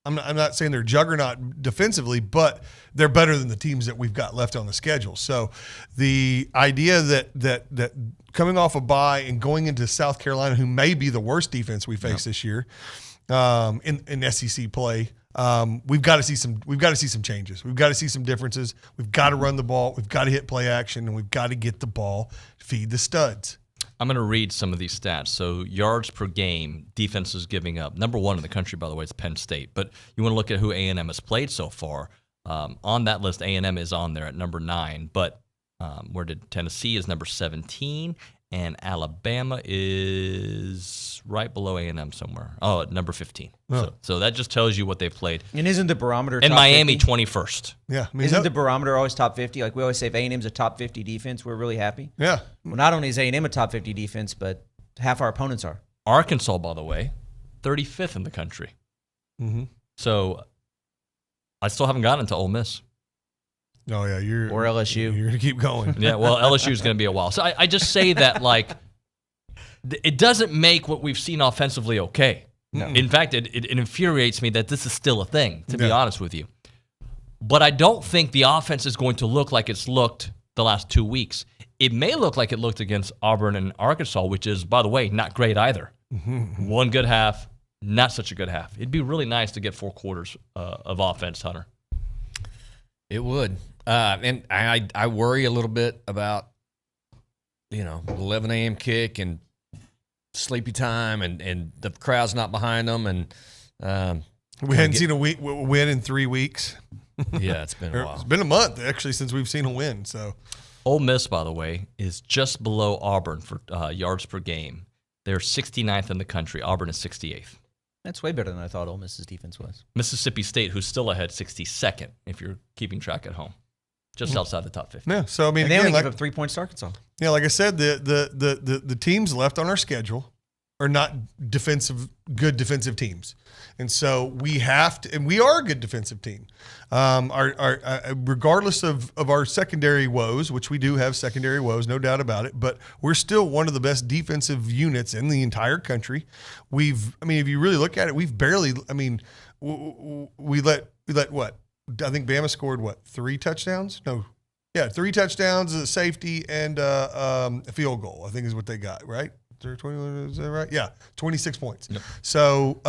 I'm not saying they're juggernaut defensively, but they're better than the teams that we've got left on the schedule. So the idea that coming off a bye and going into South Carolina, who may be the worst defense we face this year in SEC play, we've got to see some changes. We've got to see some differences. We've got to run the ball. We've got to hit play action, and we've got to get the ball, feed the studs. I'm going to read some of these stats. So yards per game, defenses giving up. Number one in the country, by the way, is Penn State. But you want to look at who A&M has played so far. On that list, A&M is on there at number 9. But where did Tennessee is number 17, and Alabama is right below A&M somewhere. Oh, at number 15. Oh. So that just tells you what they've played. And isn't the barometer and top Miami 50? 21st? Yeah, isn't the barometer always top 50? Like we always say, if A&M's a top 50 defense, we're really happy. Yeah. Well, not only is A&M a top 50 defense, but half our opponents are. Arkansas, by the way, 35th in the country. Mm-hmm. So I still haven't gotten to Ole Miss. Oh yeah, or LSU. You're gonna keep going. Yeah, well, LSU is going to be a while. So I just say that it doesn't make what we've seen offensively okay. No. In fact, it infuriates me that this is still a thing, to be honest with you. But I don't think the offense is going to look like it's looked the last 2 weeks. It may look like it looked against Auburn and Arkansas, which is, by the way, not great either. Mm-hmm. One good half, not such a good half. It'd be really nice to get 4 quarters of offense, Hunter. It would. And I worry a little bit about, 11 a.m. kick and sleepy time and the crowd's not behind them. And we hadn't seen a win in 3 weeks. Yeah, it's been a while. It's been a month, actually, since we've seen a win. So, Ole Miss, by the way, is just below Auburn for yards per game. They're 69th in the country. Auburn is 68th. That's way better than I thought Ole Miss's defense was. Mississippi State, who's still ahead, 62nd, if you're keeping track at home. Just outside the top 50. Yeah, so and they only give up 3 points to Arkansas. Yeah, like I said, the teams left on our schedule are not good defensive teams, and so we have to, and we are a good defensive team. Regardless of our secondary woes, which we do have secondary woes, no doubt about it, but we're still one of the best defensive units in the entire country. If you really look at it, we've barely. We let what? I think Bama scored 3 touchdowns? No. Yeah, 3 touchdowns, a safety, and a field goal, I think is what they got, right? Is that right? Yeah, 26 points. Yep. So,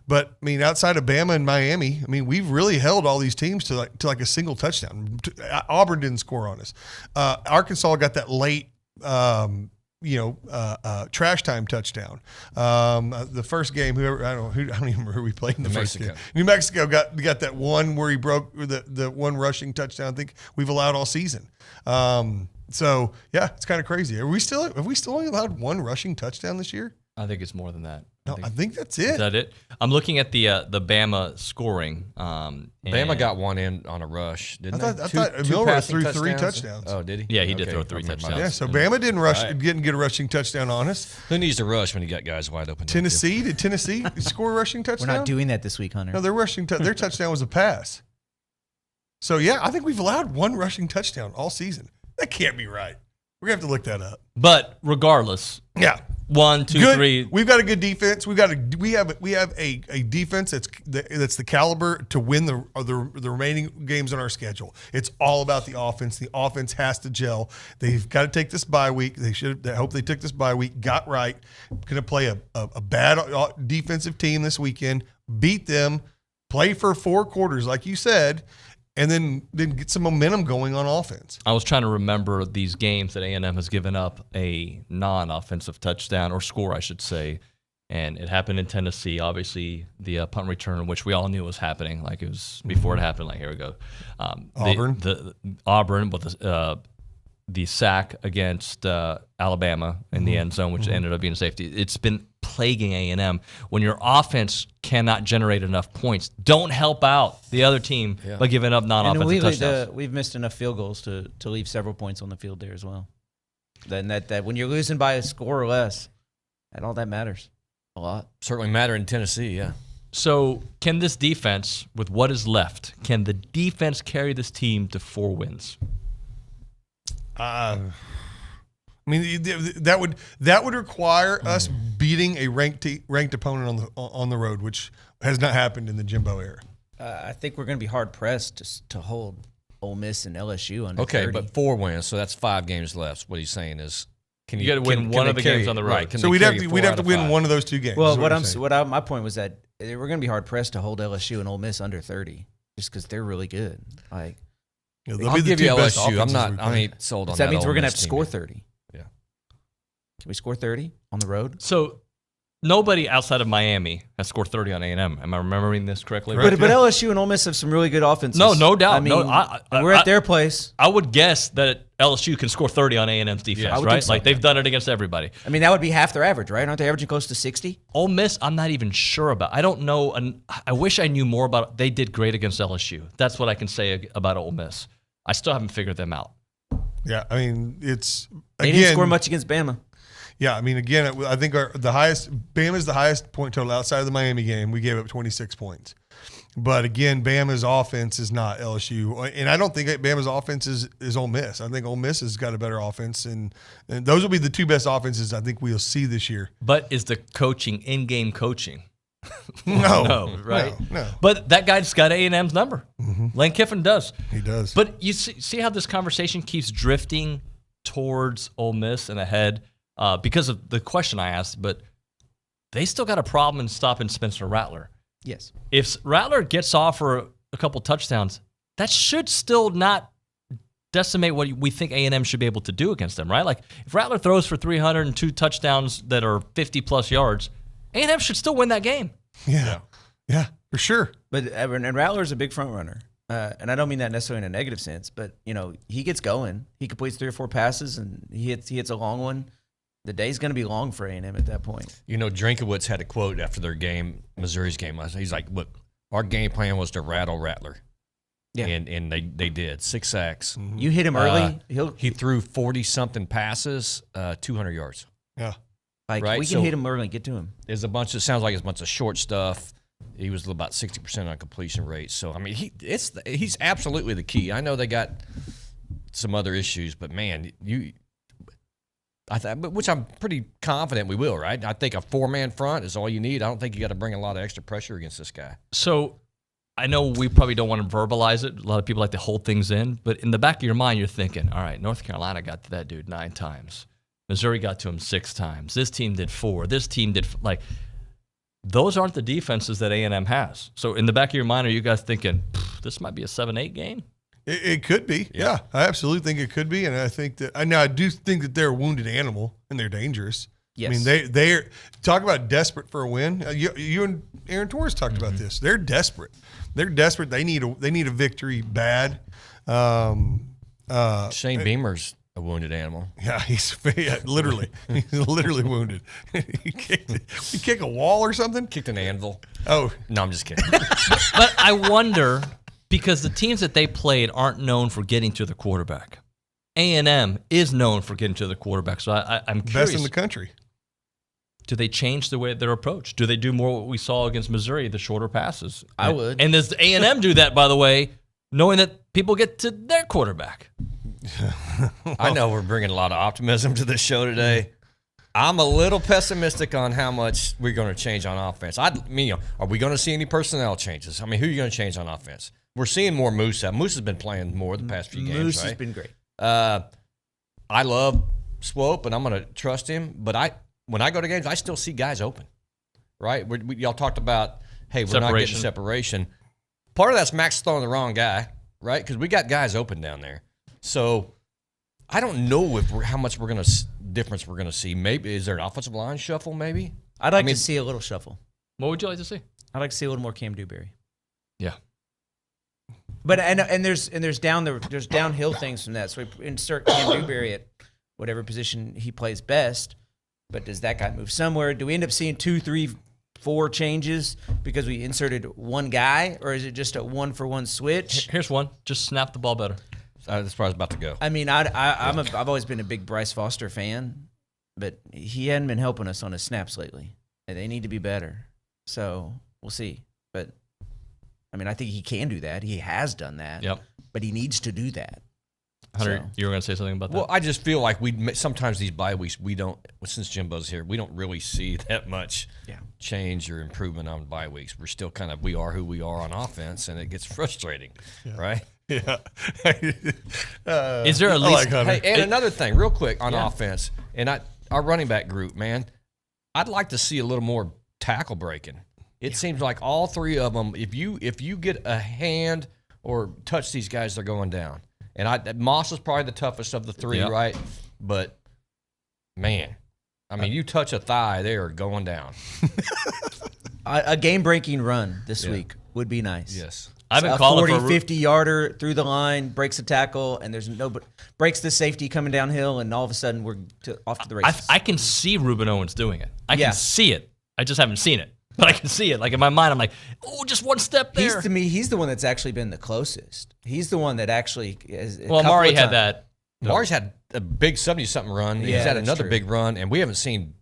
but outside of Bama and Miami, we've really held all these teams to like a single touchdown. Auburn didn't score on us. Arkansas got that late trash time touchdown. The first game, I don't even remember who we played in the first game. New Mexico got that one where he broke the one rushing touchdown I think we've allowed all season. So yeah, it's kind of crazy. Have we still only allowed 1 rushing touchdown this year? I think it's more than that. No, I think that's it. Is that it? I'm looking at the Bama scoring. Bama got 1 in on a rush, didn't they? I thought Milroe threw 3 touchdowns. Oh, did he? Yeah, he did throw 3 touchdowns. Yeah, so Bama didn't rush, didn't get a rushing touchdown on us. Who needs to rush when you got guys wide open? Tennessee? Did Tennessee score a rushing touchdown? We're not doing that this week, Hunter. No, their their touchdown was a pass. So yeah, I think we've allowed 1 rushing touchdown all season. That can't be right. We're gonna have to look that up. But regardless, yeah, 1, 2, good. 3. We've got a good defense. We have a defense that's the caliber to win the remaining games on our schedule. It's all about the offense. The offense has to gel. They've got to take this bye week. I hope they took this bye week. Got right. Going to play a bad defensive team this weekend. Beat them. Play for 4 quarters, like you said. And then get some momentum going on offense. I was trying to remember these games that A&M has given up a non-offensive touchdown, or score, I should say. And it happened in Tennessee. Obviously, the punt return, which we all knew was happening. Like, it was before it happened. Like, here we go. Auburn. Auburn with the sack against Alabama in the end zone, which ended up being a safety. It's been plaguing A&M. When your offense cannot generate enough points, don't help out the other team by giving up non-offensive touchdowns. We've missed enough field goals to leave several points on the field there as well. Then that when you're losing by a score or less, all that matters a lot. Certainly matter in Tennessee, yeah. So can this defense, with what is left, can the defense carry this team to 4 wins? I mean, that would require us beating a ranked opponent on the road, which has not happened in the Jimbo era. I think we're going to be hard pressed to hold Ole Miss and LSU under 30. But 4 wins, so that's 5 games left. What he's saying is, you got to win one of the games on the road. Right, so we'd have to win 1 of those 2 games. Well, my point was that we're going to be hard pressed to hold LSU and Ole Miss under 30, just because they're really good. Like, I'll give you LSU. I'm not. I mean, sold on that. That means we're going to have to team. score 30. Yeah. Can we score 30 on the road? So nobody outside of Miami has scored 30 on A&M. Am I remembering this correctly? But LSU and Ole Miss have some really good offenses. No doubt. I mean, we're at their place. I would guess that LSU can score 30 on A&M's defense, right? So. Like, they've done it against everybody. I mean, that would be half their average, right? Aren't they averaging close to 60? Ole Miss, I'm not even sure about. I don't know. And I wish I knew more about it. They did great against LSU. That's what I can say about Ole Miss. I still haven't figured them out. Yeah, I mean, they didn't score much against Bama. Yeah, I mean, again, I think Bama's the highest point total outside of the Miami game. We gave up 26 points. But again, Bama's offense is not LSU. And I don't think Bama's offense is Ole Miss. I think Ole Miss has got a better offense. And those will be the 2 best offenses I think we'll see this year. But is the coaching in-game coaching? No, right? No. But that guy's got A&M's number. Lane Kiffin does. He does. But you see how this conversation keeps drifting towards Ole Miss and ahead because of the question I asked, but they still got a problem in stopping Spencer Rattler. Yes. If Rattler gets off for a couple touchdowns, that should still not decimate what we think A&M should be able to do against them, right? Like, if Rattler throws for 302 touchdowns that are 50-plus yards, A&M should still win that game. Yeah, for sure. But and Rattler's a big front runner. And I don't mean that necessarily in a negative sense, but, he gets going. He completes 3 or 4 passes, and he hits a long one. The day's going to be long for A&M at that point. Drinkowitz had a quote after their game, Missouri's game. He's like, look, our game plan was to rattle Rattler. Yeah. And they did. 6 sacks. You hit him early. He threw 40-something passes, 200 yards. Yeah. Like, right? We can hit him early and get to him. There's sounds like it's a bunch of short stuff. He was about 60% on completion rate. So, I mean, he's absolutely the key. I know they got some other issues, but, man, which I'm pretty confident we will, right? I think a 4-man front is all you need. I don't think you got to bring a lot of extra pressure against this guy. So I know we probably don't want to verbalize it. A lot of people like to hold things in. But in the back of your mind, you're thinking, all right, North Carolina got to that dude 9 times. Missouri got to him 6 times. This team did 4. This team did – like, those aren't the defenses that A&M has. So in the back of your mind, are you guys thinking, this might be a 7-8 game? It could be, yeah. I absolutely think it could be, and I think that I do think that they're a wounded animal and they're dangerous. Yes. I mean, they're talk about desperate for a win. You and Aaron Torres talked about this. They're desperate. They're desperate. They need a victory bad. Shane Beamer's a wounded animal. Yeah, he's literally wounded. He kick a wall or something. Kicked an anvil. Oh no, I'm just kidding. But I wonder. Because the teams that they played aren't known for getting to the quarterback. A&M is known for getting to the quarterback. So I'm curious. Best in the country. Do they change the way their approach? Do they do more what we saw against Missouri, the shorter passes? I would. And does A&M do that, by the way, knowing that people get to their quarterback? I know we're bringing a lot of optimism to this show today. I'm a little pessimistic on how much we're going to change on offense. Are we going to see any personnel changes? I mean, who are you going to change on offense? We're seeing more Moose. Moose has been playing more the past few games. Moose right? has been great. I love Swope, and I'm going to trust him. But when I go to games, I still see guys open. Right? Y'all talked about, hey, we're not getting separation. Part of that's Max throwing the wrong guy, right? Because we got guys open down there. So I don't know how much difference we're gonna see. Maybe is there an offensive line shuffle? Maybe I'd like to see a little shuffle. What would you like to see? I'd like to see a little more Cam Dewberry. Yeah, but there's downhill things from that. So we insert Cam Dewberry at whatever position he plays best. But does that guy move somewhere? Do we end up seeing 2, 3, 4 changes because we inserted one guy, or is it just a 1-for-1 switch? Here's one: just snap the ball better. That's where I was about to go. I mean, I've always been a big Bryce Foster fan, but he hadn't been helping us on his snaps lately, and they need to be better. So we'll see. But I mean, I think he can do that. He has done that. Yep. But he needs to do that. Hunter, you were going to say something about that? Well, I just feel like sometimes these bye weeks we don't. Since Jimbo's here, we don't really see that much change or improvement on bye weeks. We're still we are who we are on offense, and it gets frustrating, right? Yeah. Is there at least? Hey, and another thing, real quick on offense, and our running back group, man, I'd like to see a little more tackle breaking. It seems like all three of them. If you get a hand or touch these guys, they're going down. And Moss is probably the toughest of the three, right? But man, I mean, you touch a thigh, they are going down. A game-breaking run this week would be nice. Yes. I've been calling 40, 50-yarder through the line, breaks a tackle, and there's breaks the safety coming downhill, and all of a sudden we're off to the races. I can see Reuben Owens doing it. I can see it. I just haven't seen it, but I can see it. Like in my mind, I'm like, oh, just one step there. He's the one that's actually been the closest. He's the one that actually. Amari had that. Amari's had a big 70-something run. He's had another big run, and we haven't seen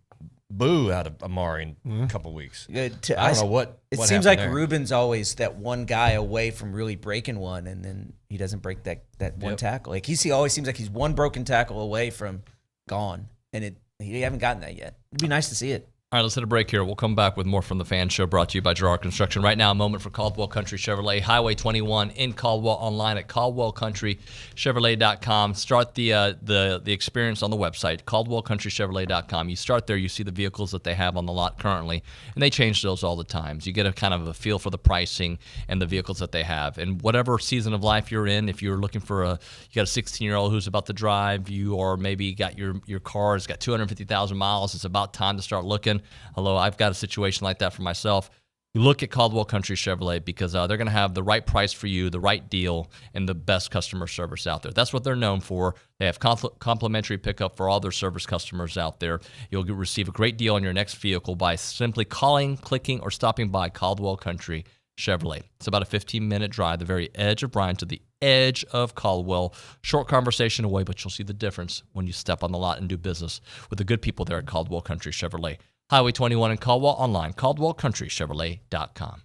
boo out of Amari in a couple weeks. I don't know what. It seems like Reuben's always that one guy away from really breaking one, and then he doesn't break that one tackle. Like he always seems like he's one broken tackle away from gone, and he haven't gotten that yet. It'd be nice to see it. All right, let's hit a break here. We'll come back with more from the Fan Show, brought to you by Gerard Construction. Right now, a moment for Caldwell Country Chevrolet, Highway 21 in Caldwell, online at caldwellcountrychevrolet.com. Start the experience on the website, caldwellcountrychevrolet.com. You start there, you see the vehicles that they have on the lot currently, and they change those all the time. So you get a kind of a feel for the pricing and the vehicles that they have. And whatever season of life you're in, if you're looking for you got a 16-year-old who's about to drive, you or maybe got your car has got 250,000 miles, it's about time to start looking. Although I've got a situation like that for myself. You look at Caldwell Country Chevrolet because they're going to have the right price for you, the right deal, and the best customer service out there. That's what they're known for. They have complimentary pickup for all their service customers out there. You'll receive a great deal on your next vehicle by simply calling, clicking, or stopping by Caldwell Country Chevrolet. It's about a 15-minute drive, the very edge of Bryan to the edge of Caldwell. Short conversation away, but you'll see the difference when you step on the lot and do business with the good people there at Caldwell Country Chevrolet. Highway 21 in Caldwell, online, caldwellcountrychevrolet.com.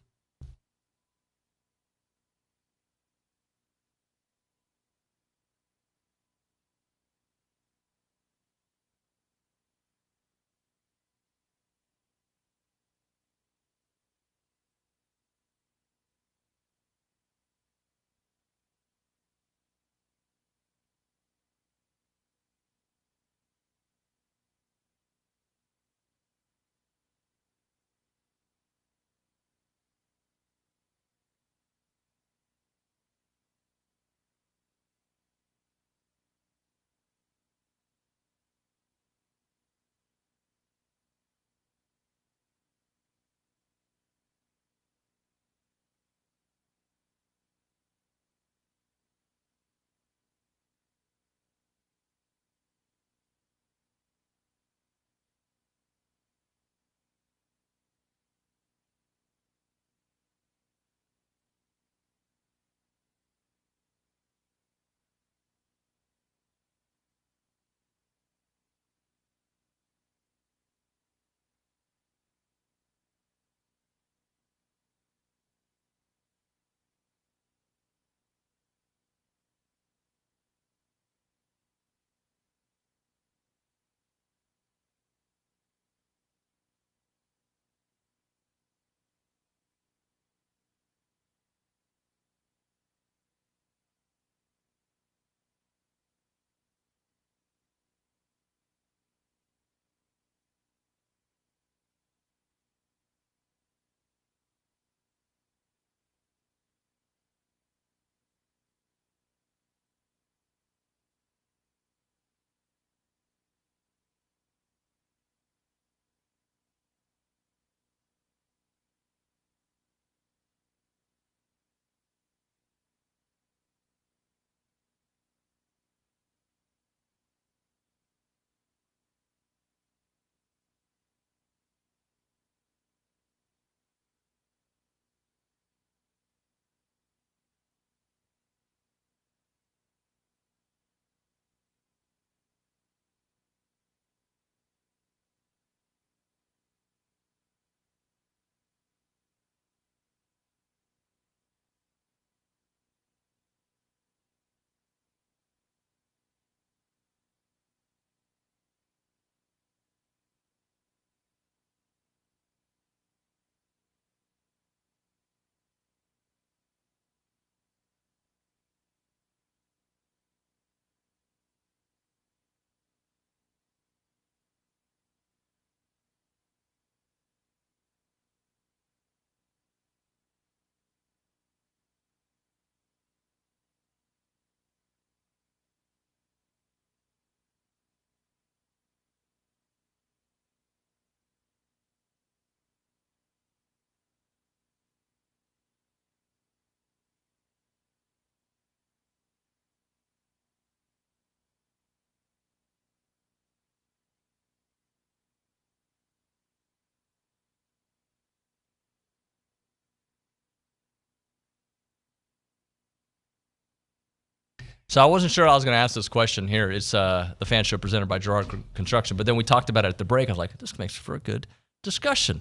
So I wasn't sure I was going to ask this question here. It's the fan show presented by Gerard Construction. But then we talked about it at the break. I was like, this makes for a good discussion.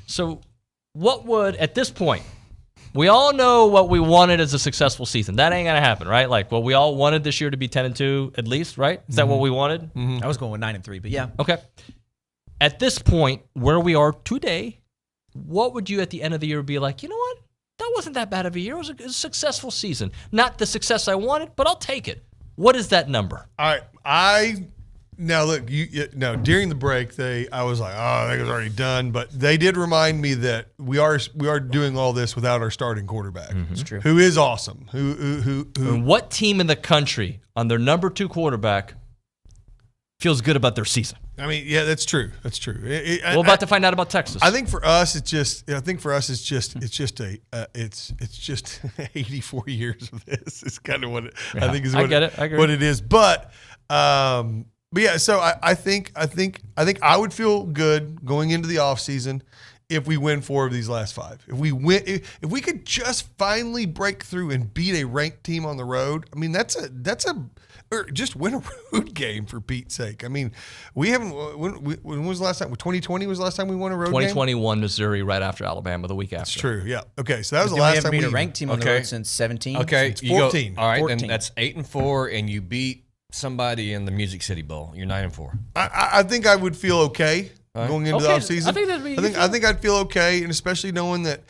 So what would, at this point, we all know what we wanted as a successful season. That ain't going to happen, right? Like, well, we all wanted this year to be 10-2 at least, right? Is that what we wanted? I was going with 9-3, but yeah. Okay. At this point, where we are today, what would you at the end of the year be like, you know what? That wasn't that bad of a year. It was a successful season. Not the success I wanted, but I'll take it. What is that number? All right. Now look, during the break, I was like, I think it was already done. But they did remind me that we are doing all this without our starting quarterback. It's true. Who is awesome. Who And what team in the country on their number 2 quarterback feels good about their season? I mean, yeah, that's true. That's true. We're about to find out about Texas. I think for us, it's just 84 years of this. It's kind of what I think is. I get it. I agree. What it is, but yeah. So I think I would feel good going into the offseason if we win 4 of these last 5. If we could just finally break through and beat a ranked team on the road. I mean, or just win a road game for Pete's sake. I mean, we haven't. When was the last time? 2020 was the last time we won a road game. 2021 Missouri, right after Alabama, the week after. That's true. Yeah. Okay. So that was But the then last time we we haven't beat a ranked team on the road since 17. Okay, It's you go- 14. all right, 14. then that's 8-4, and you beat somebody in the Music City Bowl. You're 9-4. I think I would feel okay going into the offseason. I think that'd be. I think I'd feel okay, and especially knowing that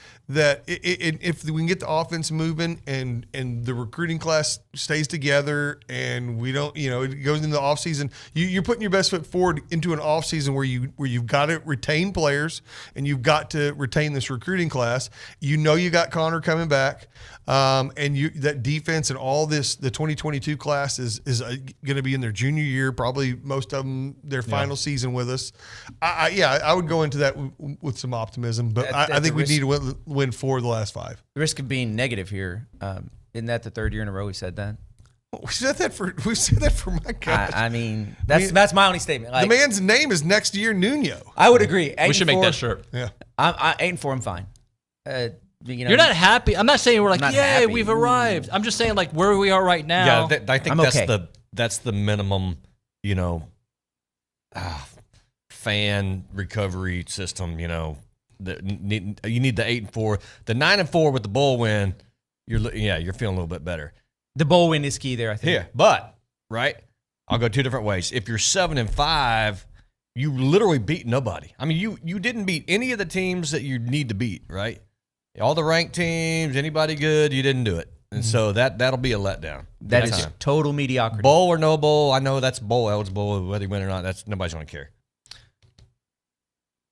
if we can get the offense moving and the recruiting class stays together and we don't, it goes into the offseason, you're putting your best foot forward into an offseason where you've got to retain players and you've got to retain this recruiting class. You got Connor coming back, and that defense and all this, the 2022 class is going to be in their junior year, probably most of them their final season with us. I would go into that with some optimism, but I think we need to win 4 of the last 5. The risk of being negative here, isn't that the 3rd year in a row we said that? We said that for my God. I mean, that's my only statement. Like, the man's name is next year Nuño. I would agree. We should make that shirt. Yeah. I'm 8-4. I'm fine. You're not happy. I'm not saying we're like, not yay, happy. we've arrived. I'm just saying like where we are right now. Yeah, I think I'm that's okay. that's the minimum, fan recovery system. You need the 8-4, the 9-4 with the bowl win. You're feeling a little bit better. The bowl win is key there, I think. Here, but right, I'll go 2 different ways. If you're 7-5, you literally beat nobody. I mean, you didn't beat any of the teams that you need to beat, right? All the ranked teams, anybody good, you didn't do it. And so that'll be a letdown. That is total mediocrity. Bowl or no bowl, I know that's bowl eligible, whether you win or not, that's nobody's going to care.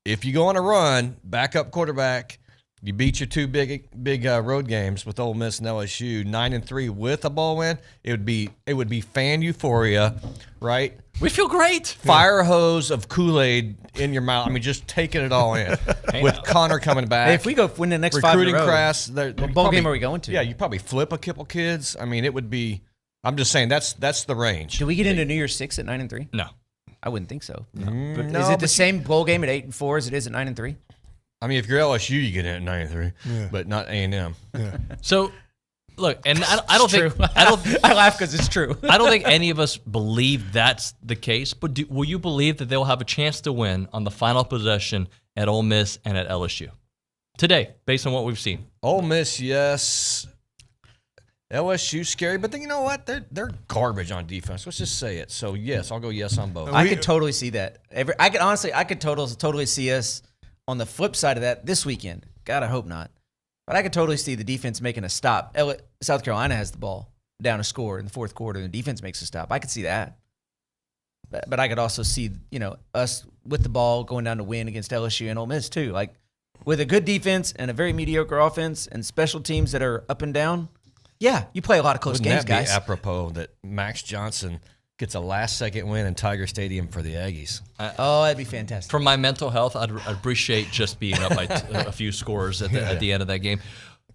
If you go on a run, backup quarterback, you beat your 2 big road games with Ole Miss and LSU, 9-3 with a bowl win, it would be fan euphoria, right? We feel great. Fire hose of Kool-Aid in your mouth. I mean, just taking it all in. With Connor coming back. Hey, if we go win the next 5 in a recruiting row, class, what bowl game are we going to? Yeah, you probably flip a couple kids. I mean, it would be. I'm just saying that's the range. Do we get into New Year's 6 at 9-3? No, I wouldn't think so. No. But No, is it the but same bowl game at 8-4 as it is at 9-3? I mean, if you're LSU, you get in at 9-3, but not A&M. Yeah. So, look, and I don't think I laugh because it's true. I don't think any of us believe that's the case. But will you believe that they'll have a chance to win on the final possession at Ole Miss and at LSU today, based on what we've seen? Ole Miss, yes. LSU scary, but then you know what? They're garbage on defense. Let's just say it. So yes, I'll go yes on both. I could totally see that. I could totally see us on the flip side of that this weekend. God, I hope not. But I could totally see the defense making a stop. South Carolina has the ball down a score in the 4th quarter, and the defense makes a stop. I could see that. But I could also see, us with the ball going down to win against LSU and Ole Miss too. Like with a good defense and a very mediocre offense and special teams that are up and down. Yeah, you play a lot of close games, guys. Wouldn't that be apropos that Max Johnson gets a last-second win in Tiger Stadium for the Aggies? That'd be fantastic. For my mental health, I'd appreciate just being up by a few scores at the end of that game.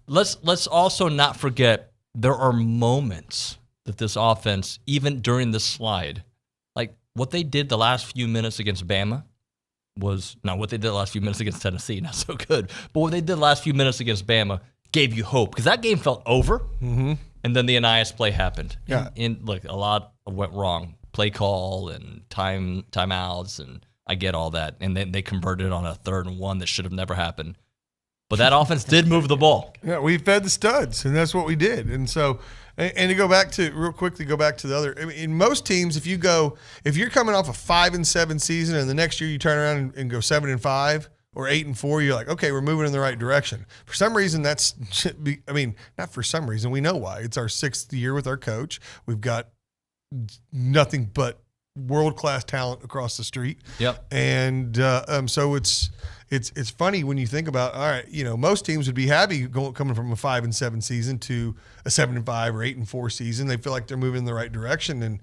Let's also not forget there are moments that this offense, even during the slide, like what they did the last few minutes against Bama was not what they did the last few minutes against Tennessee, not so good. But what they did the last few minutes against Bama gave you hope because that game felt over. Mm-hmm. And then the Anias play happened. Yeah. And look, a lot went wrong. Play call and timeouts, and I get all that. And then they converted on a 3rd and 1 that should have never happened. But that offense did move the ball. Yeah, we fed the studs, and that's what we did. And so, and to go back to real quickly, go back to the other. I mean, in most teams, if you're coming off a 5-7 season, and the next year you turn around and go 7-5 or 8-4, you're like, okay, we're moving in the right direction. For some reason, not for some reason, we know why. It's our 6th year with our coach. We've got nothing but world-class talent across the street. Yep. And so it's funny when you think about, all right, most teams would be happy coming from a 5-7 season to a 7-5 or 8-4 season. They feel like they're moving in the right direction, and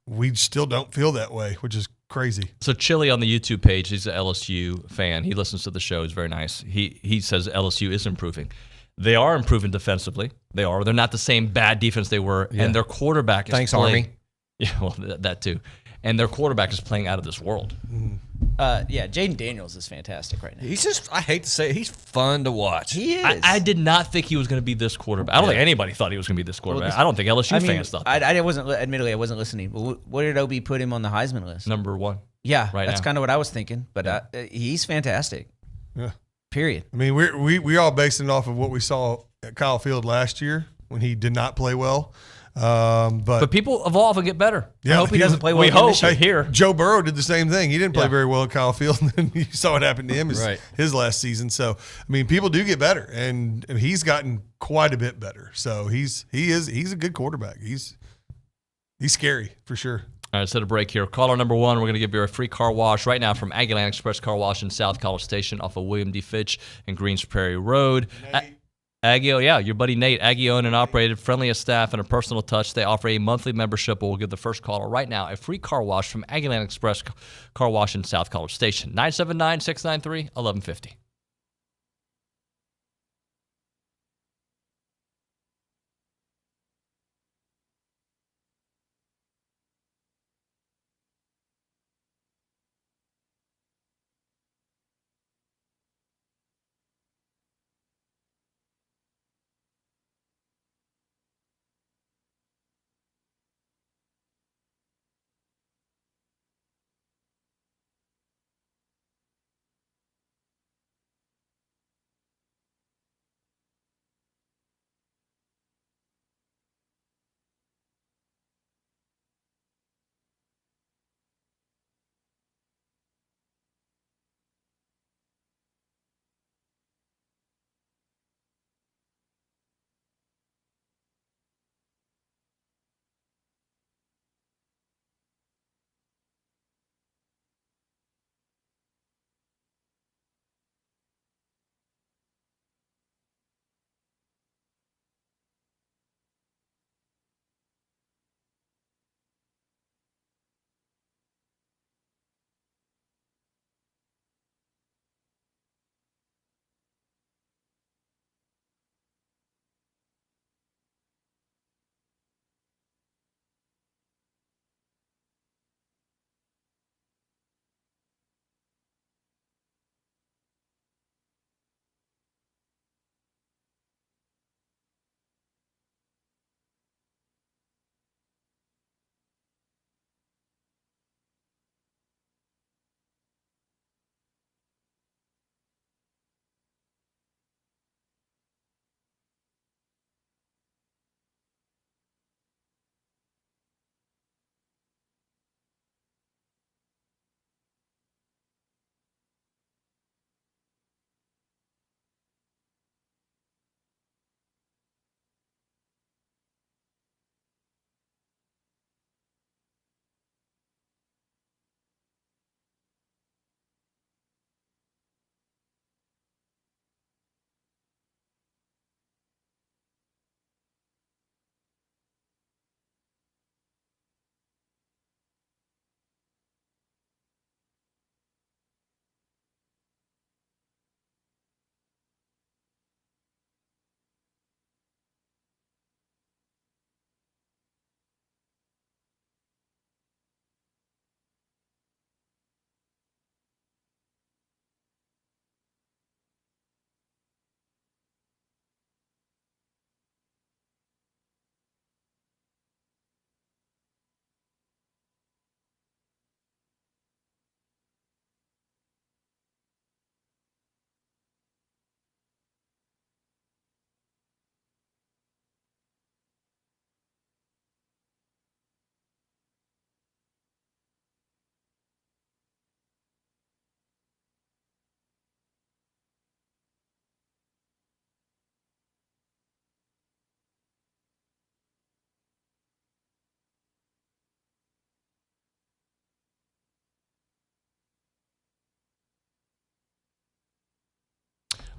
we still don't feel that way, which is crazy. So Chili on the YouTube page, he's an LSU fan. He listens to the show. He's very nice. He says LSU is improving. They are improving defensively. They are. They're not the same bad defense they were, and their quarterback is Thanks, playing. Army. Yeah, well, that too. And their quarterback is playing out of this world. Jaden Daniels is fantastic right now. He's just, I hate to say it, he's fun to watch. He is. I did not think he was going to be this quarterback. I don't think anybody thought he was going to be this quarterback. I don't think LSU fans thought that. I wasn't, admittedly, I wasn't listening. But what did OB put him on the Heisman list? Number 1. Yeah, right that's now. kind of what I was thinking. But he's fantastic. Yeah. Period. I mean, we all based it off of what we saw at Kyle Field last year when he did not play well. But people evolve and get better. Yeah, I hope he doesn't play well. We hope this year. here. Joe Burrow did the same thing. He didn't play Yeah. very well at Kyle Field, and then you saw what happened to him his last season. So, I mean, people do get better, and he's gotten quite a bit better. So he's a good quarterback. He's scary for sure. All right, let's hit a break here. Caller number 1, we're going to give you a free car wash right now from Aggie Land Express Car Wash in South College Station off of William D. Fitch and Greens Prairie Road. Aggie, your buddy Nate, Aggie owned and operated, friendliest staff and a personal touch. They offer a monthly membership. We'll give the first caller right now a free car wash from Aggie Land Express Car Wash in South College Station. 979-693-1150.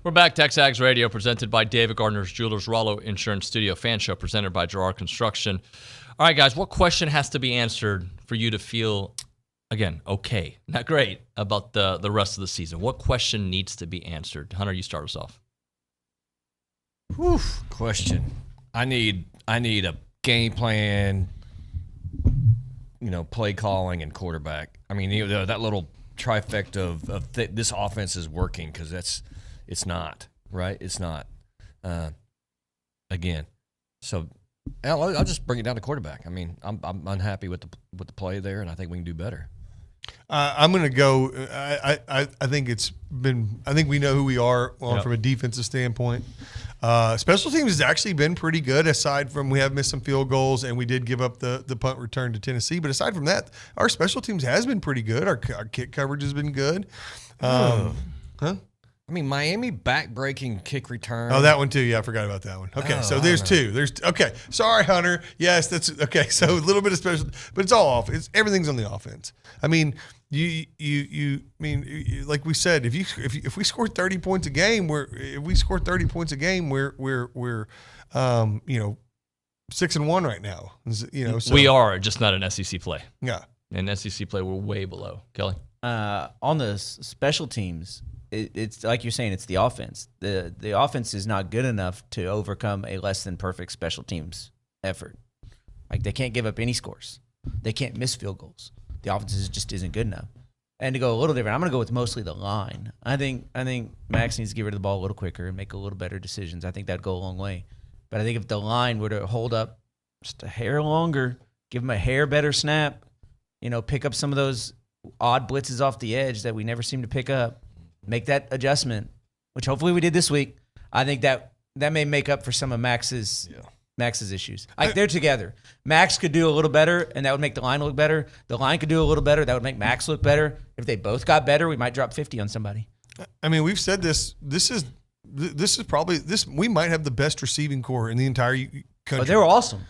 We're back. TexAgs Radio presented by David Gardner's Jewelers, Rollo Insurance Studio Fan Show presented by Gerard Construction. All right, guys, what question has to be answered for you to feel, again, okay, not great, about the rest of the season? What question needs to be answered? Hunter, you start us off. Whew, question. I need a game plan, play calling and quarterback. I mean, that little trifecta of this offense is working because it's not, right? It's not. Again, so I'll just bring it down to quarterback. I mean, I'm unhappy with the play there, and I think we can do better. I'm going to go. I think I think we know who we are from a defensive standpoint. Special teams has actually been pretty good, aside from we have missed some field goals and we did give up the punt return to Tennessee. But aside from that, our special teams has been pretty good. Our kick coverage has been good. Huh? I mean, Miami back-breaking kick return. Oh, that one too. Yeah, I forgot about that one. Okay, so there's two. Okay, sorry, Hunter. Yes, that's okay. So a little bit of special, but it's all off. Everything's on the offense. I mean, like we said, if we score 30 points a game, we're 6-1 right now. So we are just not an SEC play. Yeah, in SEC play, we're way below. Kelly, on the special teams. It's like you're saying, it's the offense. The offense is not good enough to overcome a less than perfect special teams effort. Like, they can't give up any scores. They can't miss field goals. The offense just isn't good enough. And to go a little different, I'm going to go with mostly the line. I think Max needs to get rid of the ball a little quicker and make a little better decisions. I think that'd go a long way. But I think if the line were to hold up just a hair longer, give them a hair better snap, pick up some of those odd blitzes off the edge that we never seem to pick up, make that adjustment, which hopefully we did this week. I think that may make up for some of Max's issues. Like, they're together. Max could do a little better, and that would make the line look better. The line could do a little better. That would make Max look better. If they both got better, we might drop 50 on somebody. I mean, we've said this. This is probably this. We might have the best receiving core in the entire country. Oh, they were awesome.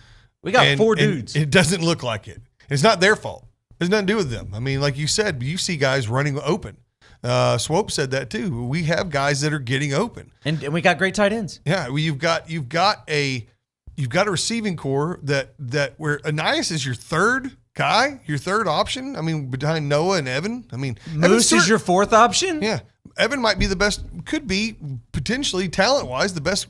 We got four dudes. It doesn't look like it. It's not their fault. There's nothing to do with them. I mean, like you said, you see guys running open. Swope said that too. We have guys that are getting open, and we got great tight ends. Yeah, you've got a receiving core that where Anias is your third guy, your third option. I mean, behind Noah and Evan. I mean, Moose is your fourth option. Yeah, Evan might be the best. Could be potentially talent wise the best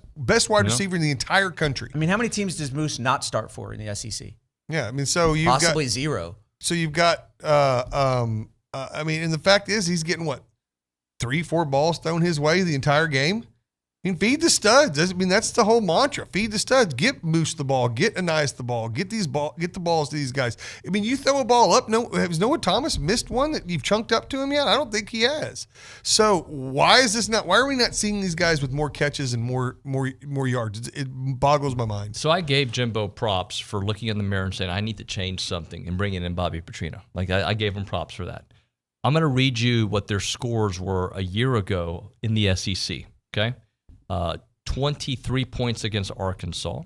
wide receiver in the entire country. I mean, how many teams does Moose not start for in the SEC? Yeah, I mean, so you possibly zero. So you've got I mean, and the fact is, he's getting 3-4 balls thrown his way the entire game. I mean, feed the studs. I mean, that's the whole mantra. Feed the studs. Get Moose the ball. Get Anias the ball. Get the balls to these guys. I mean, you throw a ball up. Has Noah Thomas missed one that you've chunked up to him yet? I don't think he has. So why are we not seeing these guys with more catches and more yards? It boggles my mind. So I gave Jimbo props for looking in the mirror and saying, I need to change something and bringing in Bobby Petrino. Like, I gave him props for that. I'm going to read you what their scores were a year ago in the SEC, okay? 23 points against Arkansas,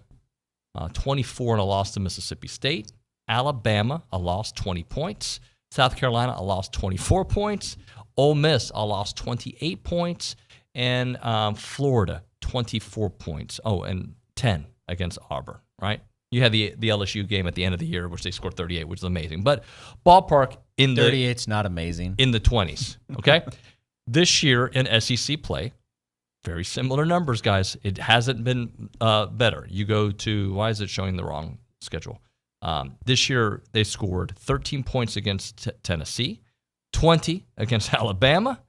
24 in a loss to Mississippi State, Alabama, a loss, 20 points, South Carolina, a loss, 24 points, Ole Miss, a loss, 28 points, and Florida, 24 points. Oh, and 10 against Auburn, right? You had the LSU game at the end of the year, which they scored 38, which is amazing. But ballpark in 38's not amazing. In the 20s, okay? This year in SEC play, very similar numbers, guys. It hasn't been better. You go to, why is it showing the wrong schedule? This year they scored 13 points against Tennessee, 20 against Alabama,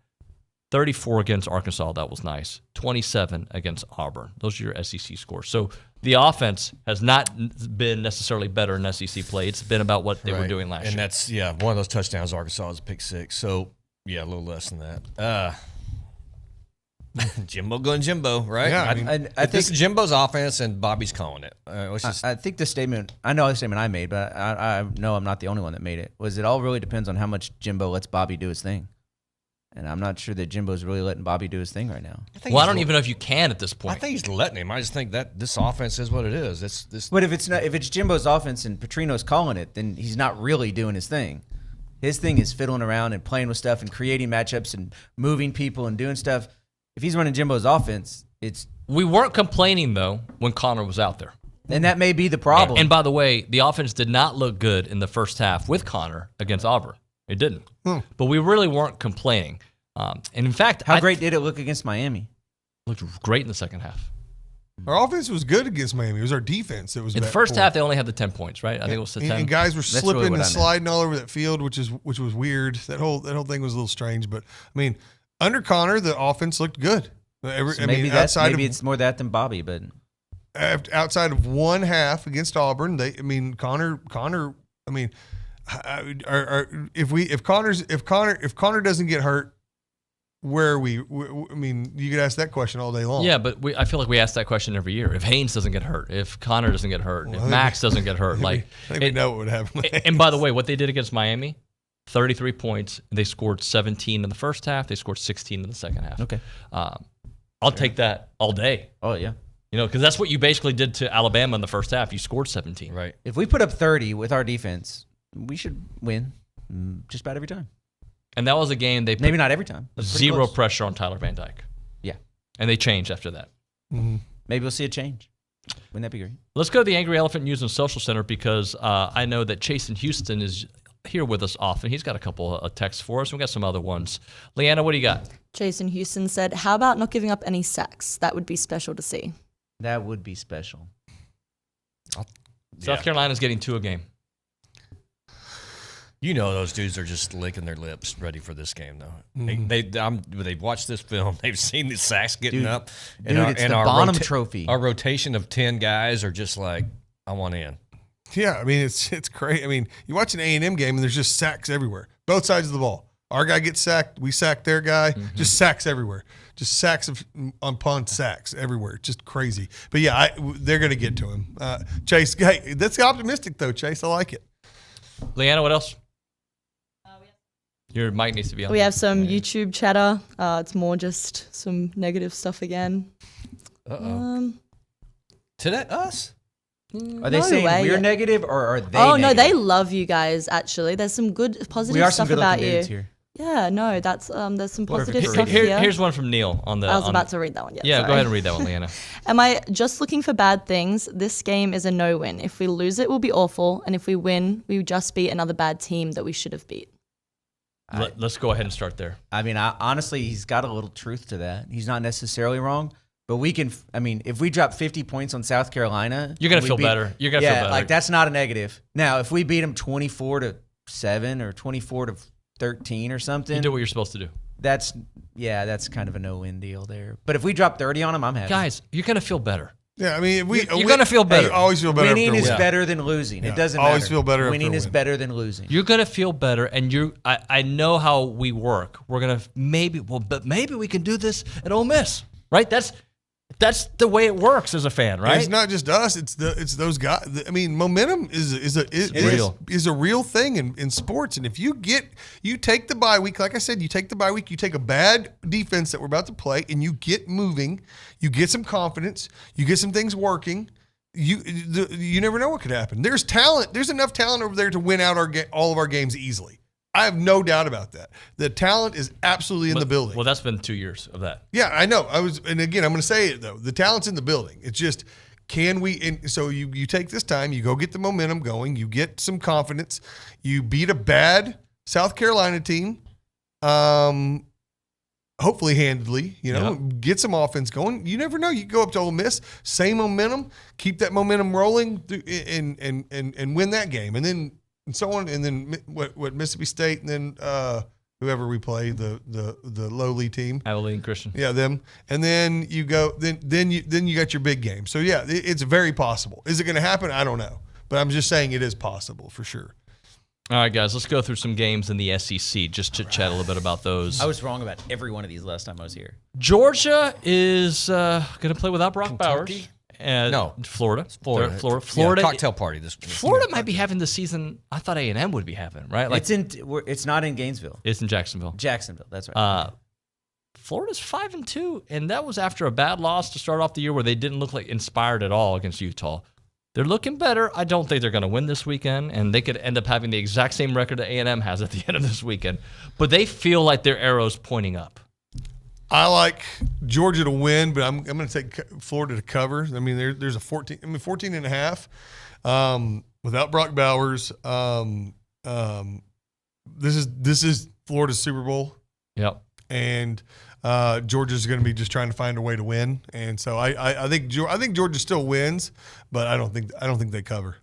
34 against Arkansas. That was nice. 27 against Auburn. Those are your SEC scores. So the offense has not been necessarily better in SEC play. It's been about what they were doing last year. And that's, one of those touchdowns Arkansas was a pick six. So, a little less than that. Jimbo going Jimbo, right? Yeah, I think this is Jimbo's offense and Bobby's calling it. I think the statement, I know the statement I made, but I know I'm not the only one that made it, was it all really depends on how much Jimbo lets Bobby do his thing. And I'm not sure that Jimbo's really letting Bobby do his thing right now. I don't even know if you can at this point. I think he's letting him. I just think that this offense is what it is. But if it's Jimbo's offense and Petrino's calling it, then he's not really doing his thing. His thing is fiddling around and playing with stuff and creating matchups and moving people and doing stuff. if he's running Jimbo's offense, it's. We weren't complaining though when Connor was out there, and that may be the problem. And by the way, the offense did not look good in the first half with Connor against Auburn. It didn't, but we really weren't complaining. And in fact, how great did it look against Miami? Looked great in the second half. Our offense was good against Miami. It was our defense that was in the first half. They only had the 10 points, right? I think it was the 10. And guys were slipping and sliding all over that field, which was weird. That whole thing was a little strange. But I mean, under Connor, the offense looked good. Maybe it's more that than Bobby, but outside of one half against Auburn, Connor. I mean, if Connor doesn't get hurt, where are we? I mean, you could ask that question all day long. Yeah, but I feel like we ask that question every year. If Haynes doesn't get hurt, if Connor doesn't get hurt, if Max doesn't get hurt, I think we know what would happen. And by the way, what they did against Miami, 33 points. They scored 17 in the first half. They scored 16 in the second half. Okay, I'll take that all day. Oh yeah, because that's what you basically did to Alabama in the first half. You scored 17. Right. If we put up 30 with our defense, we should win just about every time. And that was a game they maybe not every time. Zero pressure on Tyler Van Dyke. Yeah. And they changed after that. Mm-hmm. Maybe we'll see a change. Wouldn't that be great? Let's go to the Angry Elephant News and Social Center because I know that Chase in Houston is here with us often. He's got a couple of texts for us. We've got some other ones. Leanna, what do you got? Chase in Houston said, how about not giving up any sacks? That would be special to see. That would be special. South Carolina's getting 2 a game. Those dudes are just licking their lips, ready for this game, though. Mm-hmm. They've watched this film. They've seen the sacks getting up. It's the Bonham Trophy. Our rotation of 10 guys are just like, I want in. Yeah, I mean it's great. I mean, you watch an A&M game and there's just sacks everywhere, both sides of the ball. Our guy gets sacked, we sack their guy. Mm-hmm. Just sacks everywhere. Just sacks upon sacks everywhere. Just crazy. But yeah, they're going to get to him. Chase, hey, that's optimistic though. Chase, I like it. Leanna, what else? Your mic needs to be on. We have some YouTube chatter. It's more just some negative stuff again. Today, us? Are they saying we're negative or are they Oh, negative? no, they love you guys, actually. There's some good, positive stuff about you. Here. Yeah, no, that's there's some positive stuff here. Here's one from Neil on the. I was about to read that one. Yeah, sorry. Go ahead and read that one, Leanna. Am I just looking for bad things? This game is a no-win. If we lose it, we'll be awful, and if we win, we would just beat another bad team that we should have beat. Let's go ahead and start there. I mean, honestly, he's got a little truth to that. He's not necessarily wrong, but we can. I mean, if we drop 50 points on South Carolina, you're gonna feel better. You're gonna feel better. Like that's not a negative. Now, if we beat them 24-7 or 24-13 or something, you do what you're supposed to do. That's kind of a no-win deal there. But if we drop 30 on them, I'm happy. Guys, you're gonna feel better. Yeah, I mean, you're gonna feel better. I always feel better. Winning is better than losing. It doesn't matter. Always feel better. Winning is better than losing. You're gonna feel better, and I know how we work. We're gonna maybe we can do this at Ole Miss, right? That's the way it works as a fan, right? And it's not just us; it's those guys. I mean, momentum is a real thing in sports. And if you take the bye week, like I said, you take the bye week, you take a bad defense that we're about to play, and you get moving, you get some confidence, you get some things working. You never know what could happen. There's talent. There's enough talent over there to win out all of our games easily. I have no doubt about that. The talent is absolutely in the building. Well, that's been 2 years of that. Yeah, I know. And again, I'm going to say it though. The talent's in the building. It's just, can we? And so you take this time, you go get the momentum going, you get some confidence, you beat a bad South Carolina team, hopefully handedly. Get some offense going. You never know. You go up to Ole Miss, same momentum, keep that momentum rolling, and win that game, and then. And so on, and then what Mississippi State, and then whoever we play, the lowly team, Olin Christian, yeah, them, and then you go, then you got your big game. So yeah, it's very possible. Is it going to happen? I don't know, but I'm just saying it is possible for sure. All right, guys, let's go through some games in the SEC. Just chit chat a little bit about those. I was wrong about every one of these last time I was here. Georgia is going to play without Brock Bowers. No, Florida. Florida. Yeah, cocktail party. Florida might be having the season I thought A&M would be having, right? Like it's not in Gainesville. It's in Jacksonville. Jacksonville, that's right. Florida's 5-2, and that was after a bad loss to start off the year where they didn't look like inspired at all against Utah. They're looking better. I don't think they're going to win this weekend, and they could end up having the exact same record that A&M has at the end of this weekend. But they feel like their arrow's pointing up. I like Georgia to win, but I'm going to take Florida to cover. I mean, there's a 14 and a half without Brock Bowers. This is Florida's Super Bowl. Yep. And Georgia's going to be just trying to find a way to win. And so I think Georgia still wins, but I don't think they cover.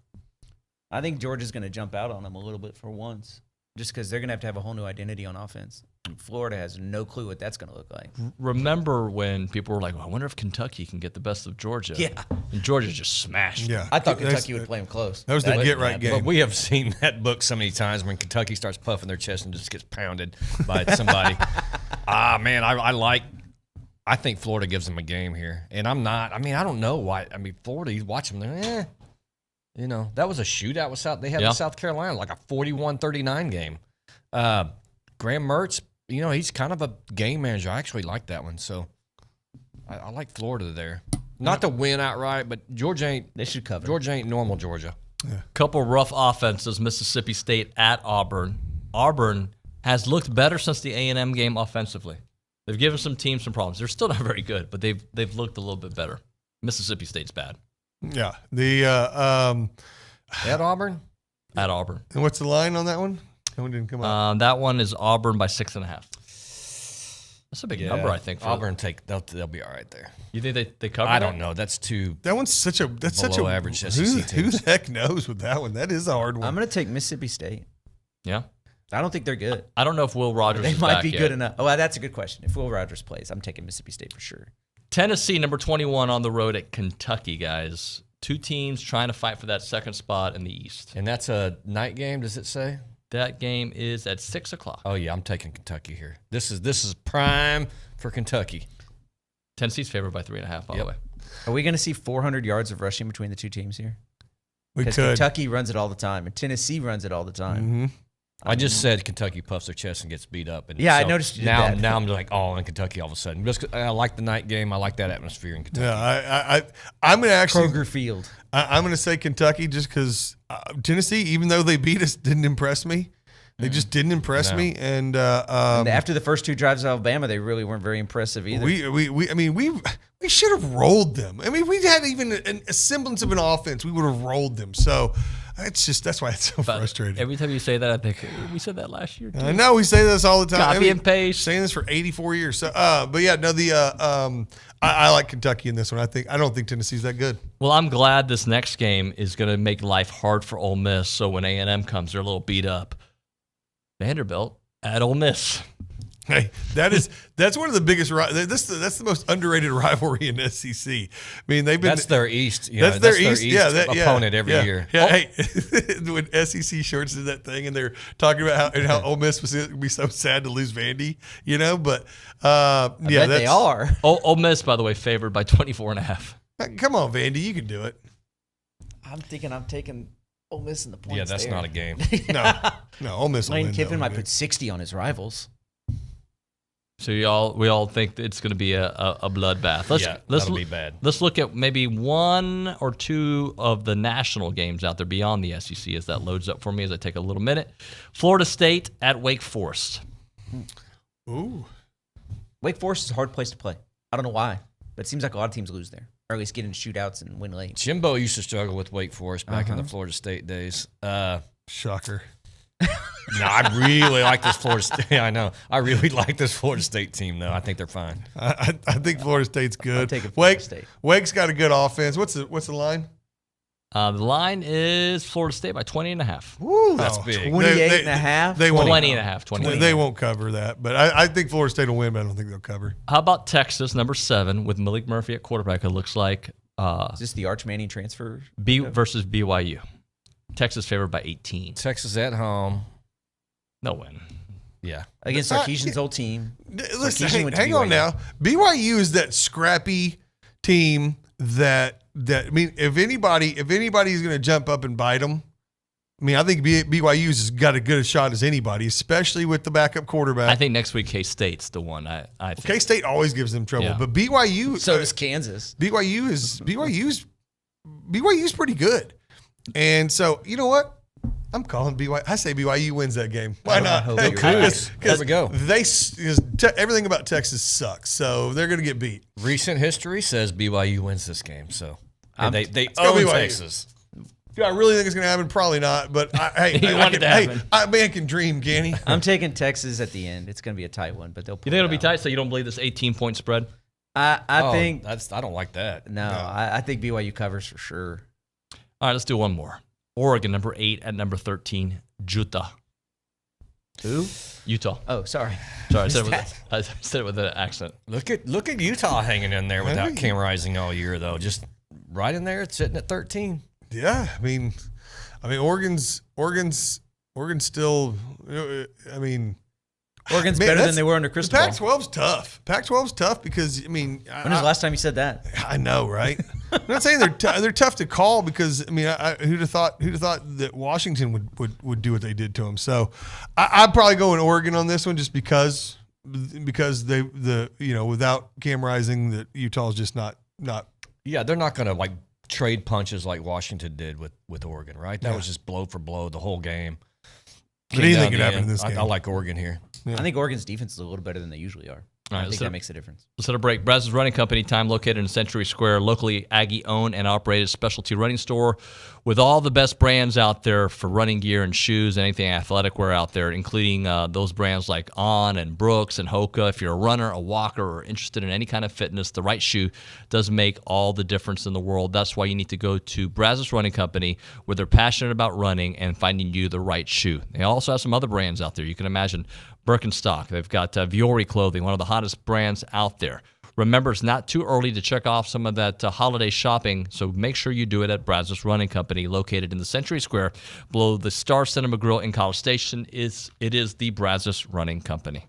I think Georgia's going to jump out on them a little bit for once, just because they're going to have a whole new identity on offense. And Florida has no clue what that's going to look like. Remember when people were like, well, I wonder if Kentucky can get the best of Georgia? Yeah. And Georgia just smashed them. Yeah. I thought Kentucky would play them close. That was the get-right game. But we have seen that book so many times when Kentucky starts puffing their chest and just gets pounded by somebody. Man, I think Florida gives them a game here. And I don't know why. I mean, Florida, you watch them, they're, you know, that was a shootout with South. They had with South Carolina, like a 41-39 game. Graham Mertz, you know, he's kind of a game manager. I actually like that one. So I like Florida there. Not to win outright, but Georgia ain't. They should cover. Georgia ain't normal Georgia. Couple rough offenses, Mississippi State at Auburn. Auburn has looked better since the A&M game offensively. They've given some teams some problems. They're still not very good, but they've looked a little bit better. Mississippi State's bad. Yeah. The at Auburn? At Auburn. And what's the line on that one? That one didn't come out. That one is Auburn by 6.5. That's a big number, I think. For Auburn they'll be all right there. You think they cover? I don't know. That's too. That one's such a average SEC who teams. the heck knows with that one? That is a hard one. I'm going to take Mississippi State. Yeah. I don't think they're good. I don't know if Will Rogers They is might back be yet. good enough. Oh, well, that's a good question. If Will Rogers plays, I'm taking Mississippi State for sure. Tennessee, number 21 on the road at Kentucky, guys. Two teams trying to fight for that second spot in the East. And that's a night game, does it say? That game is at 6 o'clock. Oh, yeah, I'm taking Kentucky here. This is prime for Kentucky. Tennessee's favored by 3.5, by the way. Are we going to see 400 yards of rushing between the two teams here? We Because could. Kentucky runs it all the time, and Tennessee runs it all the time. Mm-hmm. I just said Kentucky puffs their chest and gets beat up. And Yeah, I noticed you did now, that. Now I'm like, in Kentucky all of a sudden. Just, I like the night game. I like that atmosphere in Kentucky. Yeah, I'm going to actually Kroger Field. I'm going to say Kentucky just because Tennessee, even though they beat us, didn't impress me. They just didn't impress me, and after the first two drives of Alabama, they really weren't very impressive either. We should have rolled them. I mean, we had even a semblance of an offense. We would have rolled them. So that's why it's so frustrating. Every time you say that, I think we said that last year too. I know we say this all the time. Copy and paste. Saying this for 84 years. So, but yeah, no, I like Kentucky in this one. I don't think Tennessee's that good. Well, I'm glad this next game is going to make life hard for Ole Miss. So when A&M comes, they're a little beat up. Vanderbilt at Ole Miss. Hey, that's one of the biggest. That's the most underrated rivalry in SEC. I mean, that's their East. That's their East opponent every year. Yeah. Hey, when SEC Shorts did that thing and they're talking about how Ole Miss was going to be so sad to lose Vandy, you know. But they are. Ole Miss, by the way, favored by 24.5. Come on, Vandy, you can do it. I'm taking Ole Miss in the points. Yeah, that's there. not a game. No, Ole Miss will Lane win. Kiffin might put 60 on his rivals. So we all think that it's going to be a bloodbath. That'll be bad. Let's look at maybe one or two of the national games out there beyond the SEC as that loads up for me as I take a little minute. Florida State at Wake Forest. Ooh. Wake Forest is a hard place to play. I don't know why, but it seems like a lot of teams lose there, or at least get in shootouts and win late. Jimbo used to struggle with Wake Forest back in the Florida State days. Shocker. No, I really like this Florida State. Yeah, I know. I really like this Florida State team, though. I think they're fine. I think Florida State's good. I'm taking Florida State. Wake's got a good offense. What's the line? The line is Florida State by 20.5. Woo, that's big. 28.5? They won't. 20.5. They won't cover that, but I think Florida State will win, but I don't think they'll cover. How about Texas, number 7, with Malik Murphy at quarterback? It looks like. Is this the Arch Manning transfer? Versus BYU. Texas favored by 18. Texas at home. No win. Yeah. Against Sarkisian's old team. Listen, Sarkisian hang on now. BYU is that scrappy team that I mean, if anybody's going to jump up and bite them, I mean, I think BYU's has got as good a shot as anybody, especially with the backup quarterback. I think next week K-State's the one. I think. K-State always gives them trouble, Yeah. but BYU. So does Kansas. BYU's pretty good, and so you know what? I'm calling BYU. I say BYU wins that game. Why not? hope you're right. There we go. Everything about Texas sucks, so they're going to get beat. Recent history says BYU wins this game, so they go own BYU. Texas. Do I really think it's going to happen? Probably not. But You want it to happen. Man can dream, Ganny. I'm taking Texas at the end. It's going to be a tight one, but they'll. You think it'll be tight? So you don't believe this 18-point spread? I think I don't like that. No, I think BYU covers for sure. All right, let's do one more. Oregon, number 8 at number 13, Utah. Who? Utah. Oh, sorry. Sorry, I said it with an accent. Look at Utah hanging in there without Cam Rising all year, though. Just right in there, it's sitting at 13. Yeah, I mean, Oregon's still. I mean, Oregon's better than they were under Cristobal. Pac-12's tough. Pac-12's tough because when was the last time you said that? I know, right? I'm not saying they're tough to call because I mean, who'd have thought that Washington would do what they did to them? So I'd probably go in Oregon on this one just because they without Cam Rising, that Utah's just not. Yeah, they're not going to like trade punches like Washington did with Oregon, right? That was just blow for blow the whole game. But anything could happen in this game. I like Oregon here. Yeah. I think Oregon's defense is a little better than they usually are. I think that makes a difference. Let's hit a break. Brazos Running Company, time located in Century Square, locally Aggie-owned and operated specialty running store with all the best brands out there for running gear and shoes, anything athletic wear out there, including those brands like On and Brooks and Hoka. If you're a runner, a walker, or interested in any kind of fitness, the right shoe does make all the difference in the world. That's why you need to go to Brazos Running Company, where they're passionate about running and finding you the right shoe. They also have some other brands out there. You can imagine Birkenstock. They've got Viore clothing, one of the hottest brands out there. Remember, it's not too early to check off some of that holiday shopping, so make sure you do it at Brazos Running Company, located in the Century Square below the Star Cinema Grill in College Station. It is the Brazos Running Company.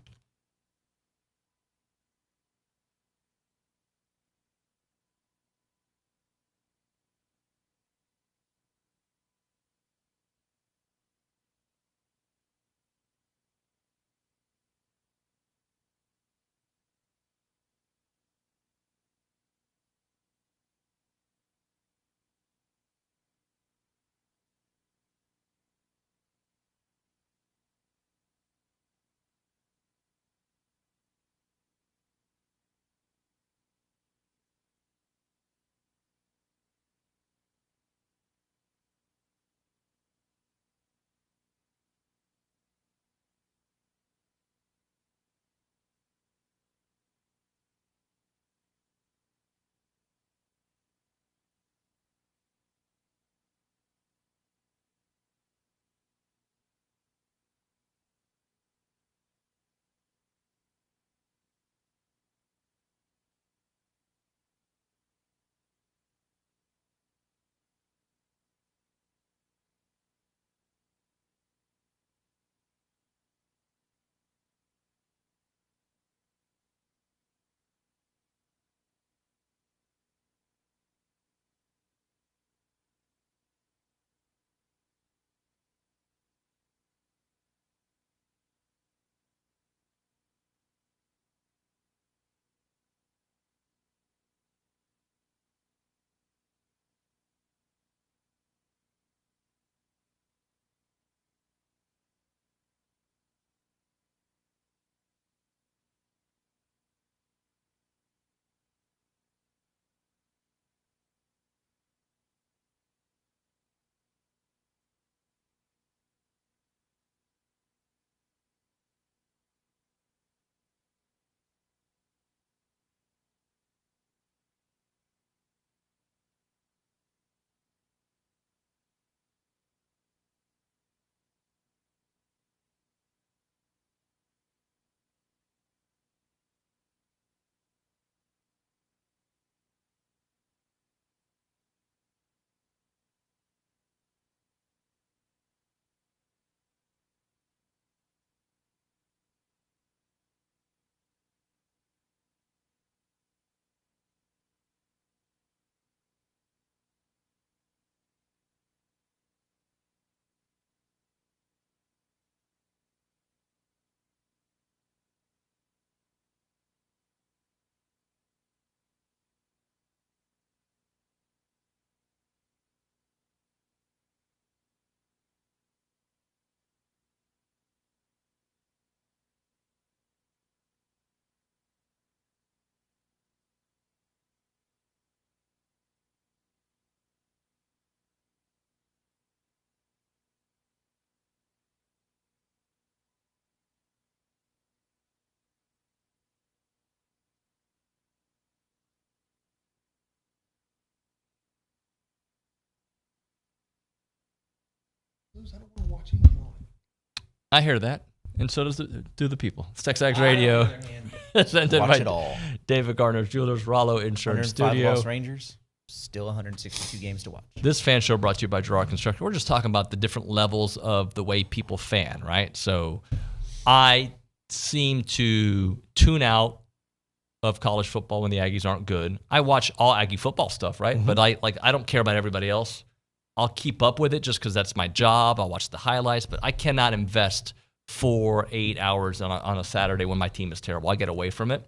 I hear that, and so do the people. It's TexAgs Radio. Presented Watch by it all. David Gardner's Jewelers, Rollo Insurance 105 Studio. lost Rangers, still 162 games to watch. This fan show brought to you by Gerard Construction. We're just talking about the different levels of the way people fan, right? So I seem to tune out of college football when the Aggies aren't good. I watch all Aggie football stuff, right? But I don't care about everybody else. I'll keep up with it just because that's my job. I'll watch the highlights, but I cannot invest 4-8 hours on a Saturday when my team is terrible. I get away from it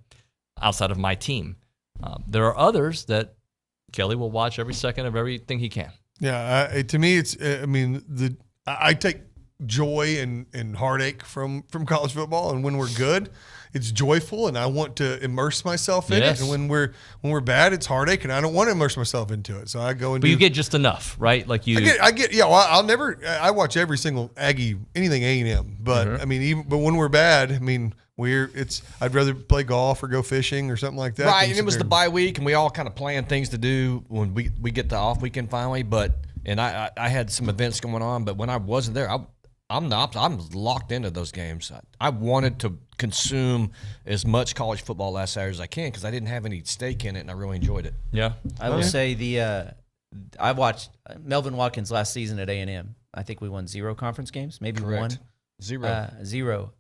outside of my team. There are others that Kelly will watch every second of everything he can. Yeah, to me, it's. I take joy and heartache from college football, and when we're good, it's joyful, and I want to immerse myself in it. And when we're bad, it's heartache, and I don't want to immerse myself into it. So I go and. But you get just enough, right? Like you. I get. Yeah, well, I'll never. I watch every single Aggie, anything A&M. But I mean, but when we're bad, I mean. I'd rather play golf or go fishing or something like that. Right, and it was the bye week, and we all kind of planned things to do when we get the off weekend finally. And I had some events going on, but when I wasn't there, I'm locked into those games. I wanted to consume as much college football last Saturday as I can because I didn't have any stake in it, and I really enjoyed it. Yeah, I will say I watched Melvin Watkins last season at A&M. I think we won 0 conference games, maybe Correct. 1. 0.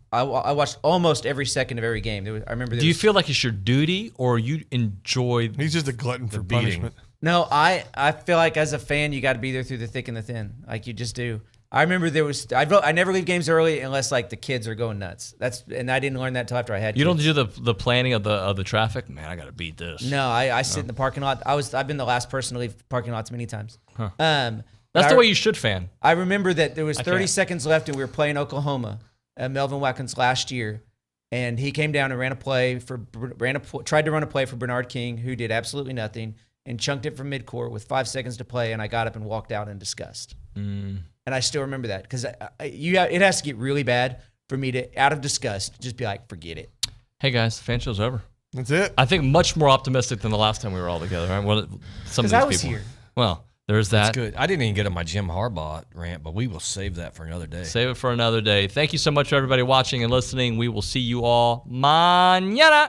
I watched almost every second of every game. I remember. Do you feel like it's your duty, or you enjoy? He's just a glutton for punishment. No, I feel like as a fan, you got to be there through the thick and the thin. Like you just do. I remember I never leave games early unless like the kids are going nuts. And I didn't learn that till after I had kids. You don't do the planning of the traffic. Man, I got to beat this. No, I sit in the parking lot. I've been the last person to leave parking lots many times. Huh. That's the way you should fan. I remember that there was 30 seconds left, and we were playing Oklahoma. Melvin Watkins last year, and he came down and tried to run a play for Bernard King, who did absolutely nothing, and chunked it from midcourt with 5 seconds to play, and I got up and walked out in disgust. And I still remember that because it has to get really bad for me to, out of disgust, just be like, forget it. Hey guys, the fan show's over. That's it. I think much more optimistic than the last time we were all together. Right? Some of these I was people. here. Well. There's that. That's good. I didn't even get on my Jim Harbaugh rant, but we will save that for another day. Save it for another day. Thank you so much for everybody watching and listening. We will see you all mañana.